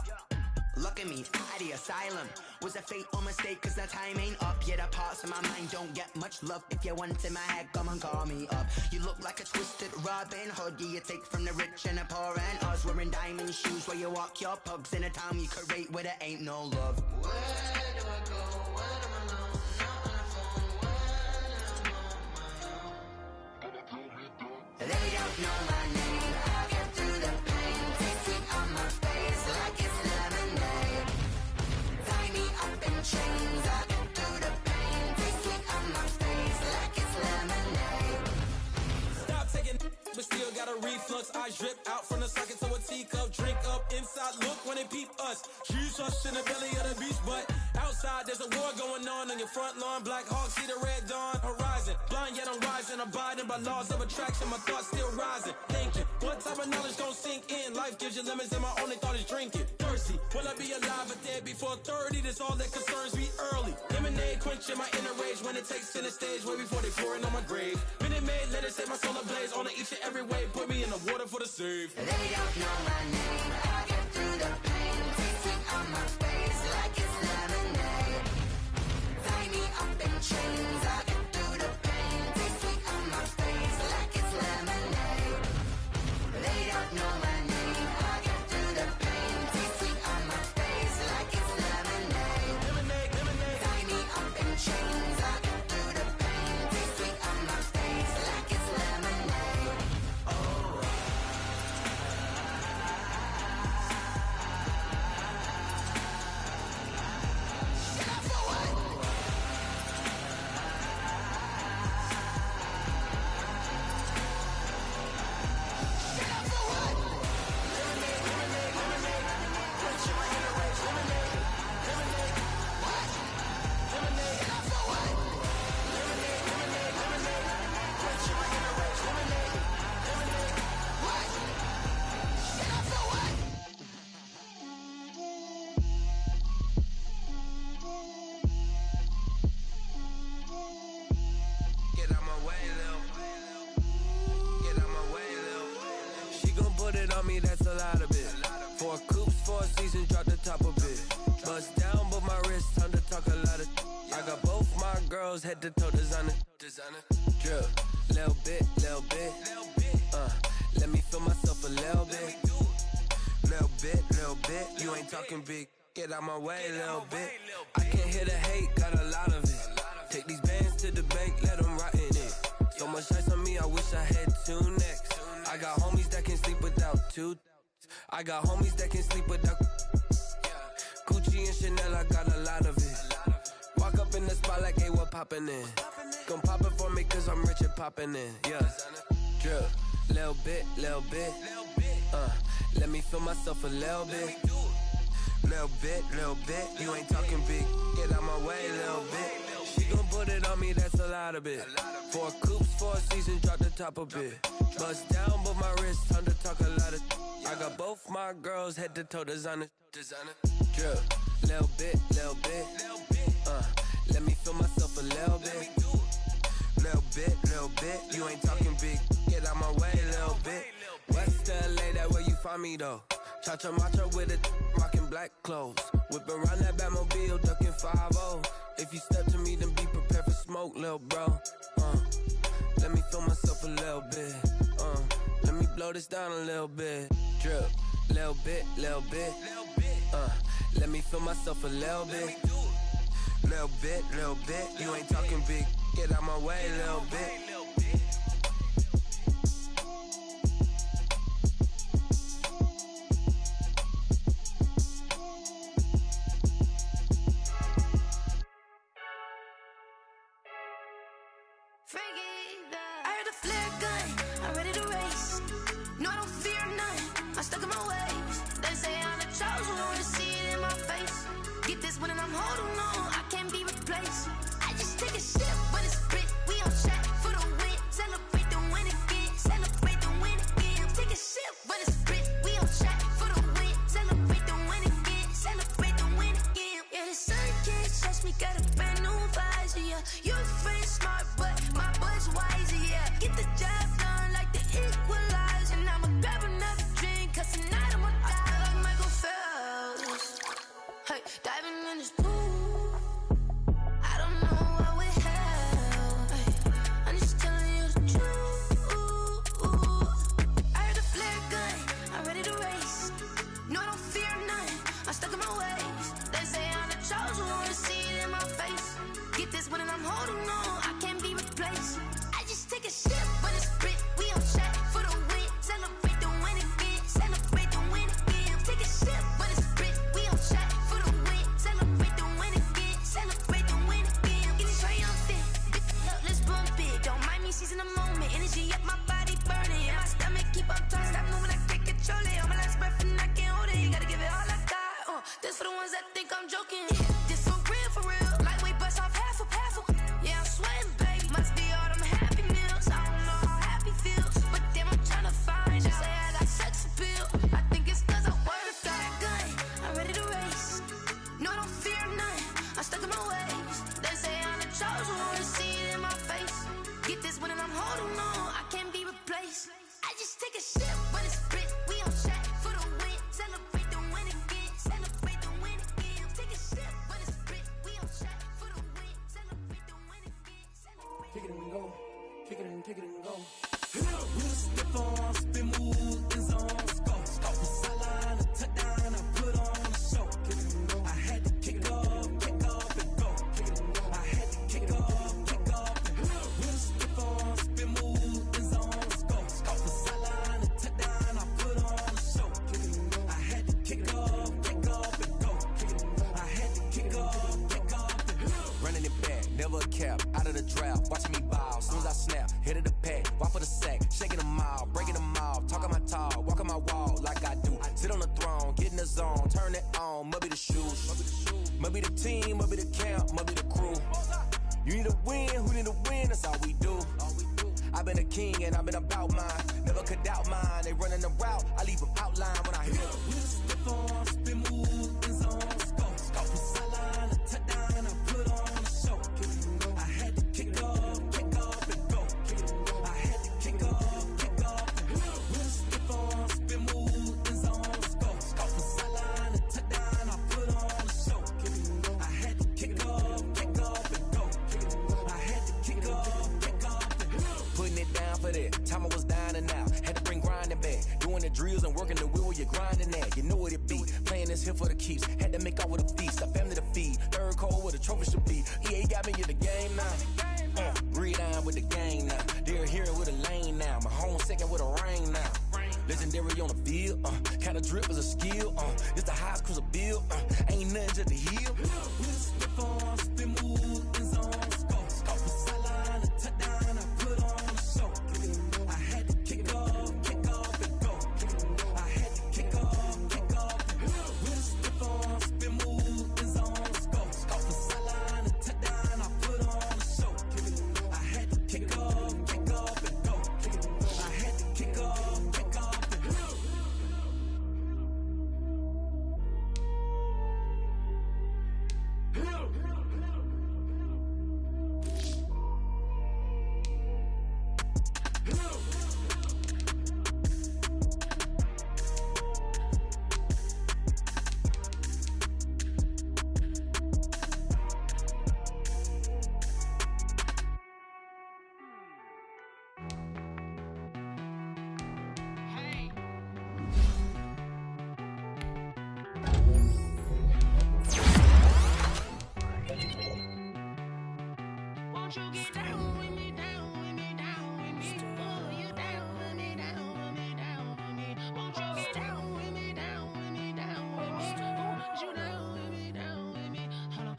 Look at me, out the asylum. Was a fate or mistake, cause the time ain't up. Yeah, the parts of my mind don't get much love. If you want in my head, come and call me up. You look like a twisted Robin Hood. Yeah, you take from the rich and the poor and us. Wearing diamond shoes where you walk your pugs. In a town you could rate where there ain't no love. Where do I go when I'm alone? Not on the phone when I'm on my own. They don't know my name. I'll get through the pain. Taste sweet on my face like it's lemonade. Tie me up in chains. I'll get through the pain. Taste sweet on my face like it's lemonade.
Stop taking, but still got a reflux. I drip out from the socket to a teacup. Drink up inside. Look when they peep us. Shoes us in the belly of the beach, but outside there's a war going on your front lawn. Black Hawk, see the red dawn horizon. Blind yet I'm rising, abiding by laws of attraction. My thoughts still rising. Thinking, what type of knowledge don't sink in? Life gives you lemons, and my only thought is drinking. Thirsty, will I be alive or dead before 30? That's all that concerns me early. Lemonade quenching my inner rage when it takes center stage. Way before they pour it on my grave. Minute Maid, let it set my soul ablaze. On each and every way, put me in the water for the save.
They don't know my name. I'll get through the pain. Taste sweet on my face like it's lemonade. Tie me up in chains. I'll get through the pain. Taste sweet on my face like it's lemonade. They don't know my name. I'll get through the pain. Taste sweet on my face like it's lemonade.
Lemonade, lemonade.
Tie me up in chains. I'll get through the pain. Taste sweet on my face like it's lemonade. Oh. Get up for what? Get up for what?
Lemonade, lemonade, lemonade. Quenching my inner rage. Lemonade, lemonade.
What?
Lemonade,
Get up for what?
lemonade, lemonade, lemonade. Quenching my inner rage. Lemonade, lemonade.
What? Get up for what?
Get out my way, Lil. Get out my way, Lil. She gon' put it on me, that's a lot of it. 4 coops, 4 seasons, drop the top of it. Bust down, but my wrist, time to talk a lot of. I got both my girls, head to toe designer. Drip, little bit, little bit. Let me feel myself a little bit. Little bit, you ain't talking big. Get out my way, little bit. I can't hear the hate, got a lot of it. Take these bands to the bank, let them rot in it. So much ice on me, I wish I had 2 necks. I got homies that can sleep without 2. I got homies that can sleep without. Gucci and Chanel, I got a lot of it. Walk up in the spot like, hey, what poppin' in? Gon' pop it for me, cause I'm rich and poppin' in. Yeah, drip, little bit, little bit. Let me feel myself a little bit. Little bit, you ain't talking big. Get out my way, little bit. She gon' put it on me, that's a lot of it. 4 coops, 4 seasons, drop the top a bit. Bust down, but my wrist, time to talk a lot of. I got both my girls, head to toe designer. Drip, little bit, little bit. Let me feel myself a little bit. Little bit, you ain't talking big. Get out my way, little bit. West LA, that where you find me though. Cha-cha matcha with it, rockin' black clothes. Whip around that Batmobile, ducking 5-0. If you step to me, then be prepared for smoke, lil' bro. Let me feel myself a little bit. Let me blow this down a little bit. Drip, little bit, little bit. Let me feel myself a little bit. Little bit, you ain't talking big. Get out my way, little bit.
I heard a flare gun, I'm ready to race. No, I don't fear none, I'm stuck in my ways. They say I'm the chosen one, see it in my face. Get this one and I'm holding on, I can't be replaced. I just take a sip when it's spit, we on track for the win. Celebrate the win again, celebrate the win again. Take a sip when it's spit, we on track for the win. Celebrate the win again, celebrate the win again. Yeah, the sun can't touch me, got a brand new visor, yeah. Your friend smart, but my boy's wiser, yeah. Get the job done like the equalizer. And I'ma grab another drink, cause tonight I'ma die like Michael Phelps. Hey, diving in this pool. I don't know what we have. Hey, I'm just telling you the truth. I heard the flare gun. I'm ready to race. No, I don't fear nothing. I'm stuck in my ways. They say I'm the chosen one. See it in my face. Get this one and I'm holding on. I can't be replaced. I just take a sip, but it's spit. We on chat for the win. Celebrate the win again. Celebrate the win again. Take a sip, but it's spit. We on chat for the win. Celebrate the win again. Celebrate the win again. Get it triumphant. Up, let's bump it. Don't mind me seizing the moment. Energy up, my body burning. And my stomach keep up trying. Stop moving, I can't control it. On my last breath and I can't hold it. You gotta give it all I got. This for the ones that think I'm joking. This for real, for real. Lightweight bust off half a. Yeah, I'm sweating, babe. Must be all them happy meals. I don't know how happy feels, but damn, I'm trying to find out. Say I got sex appeal. I think it's cause I word a gun. I'm ready to race. No, I don't fear nothing. I'm stuck in my ways. They say I'm the chosen one. See it in my face. Get this one and I'm holding on. I can't be replaced. I just take a sip, but it's spit. We on chat for the win. Celebrate the win again. Celebrate the win again. Take a sip, but it's spit. We on chat for the win. Celebrate the win again.
Kick it and go. Kick it and go. We'll step on, spin, move, in zone, scope. The sideline, a touchdown, I put on a show. I had to kick off and go. I had to kick off and go. We'll step on, spin, move, in zone, scope. The sideline, a touchdown, I put on a show. I had to kick off and go. I had to kick off and go.
Running it back, never a cap, out of the draft, watching me ball. Soon as I snap, hit of the pack, walk for the sack, shaking them all, breaking them off, talking my talk, walking my wall like I do. Sit on the throne, get in the zone, turn it on, must be the shoes, must be the team, must be the camp, must be the crew. You need a win, who need a win, that's all we do. I've been a king and I've been about mine, never could doubt mine. They running the route, I leave them outline when I hit them.
We'll step on, spin, move, in zone, scope. The sideline, a touchdown, I put on a show. I had to kick off and go. I had to kick off and go. We'll step on, spin, move, in zone, scope. The sideline, a touchdown, I put on a show. I had to kick off and go. I had to kick off and go.
Putting it down for that, time I was down and out. Had to bring grinding back, doing the drills and working the wheel where you're grinding at. You know what it be, playing this here for the keeps. Had to make out with a feast, a family to feed. Third cold where the trophy should be. EA got me in the game now. Read on with the game now. They're here with a lane now. My home second with a rain now. Legendary on the field, kind of drip is a skill. It's the highest cruiser bill. Ain't nothing just to heal.
We'll step on, spin, move, in zone, scope. The sideline, a touchdown, I put on a show. I had to kick off and go. I had to kick off and go. We'll step on, spin, move, in zone, scope. The sideline, a touchdown, I put on a show. I had to kick off and go. I had to kick off and go.
Won't you get down with me, down with me, down with me? Oh, you down with me, down with me, down with me. Won't you get down with me, down with me, down with me? Oh, you down with me, down with me? Hold on.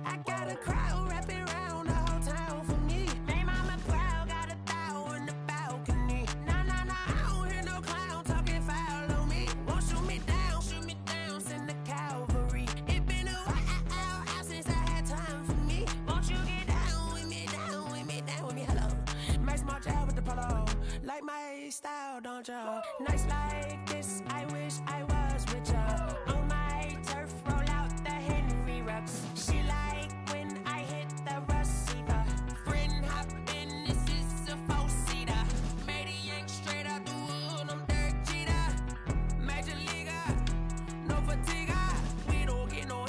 I got a crowd wrapping around the whole town for me. Name on my crowd, got a thou in the balcony. Nah, I don't hear no clown talking foul on me. Won't shoot me down, send the cavalry. It been a while since I had time for me. Won't you get down with me, down with me, down with me? Hello. Nice march out with the polo. Like my style, don't ya? Nice like this, I wish I was with ya. On my turf, roll out the Henry Rux. She like when I hit the receiver. Friend hop in, this is a four-seater. Made a yank straight out the wood, I'm Derek Jeter. Major leaguer, no fatigue. We don't get no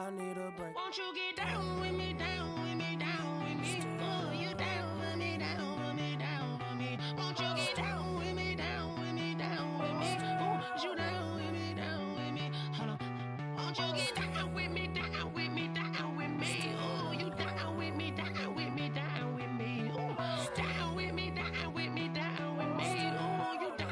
I need a break.
Won't you get down with me, down with me, down with me? Oh, you down with me, down with me, down with me. Won't you get down with me, down with me, down with me? Oh, you down with me, down with me? Hold on. Won't you get down with me, down with me, down with me? Oh, you down with me, down with me, down with me? Oh, down with me, down with me, down with me? Oh, you down.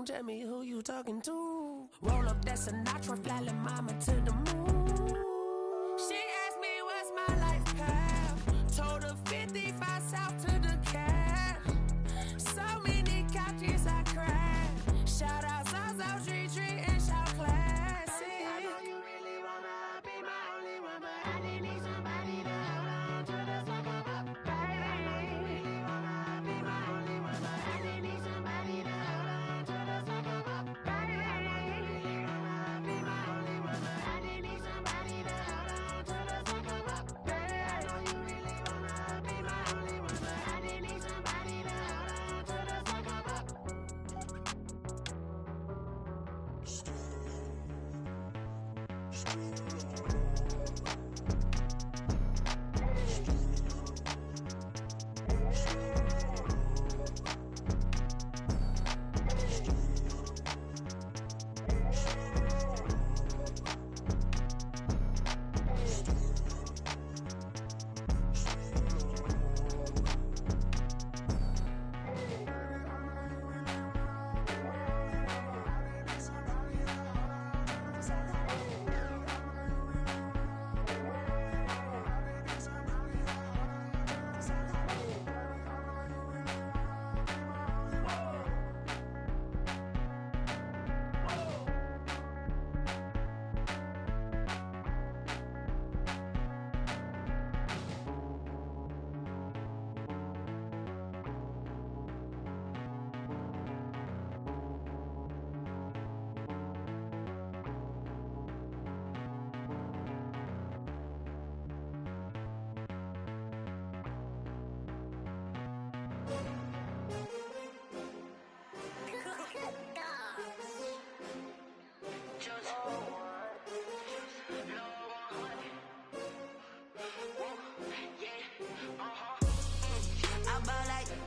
Tell me who you talking to. Roll up that Sinatra, fly like mama to the moon. She asked me what's my life path. Told her 55 south to the cab. So many couches I cried. Shout out Zaza, Tree Tree, and shout classic. I know you really wanna be my only one, but I didn't need somebody to hold on to the suck of up, baby. I know you really wanna be my only one, but I didn't need somebody to hold on to the suck of up, baby. I know you really wanna be my only one, but I didn't need somebody to hold on to the suck of up, baby. I know you really wanna be my only one, but I didn't need somebody to hold on to the suck of up.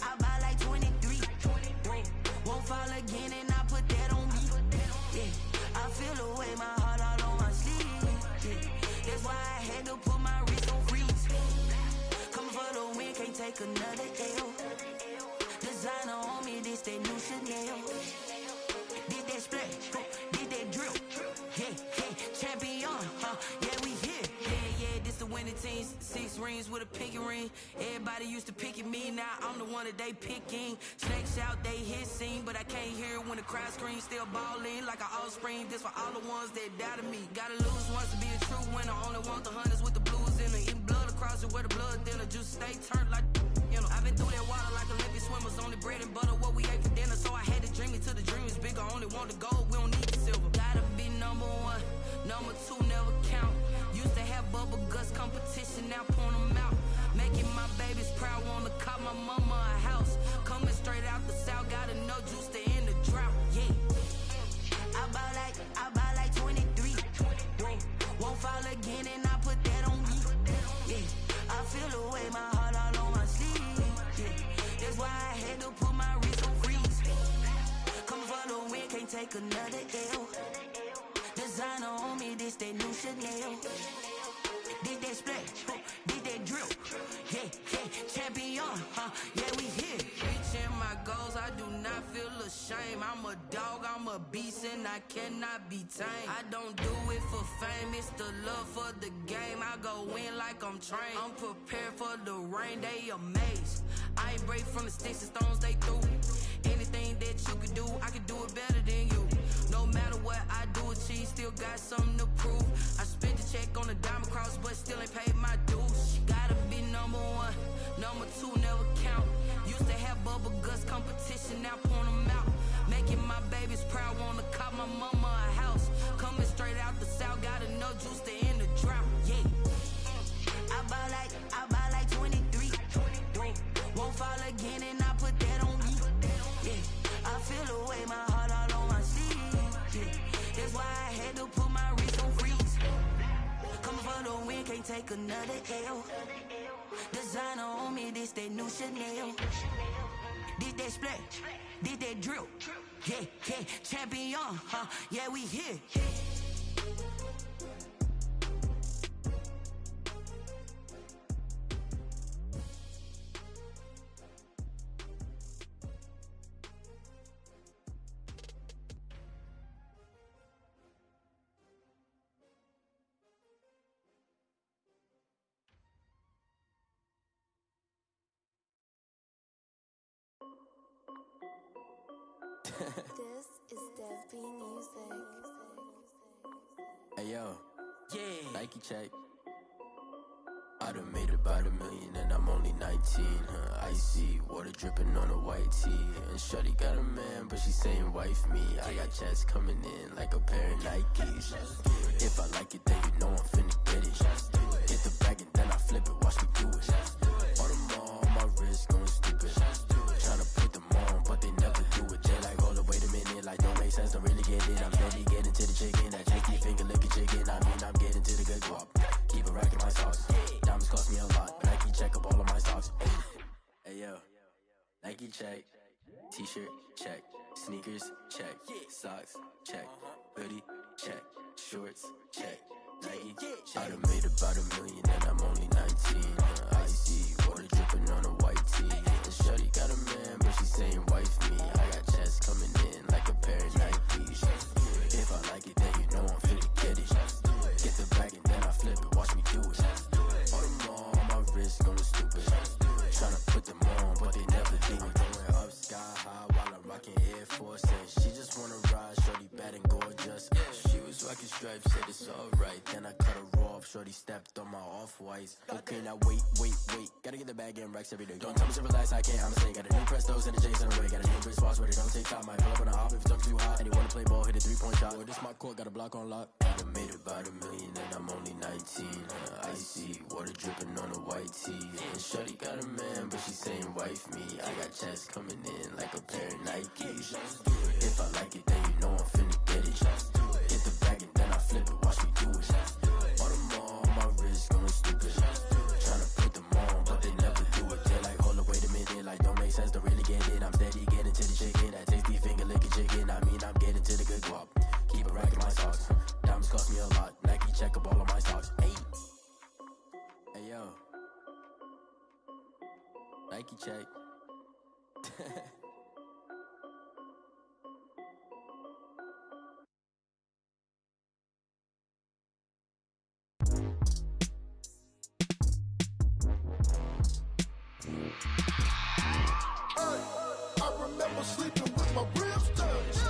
I buy like 23. Won't fall again and I put that on me. Yeah, I feel the way, my heart all on my sleeve. Yeah, that's why I had to put my wrist on freeze. Coming for the win, can't take another L. Designer on me, this that new Chanel. Did that splash, did that drill. Yeah, champion, yeah, we here. Yeah, this the winning team. 6 rings with a pinky ring. Everybody used to pick at me, now I'm the one that they picking. Snakes out, they hit scene, but I can't hear it when the crowd screams. Still ballin' like an offspring. This for all the ones that doubted me. Gotta lose once to be a true winner. Only want the hunters with the blues in it. Eating blood across it where the blood thinner. Juice stay turned like, you know. I've been through that water like Olympic swimmers. Only bread and butter, what we ate for dinner. So I had to dream it till the dream is bigger. Only want the gold, we don't need the silver. Gotta be number 1, number 2 never count. Used to have bubble guts competition, now point them out. Making my babies proud, wanna call my mama a house. Coming straight out the south, gotta know juice to end the drought. Yeah, I buy like 23. Won't fall again and I put that on me. Yeah, I feel the way, my heart all on my sleeve. Yeah, that's why I had to put my wrist on freeze. Coming for the win, can't take another L. Designer on me, this that new Chanel. Did that splash, did that drill. Yeah, champion, yeah, we here. Reaching my goals, I do not feel ashamed. I'm a dog, I'm a beast, and I cannot be tamed. I don't do it for fame, it's the love for the game. I go in like I'm trained. I'm prepared for the rain, they amazed. I ain't break from the sticks and stones they threw. Anything that you can do, I can do it better than you. No matter what I do, achieve, still got something to prove. I spent the check on the diamond cross, but still ain't paid my dues. Gotta be number 1, number 2 never count. Used to have bubble guts competition, now point them out. Making my babies proud, wanna call my mama a house. Coming straight out the south, gotta know juice to end the drought. Yeah, I buy like 23. Won't fall again and I put that on me. Yeah, I feel the way, my heart all on my sleeve. Yeah, take another L. Designer on me, this that new Chanel. This that splat, this that drill. Yeah, champion, yeah, we here.
This is Dev B Music.
Hey yo,
Yeah.
Nike check. I done made about $1 million and I'm only 19, Icy, water dripping on a white tee. And shorty got a man, but she saying wife me. I got checks coming in like a pair of Nikes. If I like it, then you know I'm finna get it. Get the bag and then I flip it, watch me do it. All them on my wrist going stupid. Tryna put them on, but they never do it. They like, hold up, wait a minute, like don't make sense, don't really get it. I'm steady getting to the chicken, that janky finger licking chicken. I mean, I'm getting to the good guap. Keep a rack in my socks. Diamonds cost me a lot, Nike check up all of my stocks. Hey yo, Nike check. T-shirt check. Sneakers check. Socks check. Hoodie check. Shorts check. Nike check. I done made about $1 million and I'm only 19. Icy, water dripping on a white tee. And shorty got a man, but she saying wife me. I got checks coming in like a pair of Nikes. If I like it, then you know I'm finna get it. Get the bag and then I flip it, watch me do it. All them on my wrist going stupid. Tryna put them on, but they never do it. Going up sky high while I'm rocking Air Force. And she just wanna ride, shorty bad and gorgeous. She was rocking stripes, said it's alright. Then I cut her off, shorty stepped on my off-whites. Okay, now wait. Gotta get the bag and racks every day. Don't tell me to relax, I can't, I'ma say. Got a new Prestos and a Jason away. Got a new Chris Fox, but it don't take time. Might pull up on a hop if it's up too hot. And he wanna play ball, hit a 3-point shot. Or this my court, got a block on lock. I done made about $1 million and I'm only 19. Icy, water dripping on a white tee. And shorty got a man, but she saying wife me. I got checks coming in like a pair of Nikes. If I like it, then you know I'm finna get it. Get the bag and then I flip it, watch me do it. All them on my wrist going stupid. Tryna put them on, but they never do it. They're like, hold up, wait a minute, like don't make sense, don't really get it. I'm steady getting to the chicken, that tasty finger licking chicken. I mean, I'm getting to the good guap. Keep a rack in my socks. Diamonds cost me a lot. Nike check up all of my stocks. Hey yo, Nike check.
I remember sleeping with my ribs touched.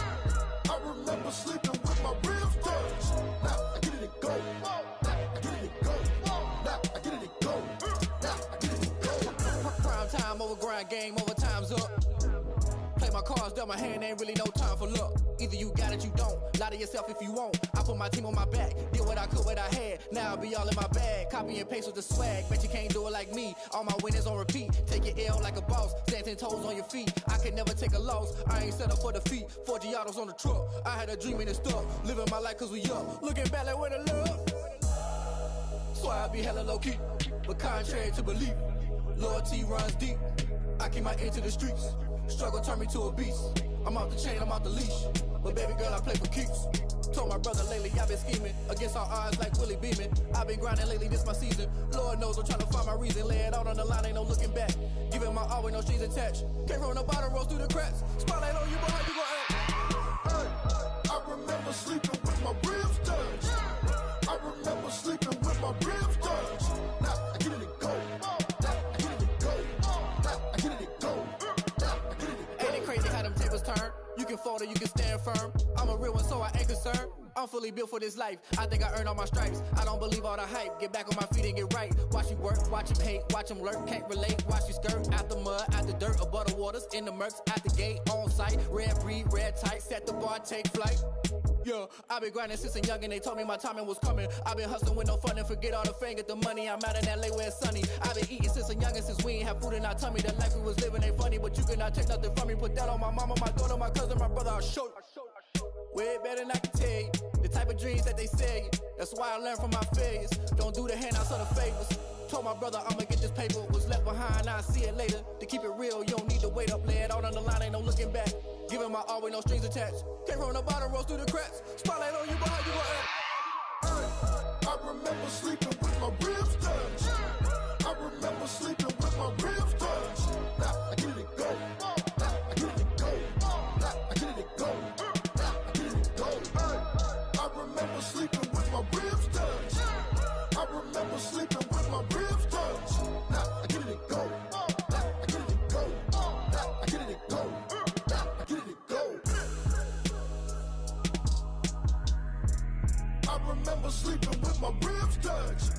I remember sleeping with my ribs touched. Now I get it and go. Now I get it and go. Now I get it and go. Now I get it and go.
Prime time over grind game, over time's up. Play my cards, dealt my hand, ain't really no time for luck. Either you got it, you don't. Lie to yourself if you won't. I put my team on my back, did what I could, what I had. Now I'll be all in my bag. Copy and paste with the swag. Bet you can't do it like me. All my winners on repeat. Take your L like a boss. Stand 10 toes on your feet. I can never take a loss. I ain't set up for defeat. 4 Giottos on the truck. I had a dream and it stuck. Living my life cause we up. Looking back like where the love. So I be hella low key. But contrary to belief, loyalty runs deep. I keep my ear to the streets. Struggle turned me to a beast. I'm off the chain, I'm off the leash. But baby girl, I play for keeps. Told my brother lately, I've been scheming against all odds like Willie Beeman. I've been grinding lately, this my season. Lord knows I'm trying to find my reason. Lay it out on the line, ain't no looking back. Giving my all with no strings attached. Came from the bottom, rose through the cracks. Spotlight on you, but how you gon' act?
I remember sleeping with my ribs touched. I remember sleeping with my ribs touched. Now I get it and go. Now I get it and go. Now I get it and go. Now I get it and go.
Ain't it crazy how them tables turn? You can fold or you can stand firm. I'm a real one, so I ain't concerned. I'm fully built for this life. I think I earned all my stripes. I don't believe all the hype. Get back on my feet and get right. Watch you work, watch him hate, watch him lurk. Can't relate, watch you skirt. Out the mud, out the dirt, above the waters, in the murks, at the gate, on site. Red breed, red tight, set the bar, take flight. Yeah, I been grinding since a youngin', they told me my timing was coming. I been hustling with no fun and forget all the fame, get the money. I'm out in LA where it's sunny. I been eating since a youngin', since we ain't have food in our tummy. The life we was living ain't funny, but you cannot take nothing from me. Put that on my mama, my daughter, my cousin, my brother, I'll show you. Way better than I can tell you. The type of
dreams that they sell you. That's why I learned from my failures. Don't do the handouts or the favors. Told my brother I'ma get this paper. Was left behind, I'll see it later. To keep it real, you don't need to wait up. Lay it out on the line, ain't no looking back. Giving my all with no strings attached. Came from the bottom, rose through the cracks. Spotlight on you, but how you gon' act?
I remember sleeping with my ribs touched. I remember sleeping with my ribs touched. I get it go. I get it go. I get it go. I get it go. I remember sleeping with my ribs touched. I remember sleeping with my ribs touched. I get it go. I get it go. I get it go. I get it go. I remember sleeping with my ribs touched.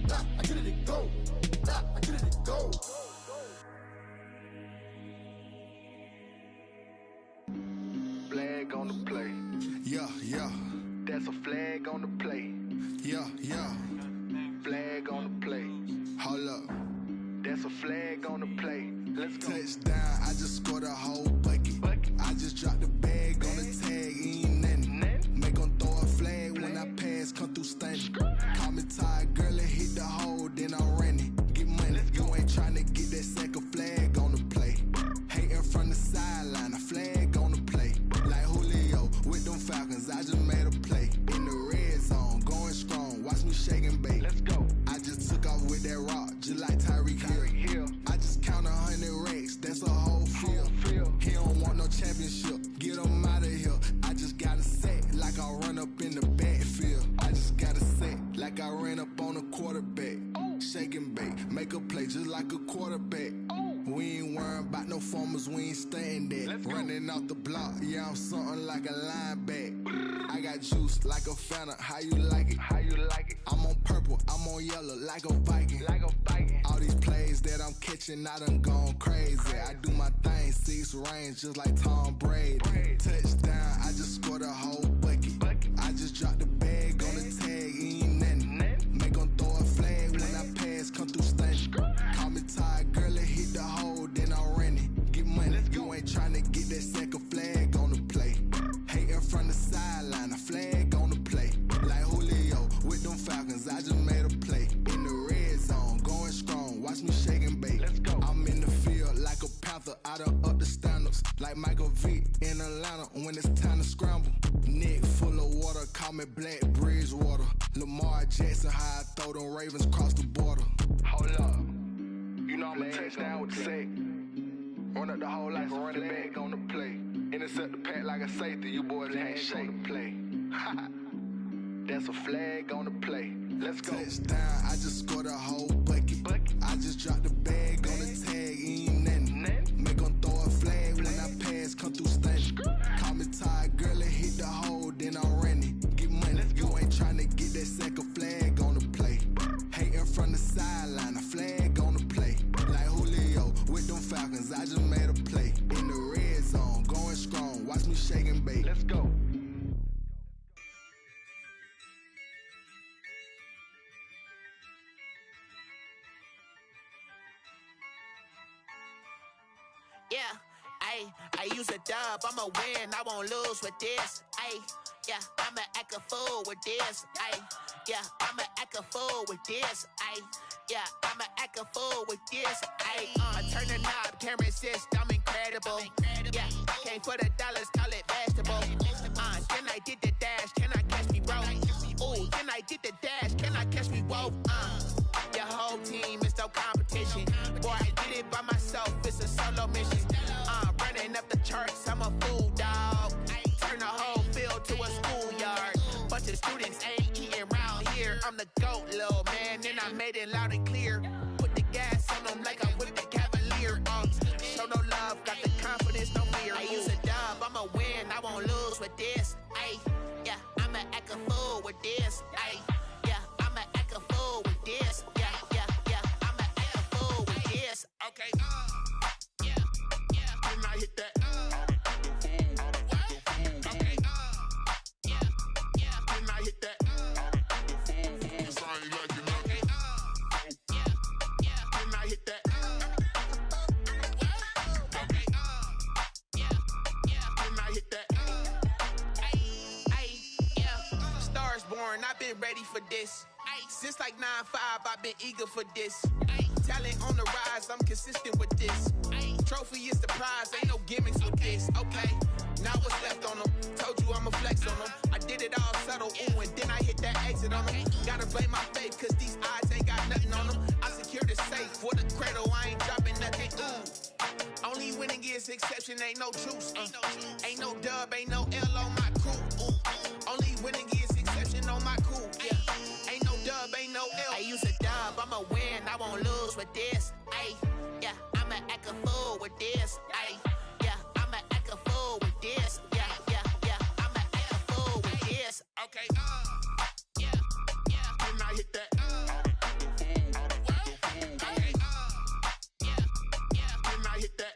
I get it go. I get it go. Flag on the play. Yeah, yeah. That's a flag on the play. Yeah, yeah. Flag on the play. Hold up. That's a flag on the play. Let's go. Touchdown, I just scored a whole bucket. I just dropped the bag on the tag, ain't nothing. Make them throw a flag when I pass, come through stunning. Call me tired, girl, and hit the hole, then I'm running. Get money, you ain't tryna get that second flag on the play. Hating from the sideline, a flag on the play. Like Julio with them Falcons, I just made a play. In the red zone, going strong, watch me shake and bake. Let's go. I just took off with that rock, just like Tyreek Hill. I just count 100 racks, that's a whole field. He don't want no championship, get him out of here. I just got a set, like I run up in the backfield. I just got a set, like I ran up on a quarterback. Shake and bake, make a play just like a quarterback. We ain't worrying about no formers, we ain't staying there. Running out the block, yeah, I'm something like a linebacker. I got juice like a Fanta, how you like it? How you like it? I'm on purple, I'm on yellow, like a Viking. Like a Viking. All these plays that I'm catching, I done gone crazy. I do my thing, 6 range, just like Tom Brady. Touchdown, I just scored a whole bucket. I just dropped the bag on the tag, ain't nothing. Make them throw a flag when I pass, come through stunning. Call me tired, girl, and hit the hole, then I'm running. Get money, you ain't tryna get that second flag on the play. Hating from the sideline, a flag on the play. Like Julio with them Falcons, I just made a play. In the red zone, going strong, watch me shake and bake. Let's go. I'm in the field like a panther, I done up the standards. Like Michael Vick in Atlanta when it's time to scramble. Neck full of water, call me Black Bridgewater. Lamar Jackson, how I throw them Ravens cross the border. Hold up. You know I'm a touchdown with the sack. Run up the whole like a running back on the play. Intercept the pack like a safety, you boys ain't shake the play. That's a flag on the play. Let's go. Touchdown, I just scored a whole bucket. I just dropped the bag on the tag, ain't nothing. Make them throw a flag when I pass, come through stunning. Call me tired, girl, and hit the hole, then I'm running. Get money, you ain't tryna get that second flag on the play. Hating from the sideline, a flag on the play. Like Julio with them Falcons, I just made a play. In the red zone, going strong, watch me shake and bake. Let's go.
Yeah, I use a dub, I'ma win, I won't lose with this. Yeah, I'ma act a fool with this. Yeah, I'ma act a fool with this. Yeah, I'ma act a fool with this. I turn the knob, can't resist, I'm incredible. Yeah, came for the dollars, call it vegetable. Then I did the dash, can I catch me, bro? Ooh, then I did the dash, can I catch me, whoa? Your whole team is no competition. Boy, I did it by myself, it's a solo mission. Running up the charts, I'm a fool, dog. Turn the whole field to a schoolyard. Bunch of students ain't eating round here. I'm the GOAT, little man, and I made it loud and clear. Put the gas on them like I'm with the Cavalier. Show no love, got the confidence, no fear. I use a dub, I'ma win, I won't lose with this. Yeah, I'ma act a fool with this. Yeah, I'ma act a fool with this. Yeah, I'ma act a fool with this. Okay, yeah, when I hit that. Okay, yeah, when I hit that. 'Cause I ain't like it, okay, been ready for this. Since like 9-5, I've been eager for this. Talent on the rise, I'm consistent with this. Trophy is the prize, ain't no gimmicks with this. Okay, now what's left on them? Told you I'ma flex on them. I did it all subtle, ooh, and then I hit that exit on them. Gotta blame my faith, cause these eyes ain't got nothing on them. I secured the safe for the cradle, I ain't dropping nothing, ooh. Only winning is exception, ain't no truce. Ain't no dub, ain't no L on my crew. Ooh. Only winning is exception on my crew. Yeah. Ain't no dub, ain't no L. I use a dub, I'ma win, I won't lose with this. Ay, yeah, I'ma act a fool with this. Ay, yeah, I'ma act a fool with this. Yeah, yeah, yeah, I'ma act a fool with this. Okay, yeah, yeah, then I hit that. Okay, yeah, yeah, then I hit that.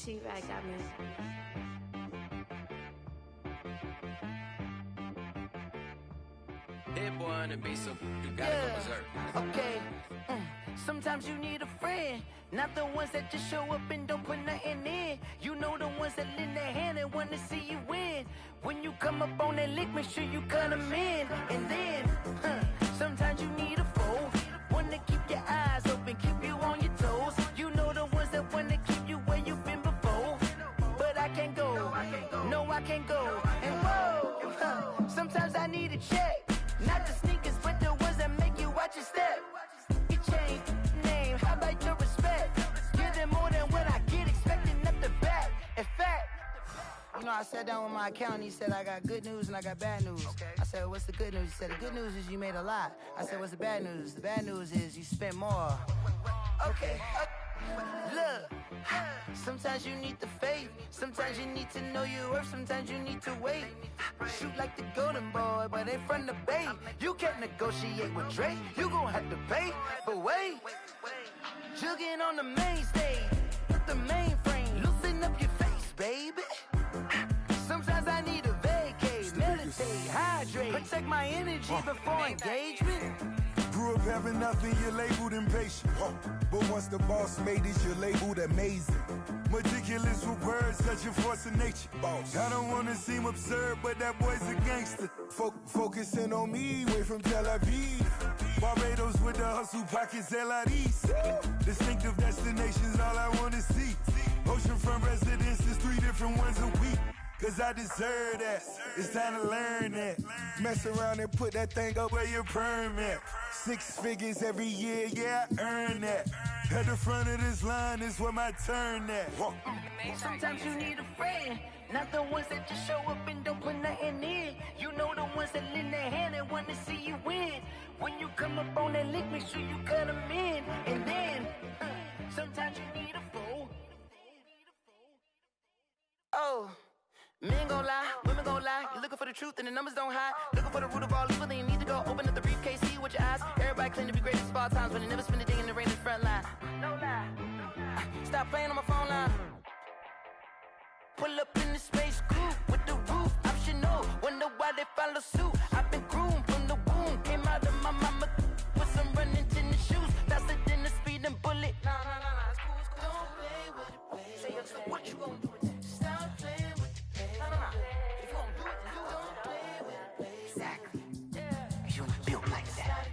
She-Rag got me.
Hit boy on the beat, so you gotta go berserk.
Okay. Sometimes you need a friend, not the ones that just show up and don't put nothing in. You know the ones that lend their hand and want to see you win. When you come up on that lick, make sure you cut them in. And then, sometimes you need a foe, one to keep your eyes open, keep you on your toes. You know the ones that want to keep you where you've been before. But I can't go, no I can't go. And whoa, sometimes I need a check. Not the sneakers, but the ones that make you watch your step. You change name, how about your respect? Give them more than what I get, expecting up the back. In fact, you know, I sat down with my accountant, he said, I got good news and I got bad news. Okay. I said, what's the good news? He said, the good news is you made a lot. I said, what's the bad news? The bad news is you spent more. Okay. Look, sometimes you need the faith, sometimes you need to know your worth, sometimes you need to wait. Shoot like the golden boy, but ain't from the bay. You can't negotiate with Drake, you gon' have to pay. But wait, jugging on the main stage, with the mainframe, loosen up your face. baby. Sometimes I need a vacate, meditate, hydrate, protect my energy before engagement.
Grew up having nothing, you're labeled impatient. But once the boss made it, you're labeled amazing. Meticulous with words, such a force of nature. I don't want to seem absurd, but that boy's a gangster. Focusing on me, way from Tel Aviv. Barbados with the hustle pockets, LIDs. Distinctive destinations, all I want to see. Oceanfront residences, 3 different ones a week. Cause I deserve that, it's time to learn that. Mess around and put that thing up where your permit. 6 figures every year, yeah, I earn that. At the front of this line is where my turn at.
Sometimes you need a friend, not the ones that just show up and don't put nothing in. You know the ones that lend their hand and want to see you win. When you come up on that lick, make sure you cut them in. And then, sometimes you need a fool. Oh. Men gon' lie, women gon' lie. You're looking for the truth and the numbers don't hide. Looking for the root of all evil, then you need to go open up the briefcase, see with your eyes. Everybody claim to be great at small times, but they never spend a day in the rain in the front line. No lie. Stop playing on my phone line. Pull up in the space coupe with the roof optional. Wonder why they follow suit. I've been groomed from the womb. Came out of my mama with some running tennis shoes. Faster than the speeding bullet. Nah, it's cool, it's cool. Don't play with it, baby. Say so what you gon' do with it? Stop playing with it. If you gon' do it, then don't play with it, baby. Exactly. Yeah. You built like that.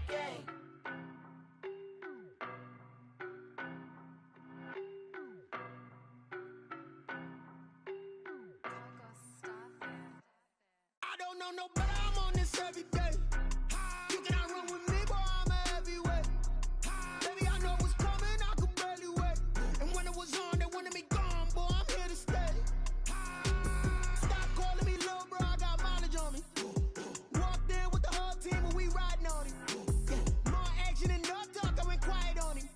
I don't know no better, I'm on this every day. You cannot run with me, boy, I'm a heavyweight. Baby, I know what's coming, I could barely wait. And when it was on, they wanted me gone, boy, I'm here to stay. Stop calling me little bro, I got mileage on me. Walked in with the whole team and we riding on him. More action and no talk, I went quiet on him.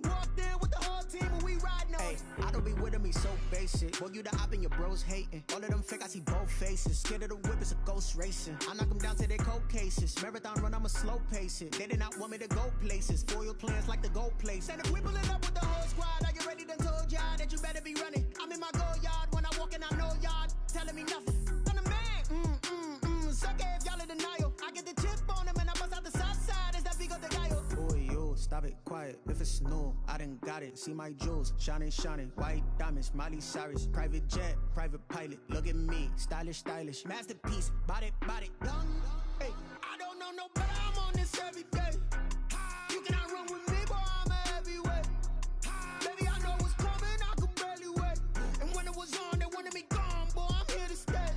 Walked in with the whole team and we riding on him.
I don't be with him, he's so basic. Boy, you the op and your bros hating. All of them fake, I see both faces. Scared of the whip, it's a ghost racing. I knock them down to their cold cases. Marathon run, I'ma slow pace it. They did not want me to go places. Foil plans like the go place. And if we pulling up with the whole squad, are you ready? Done told y'all that you better be running. I'm in my go yard when I walk in, I know y'all telling me nothing. I'm the man, suck it if y'all in denial. I get the chip on him and I bust out the south side. Is that Vigo de Gallo? Boy, yo, stop it, quiet. If it's no, I done got it. See my jewels, shining, shining. White diamonds, Miley Cyrus. Private jet, private pilot. Look at me, stylish, stylish. Masterpiece, body, done.
Hey, I don't know no better, I'm on this every day. You cannot run with me, boy, I'm a heavyweight. Baby, I know what's coming, I could barely wait. And when it was on, they wanted me gone, boy, I'm here to stay.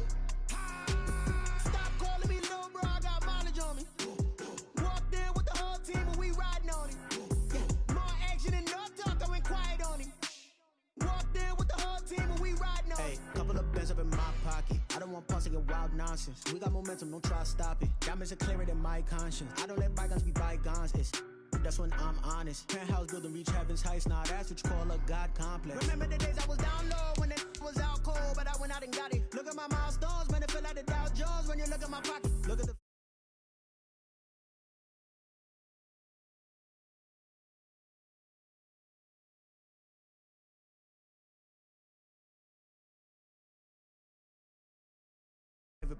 Stop calling me little bro, I got mileage on me. Walked in with the whole team and we riding on him. More action and no talk, I went quiet on him. Walked in with the whole team and we riding on him.
Hey, couple of bands up in my pocket. I don't want pumps to get wild nonsense. We got momentum, don't try to stop it. Diamonds are clearer than my conscience. I don't let bygones be bygones. That's when I'm honest. Penthouse building reach heaven's heights. Now that's what you call a God complex.
Remember the days I was down low when it was out cold, but I went out and got it. Look at my milestones, man, it feel like the Dow Jones when you look at my pocket. Look at the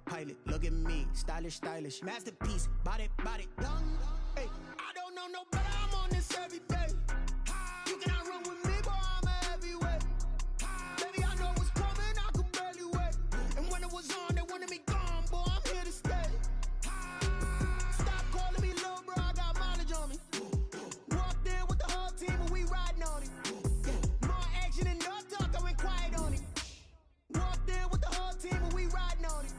pilot. Look at me, stylish, stylish. Masterpiece, body, done.
Hey, I don't know no better, I'm on this every day. You cannot run with me, boy, I'm a heavyweight. Baby, I know what's coming, I could barely wait. And when it was on, they wanted me gone, boy, I'm here to stay. Stop calling me little bro, I got mileage on me. Walked in with the whole team and we riding on him. More action and no talk, I went quiet on him. Walked in with the whole team and we riding on him.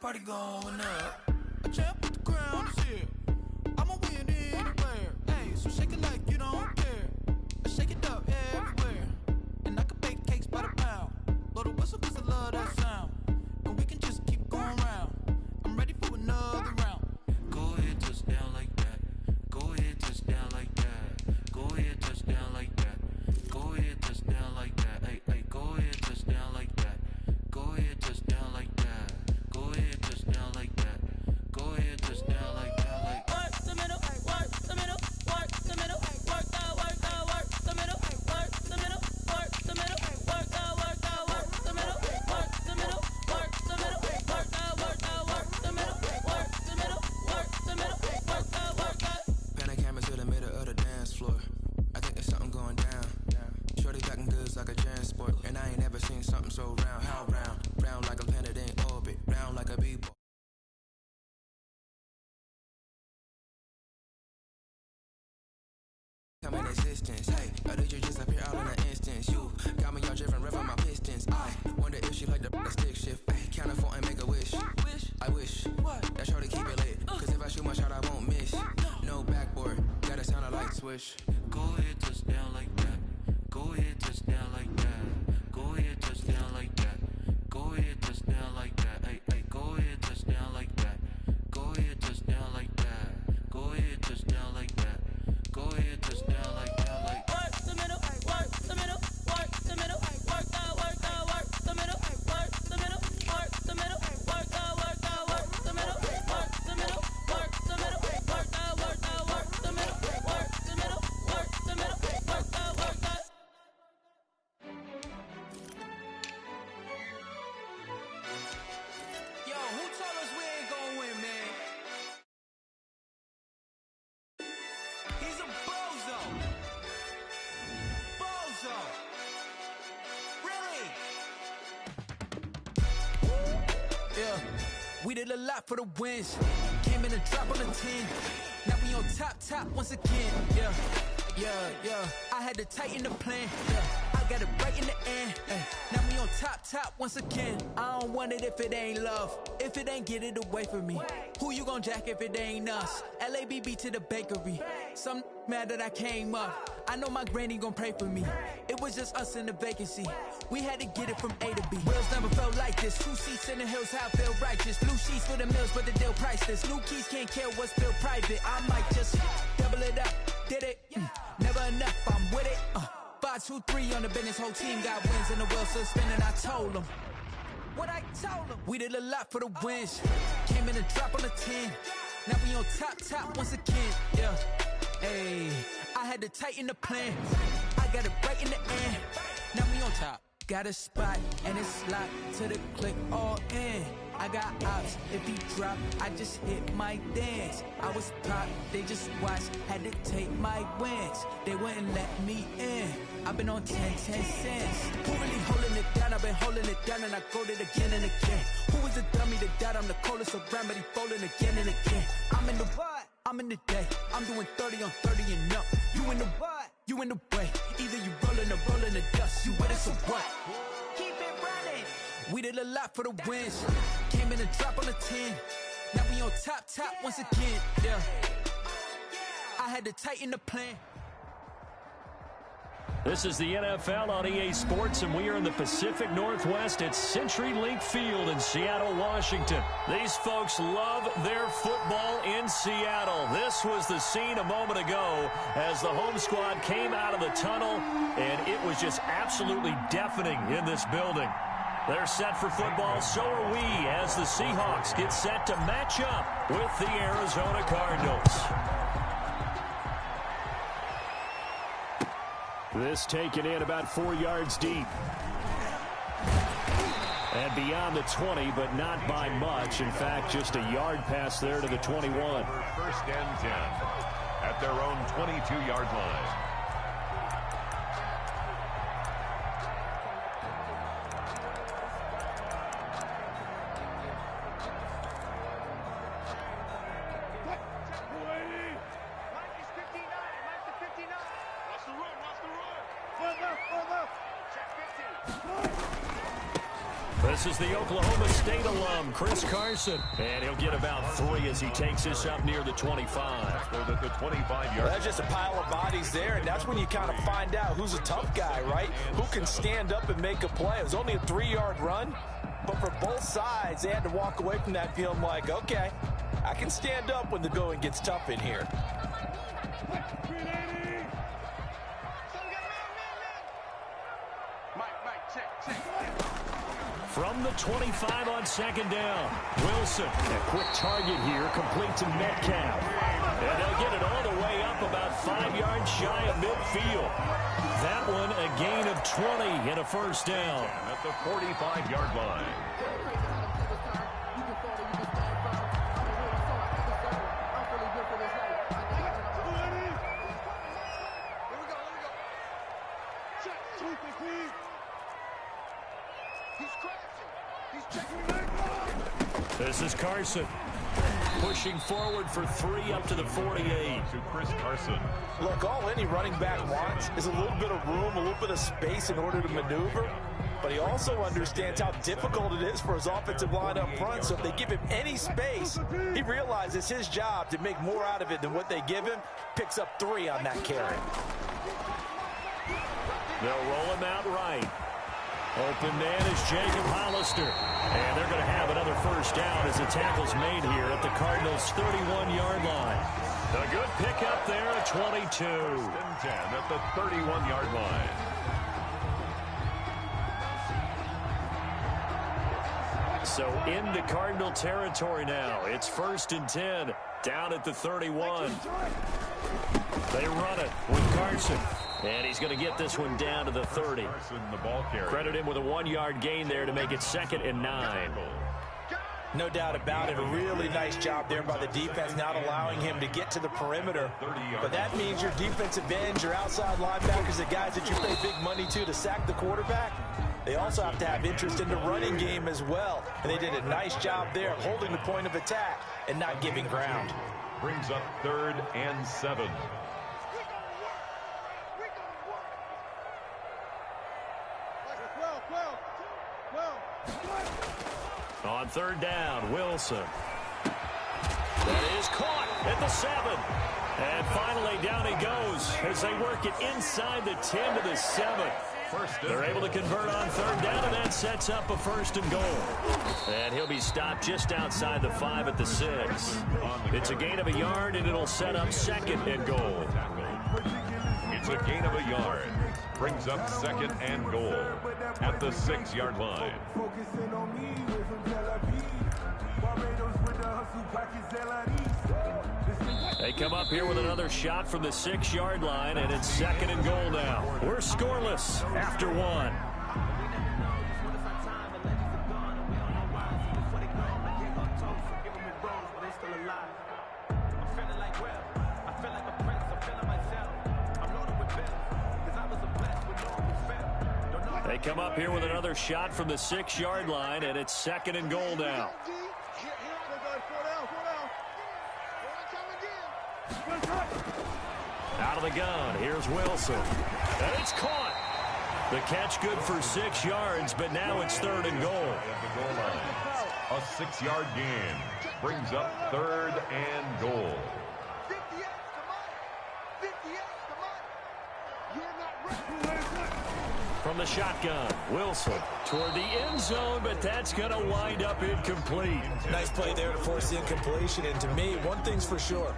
Party going up. A champ with the crown is here. I'ma win anywhere. Hey, so shake it like you don't care. I shake it up everywhere. whistle 'cause I love that sound. And we can just keep going round. I'm ready for another round. Go ahead, touchdown like that. Go ahead, touchdown like that. Go ahead, touchdown like that. Go ahead, touchdown like that. Hey, hey, go ahead, touchdown like that. Go ahead, touchdown like that. Go ahead, touchdown like that. Go ahead, touchdown like that. Like work the middle, work the middle, work the middle, work the middle, work the middle, work the middle, work the middle, work the middle, work the middle, work the middle, work the middle, work the middle, work the.
Pan a camera to the middle of the dance floor. I think there's something going down. Shorty backing goods like a transport, and I ain't never seen something so round. How round? Round like a planet in orbit, round like a b-ball. Come in existence, hey, or did you just appear out in an instance? You got me all driven, revving my pistons. I wonder if she like the stick shift. Ay, count a 4 and make a wish. I wish that shorty keep it lit, cause if I shoot my shot, I won't miss. No backboard, gotta sound a light switch.
Go ahead, touchdown like that. Go ahead, touchdown like that. Go ahead, touchdown like that. Go ahead, touchdown like that. Hey, hey, go ahead, touchdown like that. Go ahead, touchdown like that. Go ahead, touchdown like that. Go ahead, touchdown like that. Like work the middle, work the middle, work the middle, work the middle, work the middle, work the middle, work the middle, work the middle, work the middle, work the middle, work the middle, work the middle, work the. Yo, who told us we ain't gonna win, man? He's a bozo. Bozo. Really? Yeah. We did a lot for the wins. Came in a drop on the 10. Now we on top once again. Yeah. I had to tighten the plan. Yeah. I got it right in the end. Now we on top once again. I don't want it if it ain't love. If it ain't, get it away from me. Who you gon' jack if it ain't us? LABB to the bakery. Some mad that I came up. I know my granny gon' pray for me. It was just us in the vacancy. We had to get it from A to B. Wheels never felt like this. 2 seats in the hills, how I feel righteous. Blue sheets for the mills, but the deal priceless. New keys can't care what's still private. I might just double it up. Did it? Never enough, I'm with it. 5, 2, 3 on the business. Whole team got wins and the wheels still spinning. I told them what I told them. We did a lot for the wins. Came in a drop on the 10. Now we on top once again. Yeah. Hey, I had to tighten the plan. I got it right in the end. Now we on top. Got a spot and it's locked to the click all in. I got ops, if he drop, I just hit my dance. I was pop, they just watched, had to take my wins. They wouldn't let me in. I've been on 10 cents. Who really holding it down? I've been holding it down and I go it again and again. Who was the dummy that died? I'm the coldest around, but he folding again and again. I'm in the what? I'm in the day. I'm doing 30 on 30 and up. You in the what? You in the way. Either you rolling or rolling the dust. You with us or what? Keep it running. We did a lot for the wins. Came in a drop on the 10. Now we on top once again. Yeah. I had to tighten the plan.
This is the NFL on EA Sports, and we are in the Pacific Northwest at CenturyLink Field in Seattle, Washington. These folks love their football in Seattle. This was the scene a moment ago as the home squad came out of the tunnel, and it was just absolutely deafening in this building. They're set for football, so are we, as the Seahawks get set to match up with the Arizona Cardinals. This taken in about 4 yards deep. And beyond the 20, but not by much. In fact, just a yard pass there to the 21.
First and 10 at their own 22-yard line.
This is the Oklahoma State alum, Chris Carson. And he'll get about 3 as he takes this up near the 25.
So that the 25-yard.
That's just a pile of bodies there, and that's when you kind of find out who's a tough guy, right? Who can stand up and make a play. It was only a 3-yard run, but for both sides, they had to walk away from that feeling like, okay, I can stand up when the going gets tough in here.
From the 25 on second down, Wilson, a quick target here, complete to Metcalf. And they'll get it all the way up about 5 yards shy of midfield. That one a gain of 20 and a first down.
At the 45-yard line.
This is Carson pushing forward for 3 up to the 48.
To Chris Carson.
Look, all any running back wants is a little bit of room, a little bit of space in order to maneuver. But he also understands how difficult it is for his offensive line up front. So if they give him any space, he realizes his job to make more out of it than what they give him. Picks up 3 on that carry.
They'll roll him out right. Open man is Jacob Hollister. And they're going to have another first down as the tackle's made here at the Cardinals' 31-yard line. A good pickup there at 22.
10 at the 31-yard line.
So into Cardinal territory now. It's 1st and 10 down at the 31. They run it with Carson. And he's going to get this one down to the 30.
The ball carrier.
Credit him with a 1-yard gain there to make it 2nd and 9.
No doubt about it. A really nice job there by the defense, not allowing him to get to the perimeter. But that means your defensive ends, your outside linebackers, the guys that you pay big money to sack the quarterback, they also have to have interest in the running game as well. And they did a nice job there of holding the point of attack and not giving ground.
Brings up 3rd and 7.
On 3rd down, Wilson. That is caught at the 7. And finally down he goes as they work it inside the 10 to the 7. They're able to convert on 3rd down, and that sets up a 1st and goal. And he'll be stopped just outside the 5 at the 6. It's a gain of a yard, and it'll set up 2nd and goal.
It's a gain of a yard. Brings up 2nd and goal at the 6-yard line.
They come up here with another shot from the 6-yard line, and it's 2nd and goal now. We're scoreless after 1. They come up here with another shot from the 6-yard line, and it's 2nd and goal now. Out of the gun, here's Wilson. And it's caught. The catch good for 6 yards, but now it's 3rd and goal.
A 6-yard gain brings up 3rd and goal.
From the shotgun, Wilson toward the end zone, but that's going to wind up incomplete.
Nice play there to force the incompletion. And to me, one thing's for sure.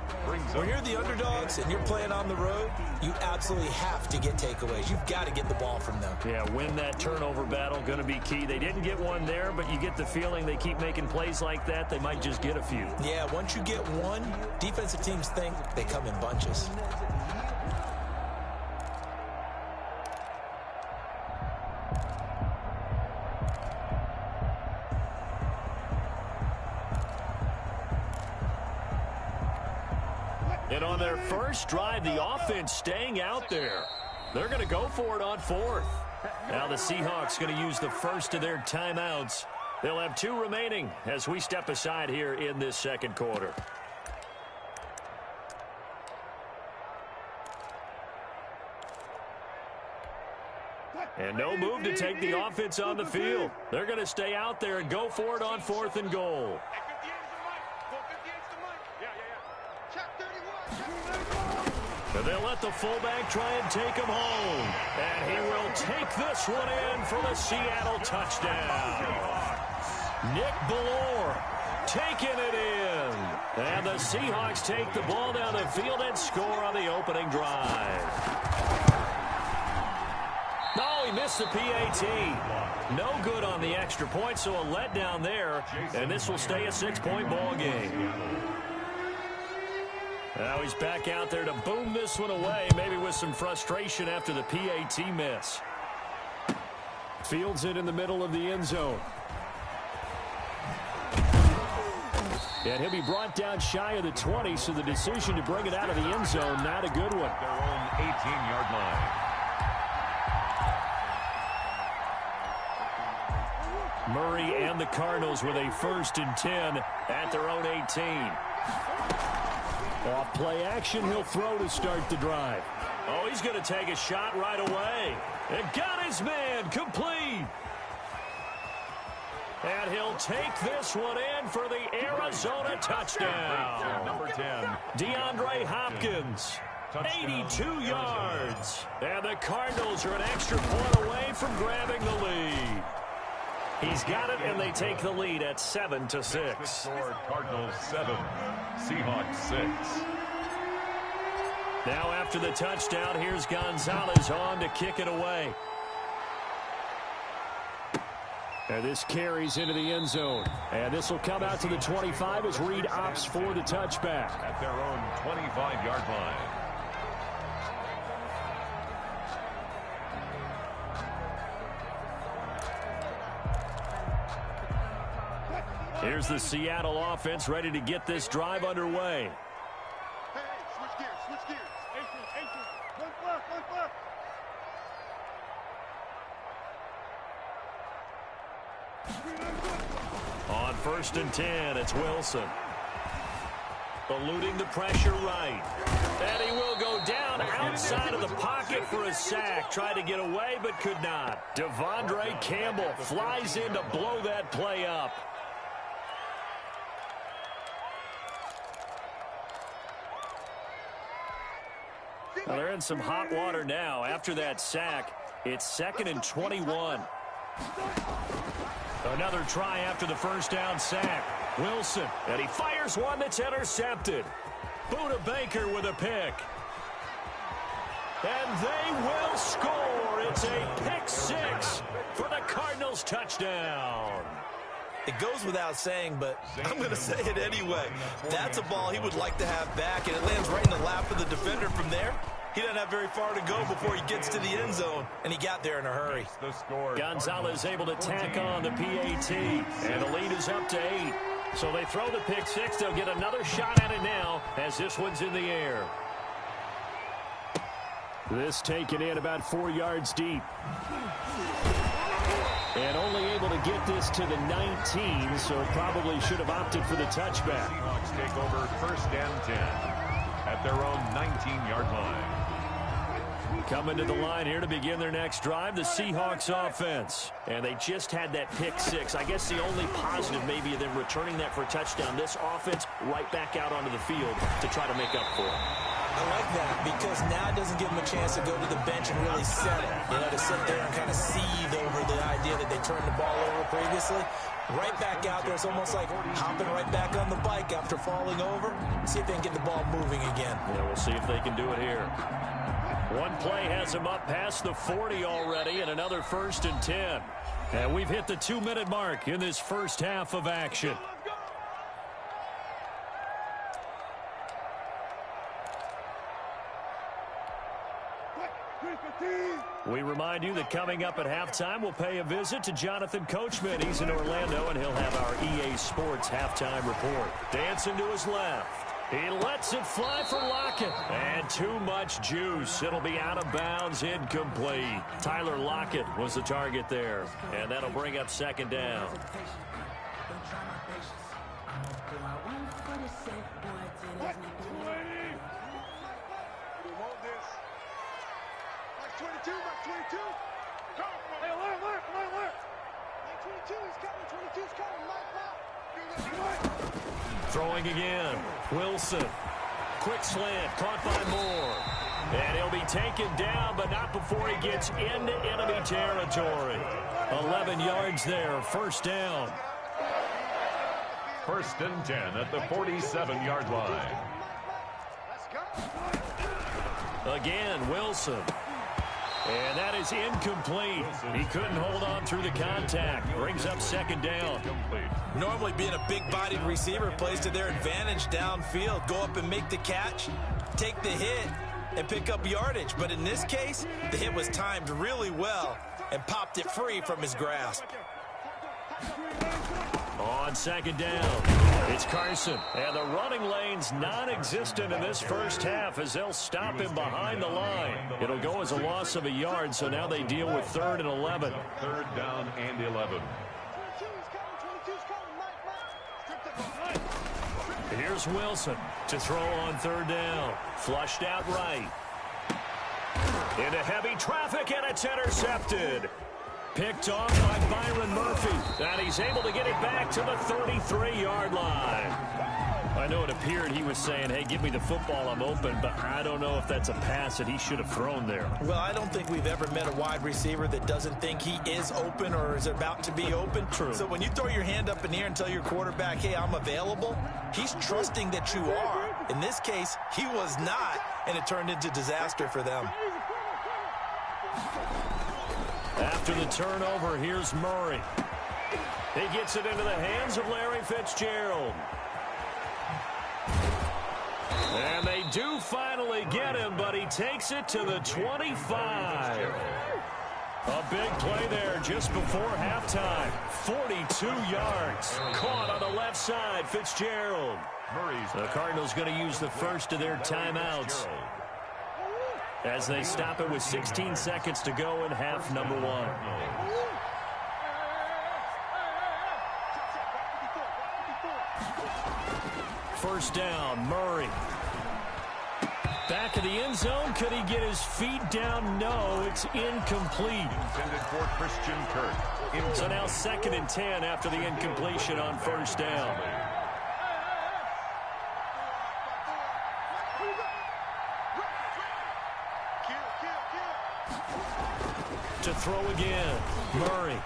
When you're the underdogs and you're playing on the road, you absolutely have to get takeaways. You've got to get the ball from them.
Yeah, win that turnover battle, going to be key. They didn't get one there, but you get the feeling they keep making plays like that, they might just get a few.
Yeah, once you get one, defensive teams think they come in bunches.
And on their first drive, the offense staying out there. They're going to go for it on 4th. Now the Seahawks going to use the first of their timeouts. They'll have 2 remaining as we step aside here in this 2nd quarter. And no move to take the offense on the field. They're going to stay out there and go for it on 4th and goal. And they'll let the fullback try and take him home. And he will take this one in for the Seattle touchdown. Nick Ballore taking it in. And the Seahawks take the ball down the field and score on the opening drive. No, he missed the PAT. No good on the extra point, so a letdown there. And this will stay a 6-point ball game. Now he's back out there to boom this one away, maybe with some frustration after the PAT miss. Fields it in the middle of the end zone. And he'll be brought down shy of the 20, so the decision to bring it out of the end zone, not a good one.
Their own 18-yard line.
Murray and the Cardinals with a 1st and 10 at their own 18. Off play action, he'll throw to start the drive. Oh, he's going to take a shot right away. And got his man complete. And he'll take this one in for the Arizona touchdown.
Number 10.
DeAndre Hopkins, 82 yards. And the Cardinals are an extra point away from grabbing the lead. He's got it, and they take the lead at 7-6.
Cardinals 7, Seahawks 6.
Now after the touchdown, here's Gonzalez on to kick it away. And this carries into the end zone. And this will come out to the 25 as Reed opts for the touchback.
At their own 25-yard line.
Here's the Seattle offense ready to get this drive underway.
Switch gears. One left.
On 1st and 10, it's Wilson. Eluding the pressure right. And he will go down outside of the pocket for a sack. Tried to get away, but could not. Devondre Campbell flies in to blow that play up. Well, they're in some hot water now. After that sack, it's 2nd and 21. Another try after the first down sack. Wilson, and he fires one that's intercepted. Buda Baker with a pick. And they will score. It's a pick 6 for the Cardinals touchdown.
It goes without saying, but I'm going to say it anyway. That's a ball he would like to have back, and it lands right in the lap of the defender from there. He doesn't have very far to go before he gets to the end zone, and he got there in a hurry.
Gonzalez able to tack on the PAT, and the lead is up to 8. So they throw the pick 6. They'll get another shot at it now as this one's in the air. This taken in about 4 yards deep. And only able to get this to the 19, so probably should have opted for the touchback.
Seahawks take over 1st and 10 at their own 19-yard line.
Coming to the line here to begin their next drive, the Seahawks offense. And they just had that pick 6. I guess the only positive maybe of them returning that for a touchdown. This offense right back out onto the field to try to make up for it.
I like that because now it doesn't give them a chance to go to the bench and really settle. You know, to sit there and kind of seethe over the idea that they turned the ball over previously. Right back out there. It's almost like hopping right back on the bike after falling over. See if they can get the ball moving again.
Yeah, we'll see if they can do it here. One play has him up past the 40 already, and another 1st and 10. And we've hit the 2-minute mark in this first half of action. We remind you that coming up at halftime, we'll pay a visit to Jonathan Coachman. He's in Orlando, and he'll have our EA Sports halftime report. Dancing to his left. He lets it fly for Lockett. And too much juice. It'll be out of bounds, incomplete. Tyler Lockett was the target there. And that'll bring up 2nd down.
Hey, alert, alert, alert, alert. 22 is coming, 22 is coming, Mike.
Throwing again. Wilson. Quick slant, caught by Moore. And he'll be taken down, but not before he gets into enemy territory. 11 yards there, first down.
First and 10 at the 47-yard line.
Again, Wilson. And that is incomplete. He couldn't hold on through the contact. Brings up second down.
Normally being a big-bodied receiver plays to their advantage downfield. Go up and make the catch, take the hit, and pick up yardage. But in this case, the hit was timed really well and popped it free from his grasp.
On second down, it's Carson. And the running lane's non-existent in this first half as they'll stop him behind the line. It'll go as a loss of a yard, so now they deal with 3rd and 11.
3rd down and 11.
Here's Wilson to throw on 3rd down. Flushed out right. Into heavy traffic, and it's intercepted. Picked off by Byron Murphy. And he's able to get it back to the 33-yard line. I know it appeared he was saying, hey, give me the football, I'm open, but I don't know if that's a pass that he should have thrown there.
Well, I don't think we've ever met a wide receiver that doesn't think he is open or is about to be open.
True.
So when you throw your hand up in the air and tell your quarterback, hey, I'm available, he's trusting that you are. In this case, he was not, and it turned into disaster for them.
After the turnover, here's Murray. He gets it into the hands of Larry Fitzgerald. And they do finally get him, but he takes it to the 25. A big play there just before halftime. 42 yards. Caught on the left side, Fitzgerald. The Cardinals going to use the first of their timeouts as they stop it with 16 seconds to go in half number 1. First down, Murray. Back of the end zone. Could he get his feet down? No, it's incomplete.
Intended for Christian Kirk.
So now 2nd and 10 after the incompletion on first down. To throw again, Murray.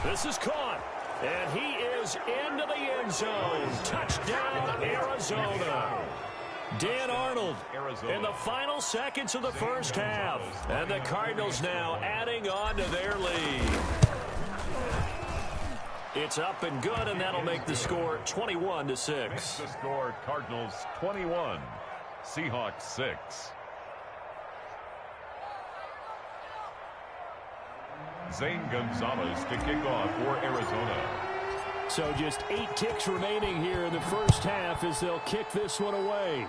This is caught, and he is into the end zone. Touchdown, Arizona. Dan Arnold in the final seconds of the first half. And the Cardinals now adding on to their lead. It's up and good, and that'll make the score 21-6.
Makes the score Cardinals 21, Seahawks 6. Zane Gonzalez to kick off for Arizona.
So just 8 ticks remaining here in the first half as they'll kick this one away.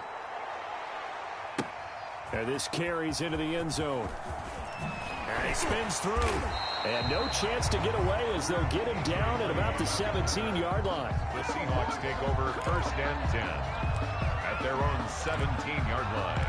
And this carries into the end zone. And he spins through. And no chance to get away as they'll get him down at about the 17-yard line.
The Seahawks take over 1st and 10 at their own 17-yard line.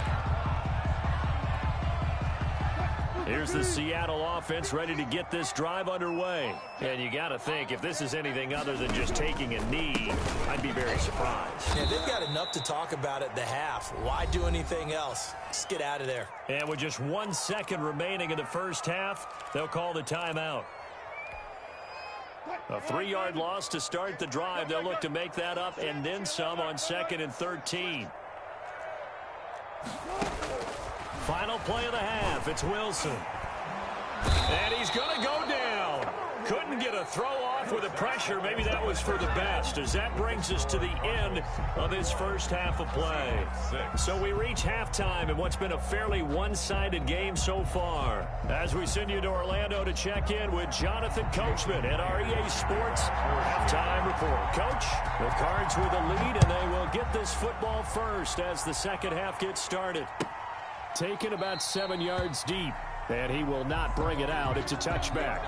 Here's the Seattle offense ready to get this drive underway. And you got to think, if this is anything other than just taking a knee, I'd be very surprised.
Yeah, they've got enough to talk about at the half. Why do anything else? Just get out of there.
And with just 1 second remaining in the first half, they'll call the timeout. A 3-yard loss to start the drive. They'll look to make that up and then some on 2nd and 13. Final play of the half. It's Wilson. And he's going to go down. Couldn't get a throw off with the pressure. Maybe that was for the best, as that brings us to the end of this first half of play. So we reach halftime in what's been a fairly one-sided game so far. As we send you to Orlando to check in with Jonathan Coachman at our EA Sports halftime report. Coach, the Cards with the lead, and they will get this football first as the second half gets started. Taken about 7 yards deep, and he will not bring it out. It's a touchback.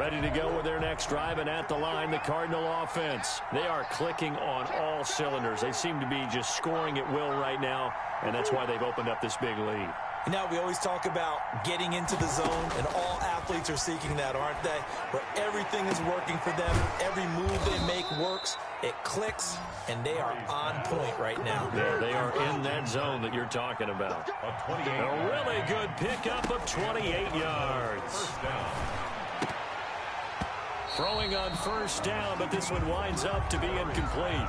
Ready to go with their next drive, and at the line, the Cardinal offense. They are clicking on all cylinders. They seem to be just scoring at will right now, and that's why they've opened up this big lead.
Now, we always talk about getting into the zone, and all athletes are seeking that, aren't they? Where everything is working for them, every move they make works, it clicks, and they are on point right now.
Yeah, they are in that zone that you're talking about. A really good pickup of 28 yards. Throwing on first down, but this one winds up to be incomplete.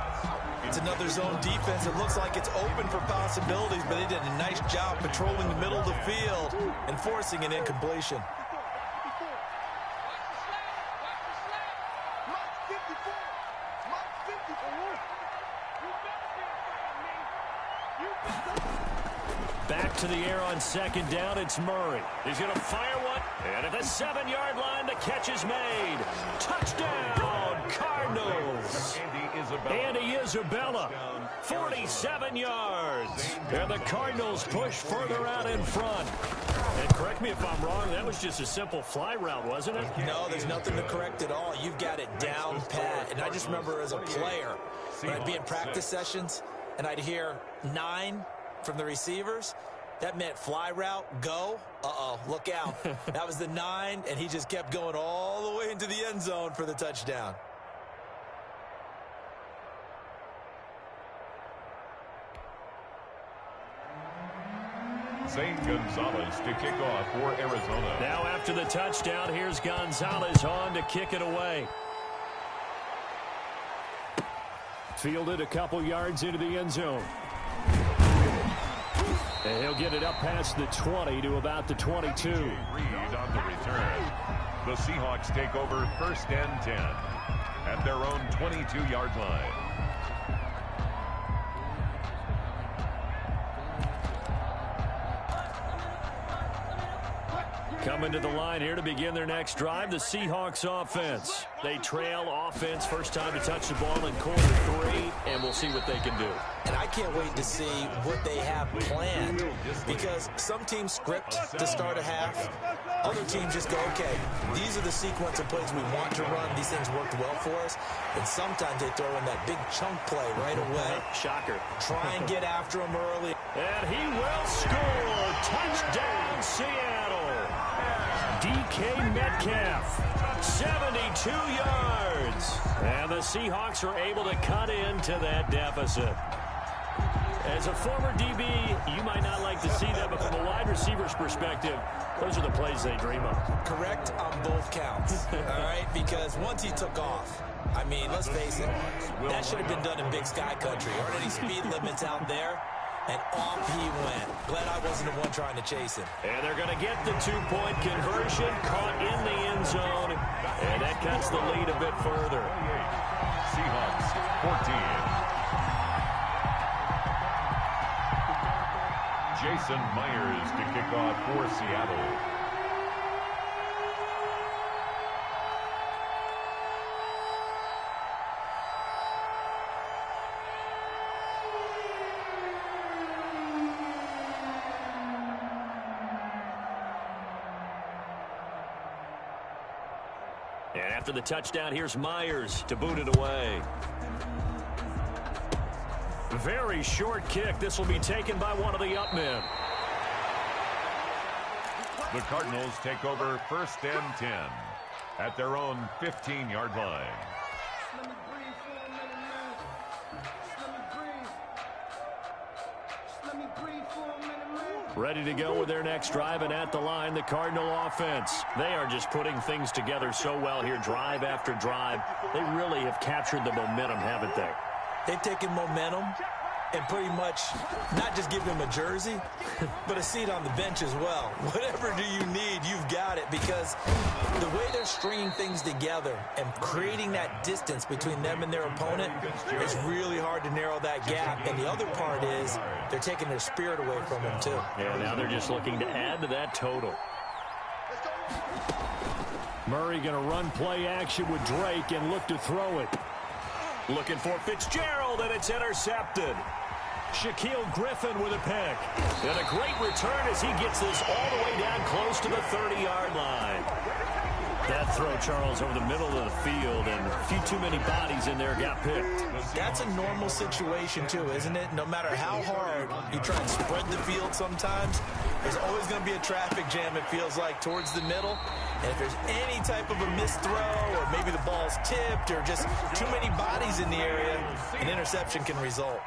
It's another zone defense. It looks like it's open for possibilities, but they did a nice job patrolling the middle of the field and forcing an incompletion.
Back to the air on second down. It's Murray. He's going to fire one. And at the 7-yard line, the catch is made. Touchdown, Cardinals. Andy Isabella, 47 yards. And the Cardinals push further out in front. And correct me if I'm wrong, that was just a simple fly route, wasn't it?
No, there's nothing to correct at all. You've got it down pat. And I just remember as a player, when I'd be in practice sessions, and I'd hear 9 from the receivers, that meant fly route, go. Uh-oh, look out. That was the 9, and he just kept going all the way into the end zone for the touchdown.
Zane Gonzalez to kick off for Arizona.
Now after the touchdown, here's Gonzalez on to kick it away. Fielded a couple yards into the end zone. And he'll get it up past the 20 to about the 22.
Reed on the return. The Seahawks take over first and 10 at their own 22-yard line.
Coming to the line here to begin their next drive, the Seahawks offense. They trail offense, first time to touch the ball in quarter 3, and we'll see what they can do.
And I can't wait to see what they have planned, because some teams script to start a half. Other teams just go, okay, these are the sequence of plays we want to run. These things worked well for us. And sometimes they throw in that big chunk play right away.
Shocker.
Try and get after him early.
And he will score. Touchdown, Seattle. DK Metcalf, 72 yards. And the Seahawks are able to cut into that deficit. As a former DB, you might not like to see that, but from a wide receiver's perspective, those are the plays they dream of.
Correct on both counts, all right? Because once he took off, I mean, let's face it, that should have been done in Big Sky Country. Aren't any speed limits out there? And off he went. Glad I wasn't the one trying to chase him.
And they're going to get the 2-point conversion, caught in the end zone, and that cuts the lead a bit further.
Seahawks 14. Jason Myers to kick off for Seattle.
And after the touchdown, here's Myers to boot it away. Very short kick. This will be taken by one of the up men.
The Cardinals take over first and 10 at their own 15-yard line.
Ready to go with their next drive, and at the line, the Cardinal offense. They are just putting things together so well here, drive after drive. They really have captured the momentum, haven't they?
They've taken momentum and pretty much not just give him a jersey, but a seat on the bench as well. Whatever do you need, you've got it, because the way they're stringing things together and creating that distance between them and their opponent is really hard to narrow that gap. And the other part is they're taking their spirit away from him, too.
Yeah, now they're just looking to add to that total. Murray going to run play action with Drake and look to throw it. Looking for Fitzgerald, and it's intercepted. Shaquille Griffin with a pick. And a great return as he gets this all the way down close to the 30-yard line. That throw, Charles, over the middle of the field, and a few too many bodies in there got picked.
That's a normal situation, too, isn't it? No matter how hard you try and spread the field sometimes, there's always going to be a traffic jam, it feels like, towards the middle. And if there's any type of a missed throw, or maybe the ball's tipped, or just too many bodies in the area, an interception can result.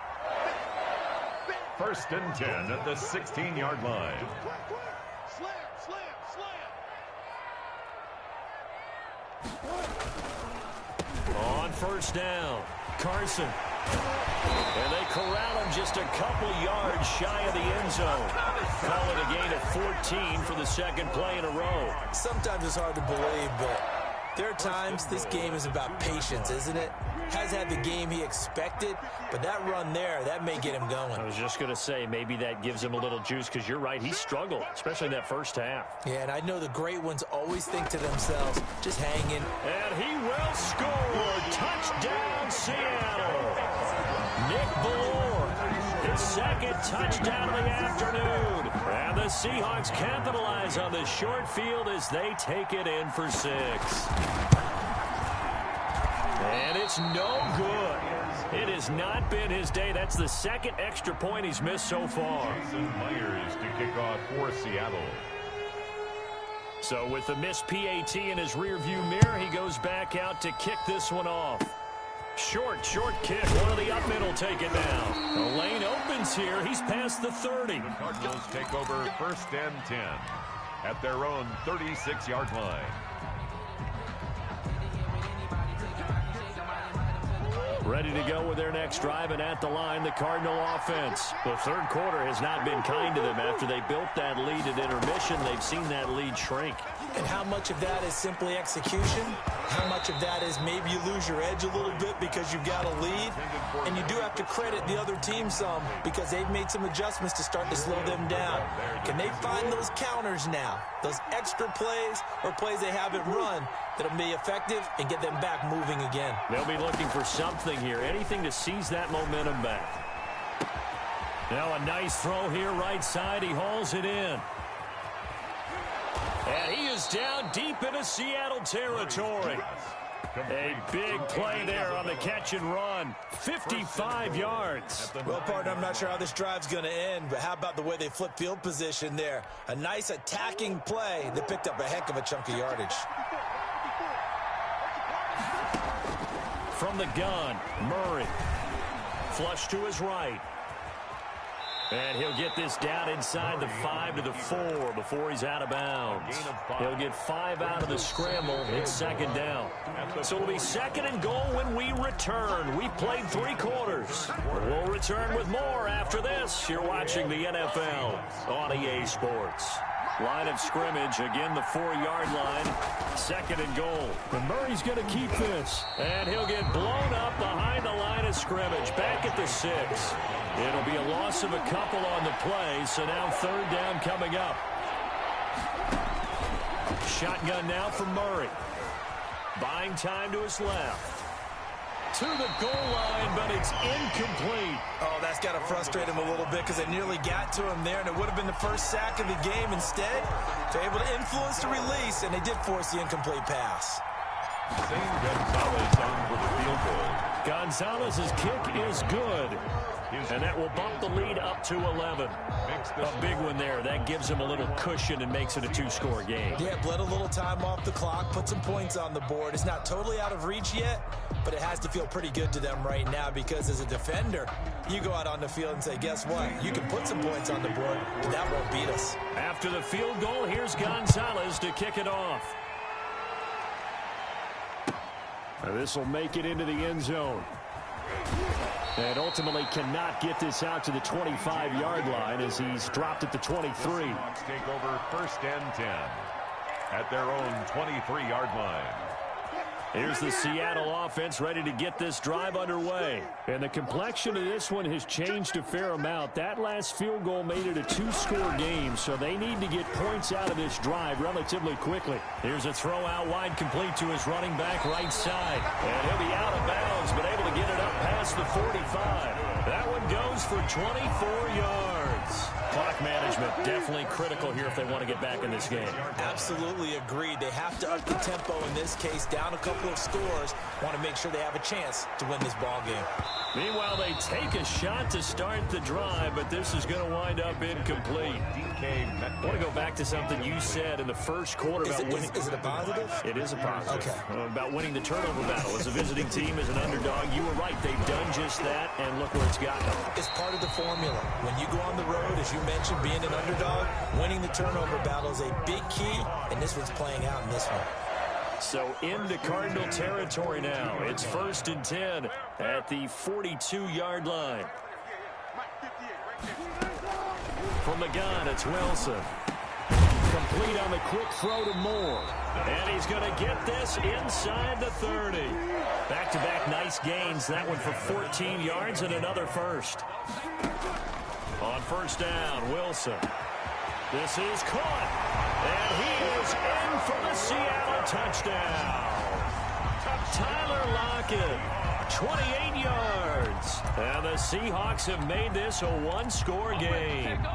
1st and 10 at the 16-yard line.
On 1st down, Carson. And they corral him just a couple yards shy of the end zone. Call it a gain of 14 for the second play in a row.
Sometimes it's hard to believe, but there are times this game is about patience, isn't it? Has had the game he expected, but that run there, that may get him going.
I was just going to say, maybe that gives him a little juice, because you're right, he struggled, especially in that first half.
Yeah, and I know the great ones always think to themselves, just hang in.
And he will score. Touchdown, Seattle. Nick Ballore, his second touchdown of the afternoon. And the Seahawks capitalize on this short field as they take it in for 6. And it's no good. It has not been his day. That's the second extra point he's missed so far.
Myers to kick off for Seattle.
So with the missed PAT in his rearview mirror, he goes back out to kick this one off. Short kick. One of the up middle take it down. The lane opens here. He's past the 30.
The Cardinals take over 1st and 10 at their own 36-yard line.
Ready to go with their next drive, and at the line, the Cardinal offense. The third quarter has not been kind to them. After they built that lead at intermission, they've seen that lead shrink.
And how much of that is simply execution? How much of that is maybe you lose your edge a little bit because you've got a lead? And you do have to credit the other team some, because they've made some adjustments to start to slow them down. Can they find those counters now, those extra plays or plays they haven't run that'll be effective and get them back moving again?
They'll be looking for something here, anything to seize that momentum back. Now a nice throw here right side. He hauls it in. And he is down deep into Seattle territory. A big play there on the catch and run. 55 yards.
Well, partner, I'm not sure how this drive's going to end, but how about the way they flip field position there? A nice attacking play that picked up a heck of a chunk of yardage.
From the gun, Murray. Flush to his right. And he'll get this down inside the 5 to the 4 before he's out of bounds. He'll get 5 out of the scramble. It's second down. So it'll be 2nd and goal when we return. We've played 3 quarters. We'll return with more after this. You're watching the NFL on EA Sports. Line of scrimmage, again the 4-yard line. 2nd and goal. And Murray's going to keep this. And he'll get blown up behind the line of scrimmage. Back at the 6. It'll be a loss of a couple on the play, so now 3rd down coming up. Shotgun now for Murray. Buying time to his left. To the goal line, but it's incomplete.
Oh, that's got to frustrate him a little bit because they nearly got to him there, and it would have been the first sack of the game. Instead, they're able to influence the release, and they did force the incomplete pass.
Zane Gonzalez on for the field goal.
Gonzalez's kick is good. And that will bump the lead up to 11. A big one there. That gives him a little cushion and makes it a 2-score game.
Yeah, bled a little time off the clock, put some points on the board. It's not totally out of reach yet, but it has to feel pretty good to them right now because as a defender, you go out on the field and say, guess what? You can put some points on the board, but that won't beat us.
After the field goal, here's Gonzalez to kick it off. This will make it into the end zone. And ultimately cannot get this out to the 25-yard line as he's dropped at the 23.
Seahawks take over 1st and 10 at their own 23-yard line.
Here's the Seattle offense ready to get this drive underway. And the complexion of this one has changed a fair amount. That last field goal made it a 2-score game, so they need to get points out of this drive relatively quickly. Here's a throw out wide complete to his running back right side. And he'll be out of bounds, but able to get it up past the 45. That one goes for 24 yards. Clock management definitely critical here if they want to get back in this game.
Absolutely agreed. They have to up the tempo in this case, down a couple of scores. Want to make sure they have a chance to win this ball game.
Meanwhile, they take a shot to start the drive, but this is going to wind up incomplete. I want to go back to something you said in the first quarter about winning.
Is it a positive?
It is a positive.
Okay.
About winning the turnover battle. As a visiting team, as an underdog, you were right. They've done just that, and look where it's gotten them.
It's part of the formula. When you go on the road, as you mentioned, being an underdog, winning the turnover battle is a big key, and this one's playing out in this one.
So into Cardinal territory now. It's 1st and 10 at the 42-yard line. From the gun, it's Wilson. Complete on the quick throw to Moore. And he's going to get this inside the 30. Back-to-back nice gains. That one for 14 yards and another first. On 1st down, Wilson. This is caught. And he is in for the Seattle touchdown. Tyler Lockett, 28 yards. And the Seahawks have made this a one-score game.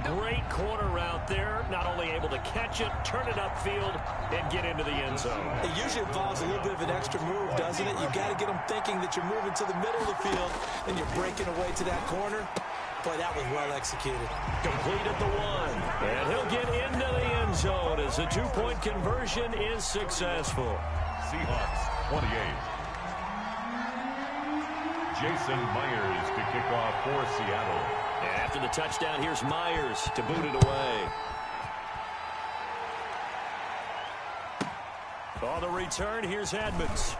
Great corner route there. Not only able to catch it, turn it upfield, and get into the end zone.
It usually involves a little bit of an extra move, doesn't it? You've got to get them thinking that you're moving to the middle of the field, and you're breaking away to that corner. Boy, that was well executed.
Complete at the 1. And he'll get into the end zone as the two-point conversion is successful.
Seahawks, 28. Jason Myers to kick off for Seattle.
And after the touchdown, here's Myers to boot it away. On the return, here's Edmonds.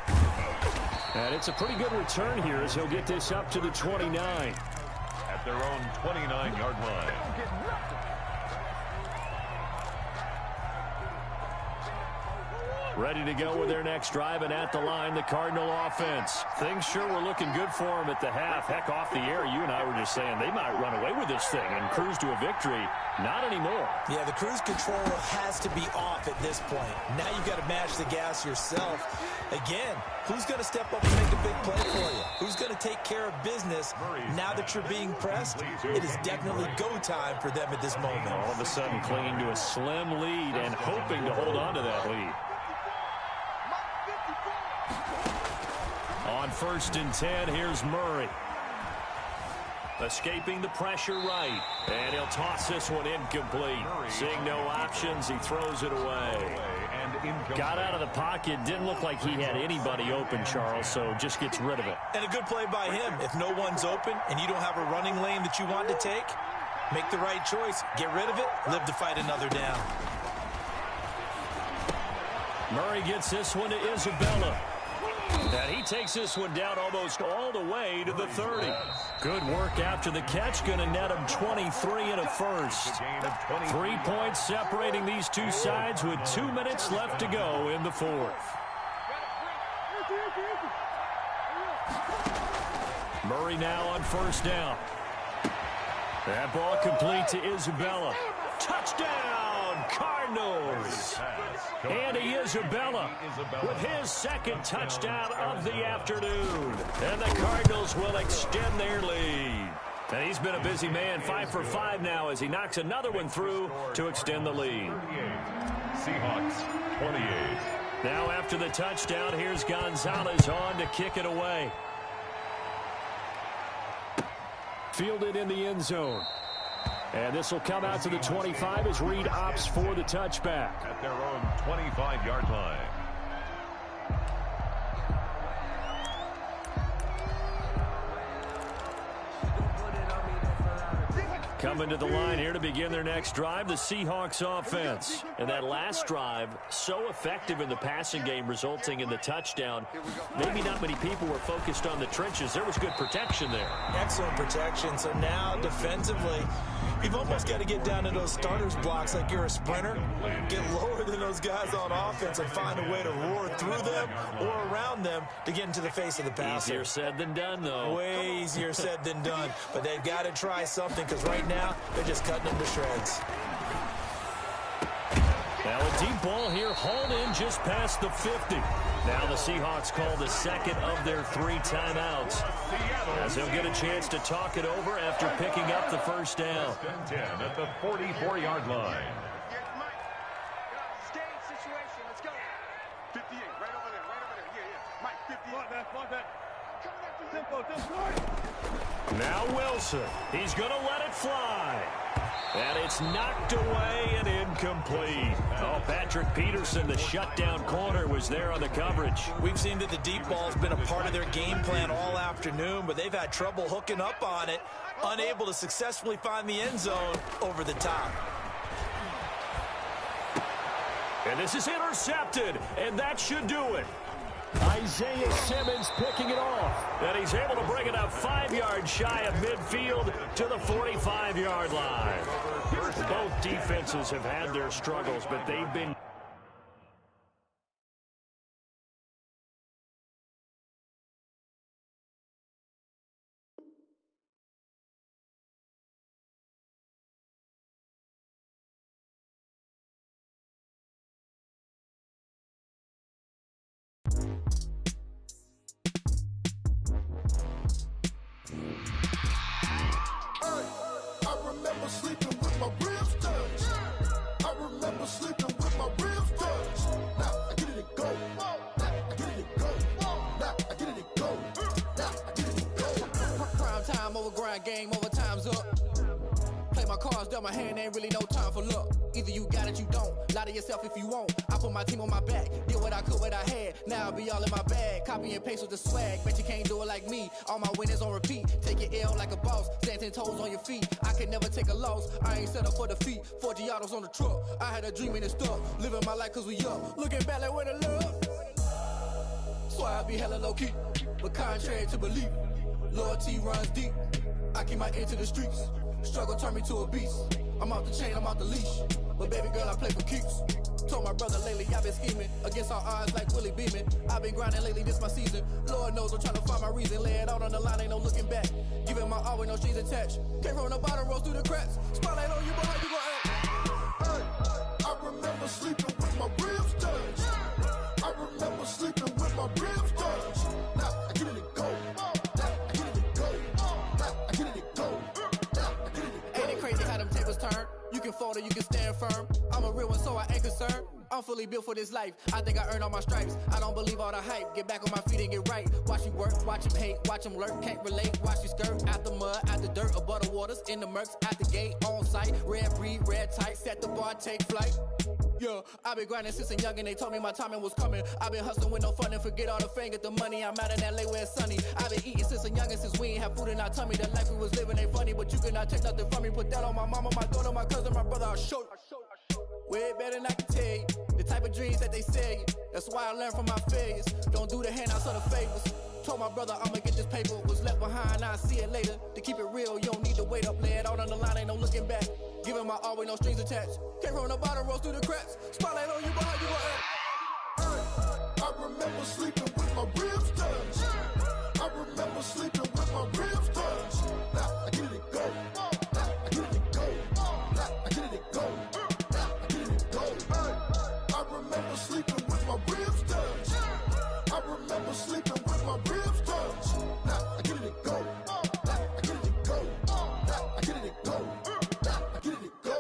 And it's a pretty good return here as he'll get this up to the 29.
At their own 29-yard line.
Ready to go with their next drive, and at the line, the Cardinal offense. Things sure were looking good for them at the half. Heck, off the air, you and I were just saying they might run away with this thing and cruise to a victory. Not anymore.
Yeah, the cruise control has to be off at this point. Now you've got to match the gas yourself. Again, who's going to step up and make a big play for you? Who's going to take care of business now that you're being pressed? It is definitely go time for them at this moment.
All of a sudden clinging to a slim lead and hoping to hold on to that lead. On 1st and 10, here's Murray. Escaping the pressure right. And he'll toss this one incomplete. Seeing no options, he throws it away. Got out of the pocket. Didn't look like he had anybody open, Charles, so just gets rid of it.
And a good play by him. If no one's open and you don't have a running lane that you want to take, make the right choice. Get rid of it. Live to fight another down.
Murray gets this one to Isabella. And he takes this one down almost all the way to the 30. Good work after the catch. Going to net him 23 and a first. 3 points separating these two sides with 2 minutes left to go in the fourth. Murray now on 1st down. That ball complete to Isabella. Touchdown, Cardinals. Andy Isabella with his second touchdown of the afternoon. And the Cardinals will extend their lead. And he's been a busy man, 5 for 5 now as he knocks another one through to extend the lead.
Seahawks, 28.
Now after the touchdown, here's Gonzalez on to kick it away. Fielded in the end zone. And this will come out to the 25 as Reed opts for the touchback.
At their own 25-yard line.
Coming to the line here to begin their next drive, the Seahawks offense. And that last drive, so effective in the passing game, resulting in the touchdown. Maybe not many people were focused on the trenches. There was good protection there.
Excellent protection. So now, defensively, you've almost got to get down to those starters blocks like you're a sprinter. Get lower than those guys on offense and find a way to roar through them or around them to get into the face of the passer.
Easier said than done, though.
Way easier said than done. But they've got to try something because right now they're just cutting them to shreds.
Now a deep ball here, hauled in just past the 50. Now the Seahawks call the second of their 3 timeouts, as they'll get a chance to talk it over after picking up the first down.
First and 10 at the 44-yard line.
Now Wilson. He's going to let it fly. And it's knocked away and incomplete. Oh, Patrick Peterson, the shutdown corner, was there on the coverage.
We've seen that the deep ball has been a part of their game plan all afternoon, but they've had trouble hooking up on it, unable to successfully find the end zone over the top.
And this is intercepted, and that should do it. Isaiah Simmons picking it off. And he's able to bring it up 5 yards shy of midfield to the 45-yard line. Both defenses have had their struggles, but they've been...
Sleeping with my ribs touched. I remember sleeping with my ribs touched. Now I get it to go. Now I get it to go. Now I get it to go. Now I get it to go.
Prime time over grind game, over time's up. Play my cards, dealt my hand, ain't really no time for luck. Either you got it, you don't. Lie to yourself if you won't. I put my team on my back, did what I could, what I had. Now I'll be all in my bag, copy and paste with the swag. Bet you can't do it like me. All my winners on repeat. Take your L like a boss, stand 10 toes on your feet. I can never take a loss. I ain't set up for defeat. 4 Giottos on the truck. I had a dream and it stuck. Living my life cause we up. Looking back like where the love. So I be hella low key, but contrary to belief, loyalty runs deep. I keep my ear to the streets. Struggle turned me to a beast. I'm off the chain, I'm off the leash. But baby girl, I play for keeps. Told my brother lately, I've been scheming against all odds like Willie Beeman. I've been grinding lately, this my season. Lord knows I'm trying to find my reason. Lay it out on the line, ain't no looking back. Giving my all with no strings attached. Came from the bottom, rose through the cracks. Spotlight on you, but how you gon' act?
Hey, I remember sleeping with my ribs touched. I remember sleeping with my ribs touched. Now I get it to go. Now I get it to go. Now I get it to go. Now I get it to go.
Ain't it crazy how them tables turn? You can fold or you can stand firm. I'm a real one, so I ain't concerned. I'm fully built for this life. I think I earned all my stripes. I don't believe all the hype. Get back on my feet and get right. Watch you work, watch him hate, watch him lurk. Can't relate, watch you skirt. Out the mud, out the dirt, above the waters, in the murks, out the gate, on site. Red breed, red tight, set the bar, take flight. Yeah, I been grinding since a young and they told me my timing was coming. I been hustling with no fun and forget all the fame, get the money. I'm out in LA where it's sunny. I been eating since a young and since we ain't have food in our tummy. The life we was living ain't funny, but you cannot take nothing from me. Put that on my mama, my daughter, my cousin, my brother, I'll show you. Way better than I can tell you. The type of dreams that they sell you. That's why I learned from my failures. Don't do the handouts or the favors. Told my brother I'ma get this paper. Was left behind, I'll see it later. To keep it real, you don't need to wait up. Lay it out on the line, ain't no looking back. Giving my all with no strings attached. Came from the bottom, rose through the cracks. Spotlight on you, but how you gon' act?
I remember sleeping with my ribs touched. I remember sleeping with my ribs touched. Now I get it to go. Now I get it to go. Now I get it to go. Now I get it to go. I remember sleeping with my ribs touched. I remember sleeping with my ribs touched. Now I get it to go. Now I get it to go. Now I get it to go. Now I get it to go.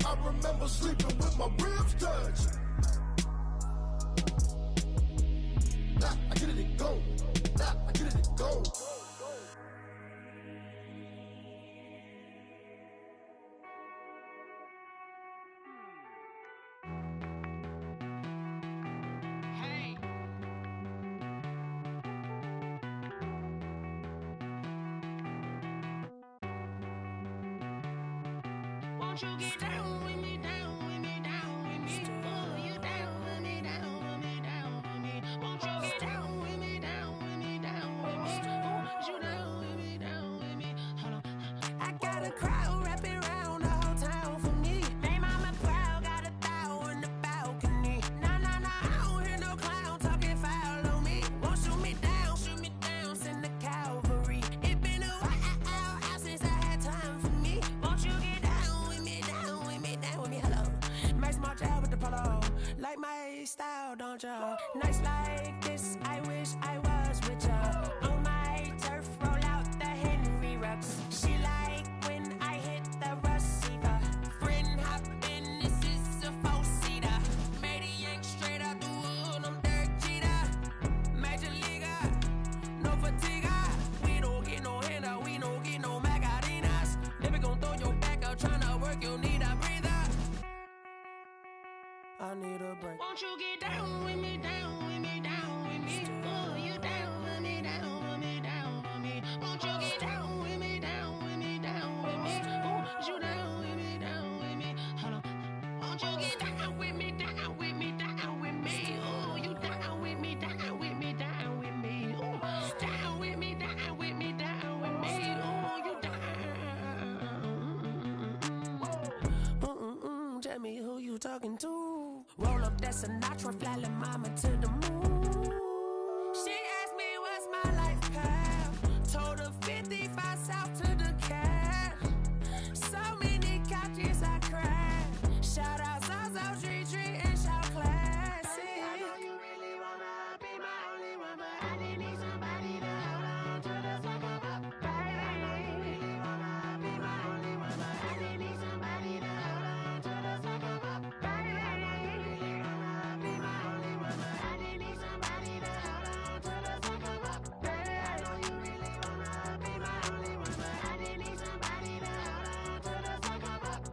I remember sleeping with my ribs touched. Now I get it to go. Now I get it to go.
Won't you get down with me, down with me, down with me? Oh, you down with me, down with me, down with me. Won't you get down with me, down with me, down with me? Oh, you down with me, down with me? Hold on. I got a crowd wrapping around the whole town for me. Name on my crowd, got a thou in the balcony. Nah, nah, nah, I don't hear no clown talking foul on me. Won't shoot me down, send the cavalry. It been a while since I had time for me. Won't you get down?
Nights like this, I wish I was with ya. On my turf, roll out the Henry rocks. She like when I hit the receiver. Friend hop in, this is a four-seater. Made a yank straight out the wood, I'm Derek Jeter. Major leaguer, no fatigue. We don't get no handout, we don't get no Macarinas. Never gon' throw your back out, tryna work, you need a breather. I need a break. Won't you get down with me, down with me, down with me? Oh, you down with me, down with me, down with me. Won't you get down with me, down with me, down with me? Oh, you down with me, down with me? Hold on. Won't you get down with me, down with me, down with me? Oh, you down with me, down with me, down with me? Oh, down with me, down with me, down with me? Oh, you down. Tell me who you talking to. Roll up that Sinatra, fly la mama to the moon. She asked me what's my life path. Told her 55 south to the cat. So many couches I cried. Shout out South Street and shout classic. I know you really wanna be my only one, but I didn't need somebody to hold on to the sucker up. Baby, I know you really wanna be my only one, but I didn't need somebody to hold on to the sucker up. Baby, I know you really wanna be my only one, but I didn't need somebody to hold on to the sucker up. Baby, I know you really wanna be my only one, but I didn't need somebody to hold on to the sucker up.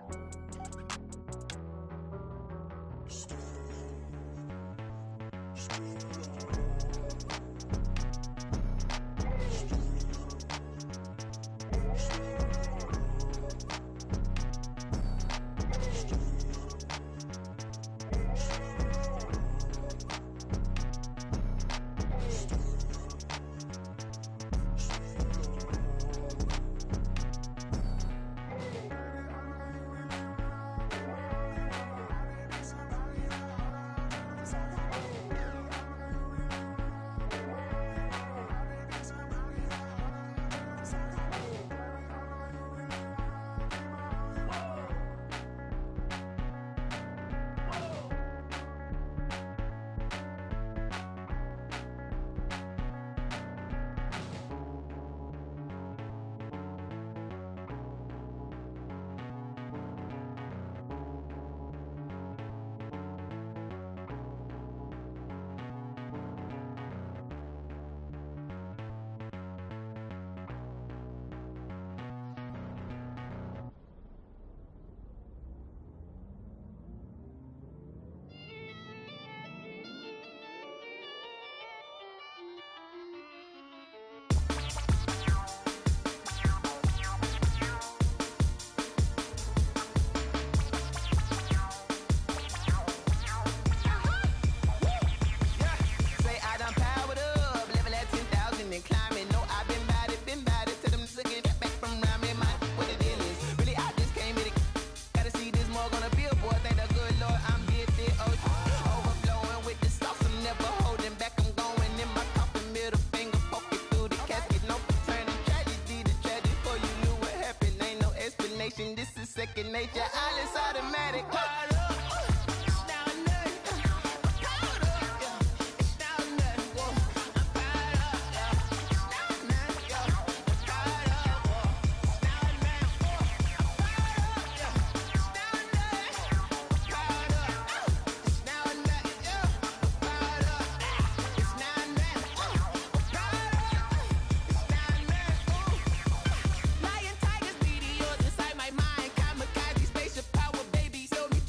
nature, all is automatic. Lion, tigers, meteors inside my mind. Kamikaze, spaceship power, baby. Show me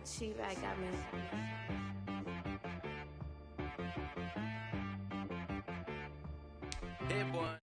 cheap I got me.
Hit boy.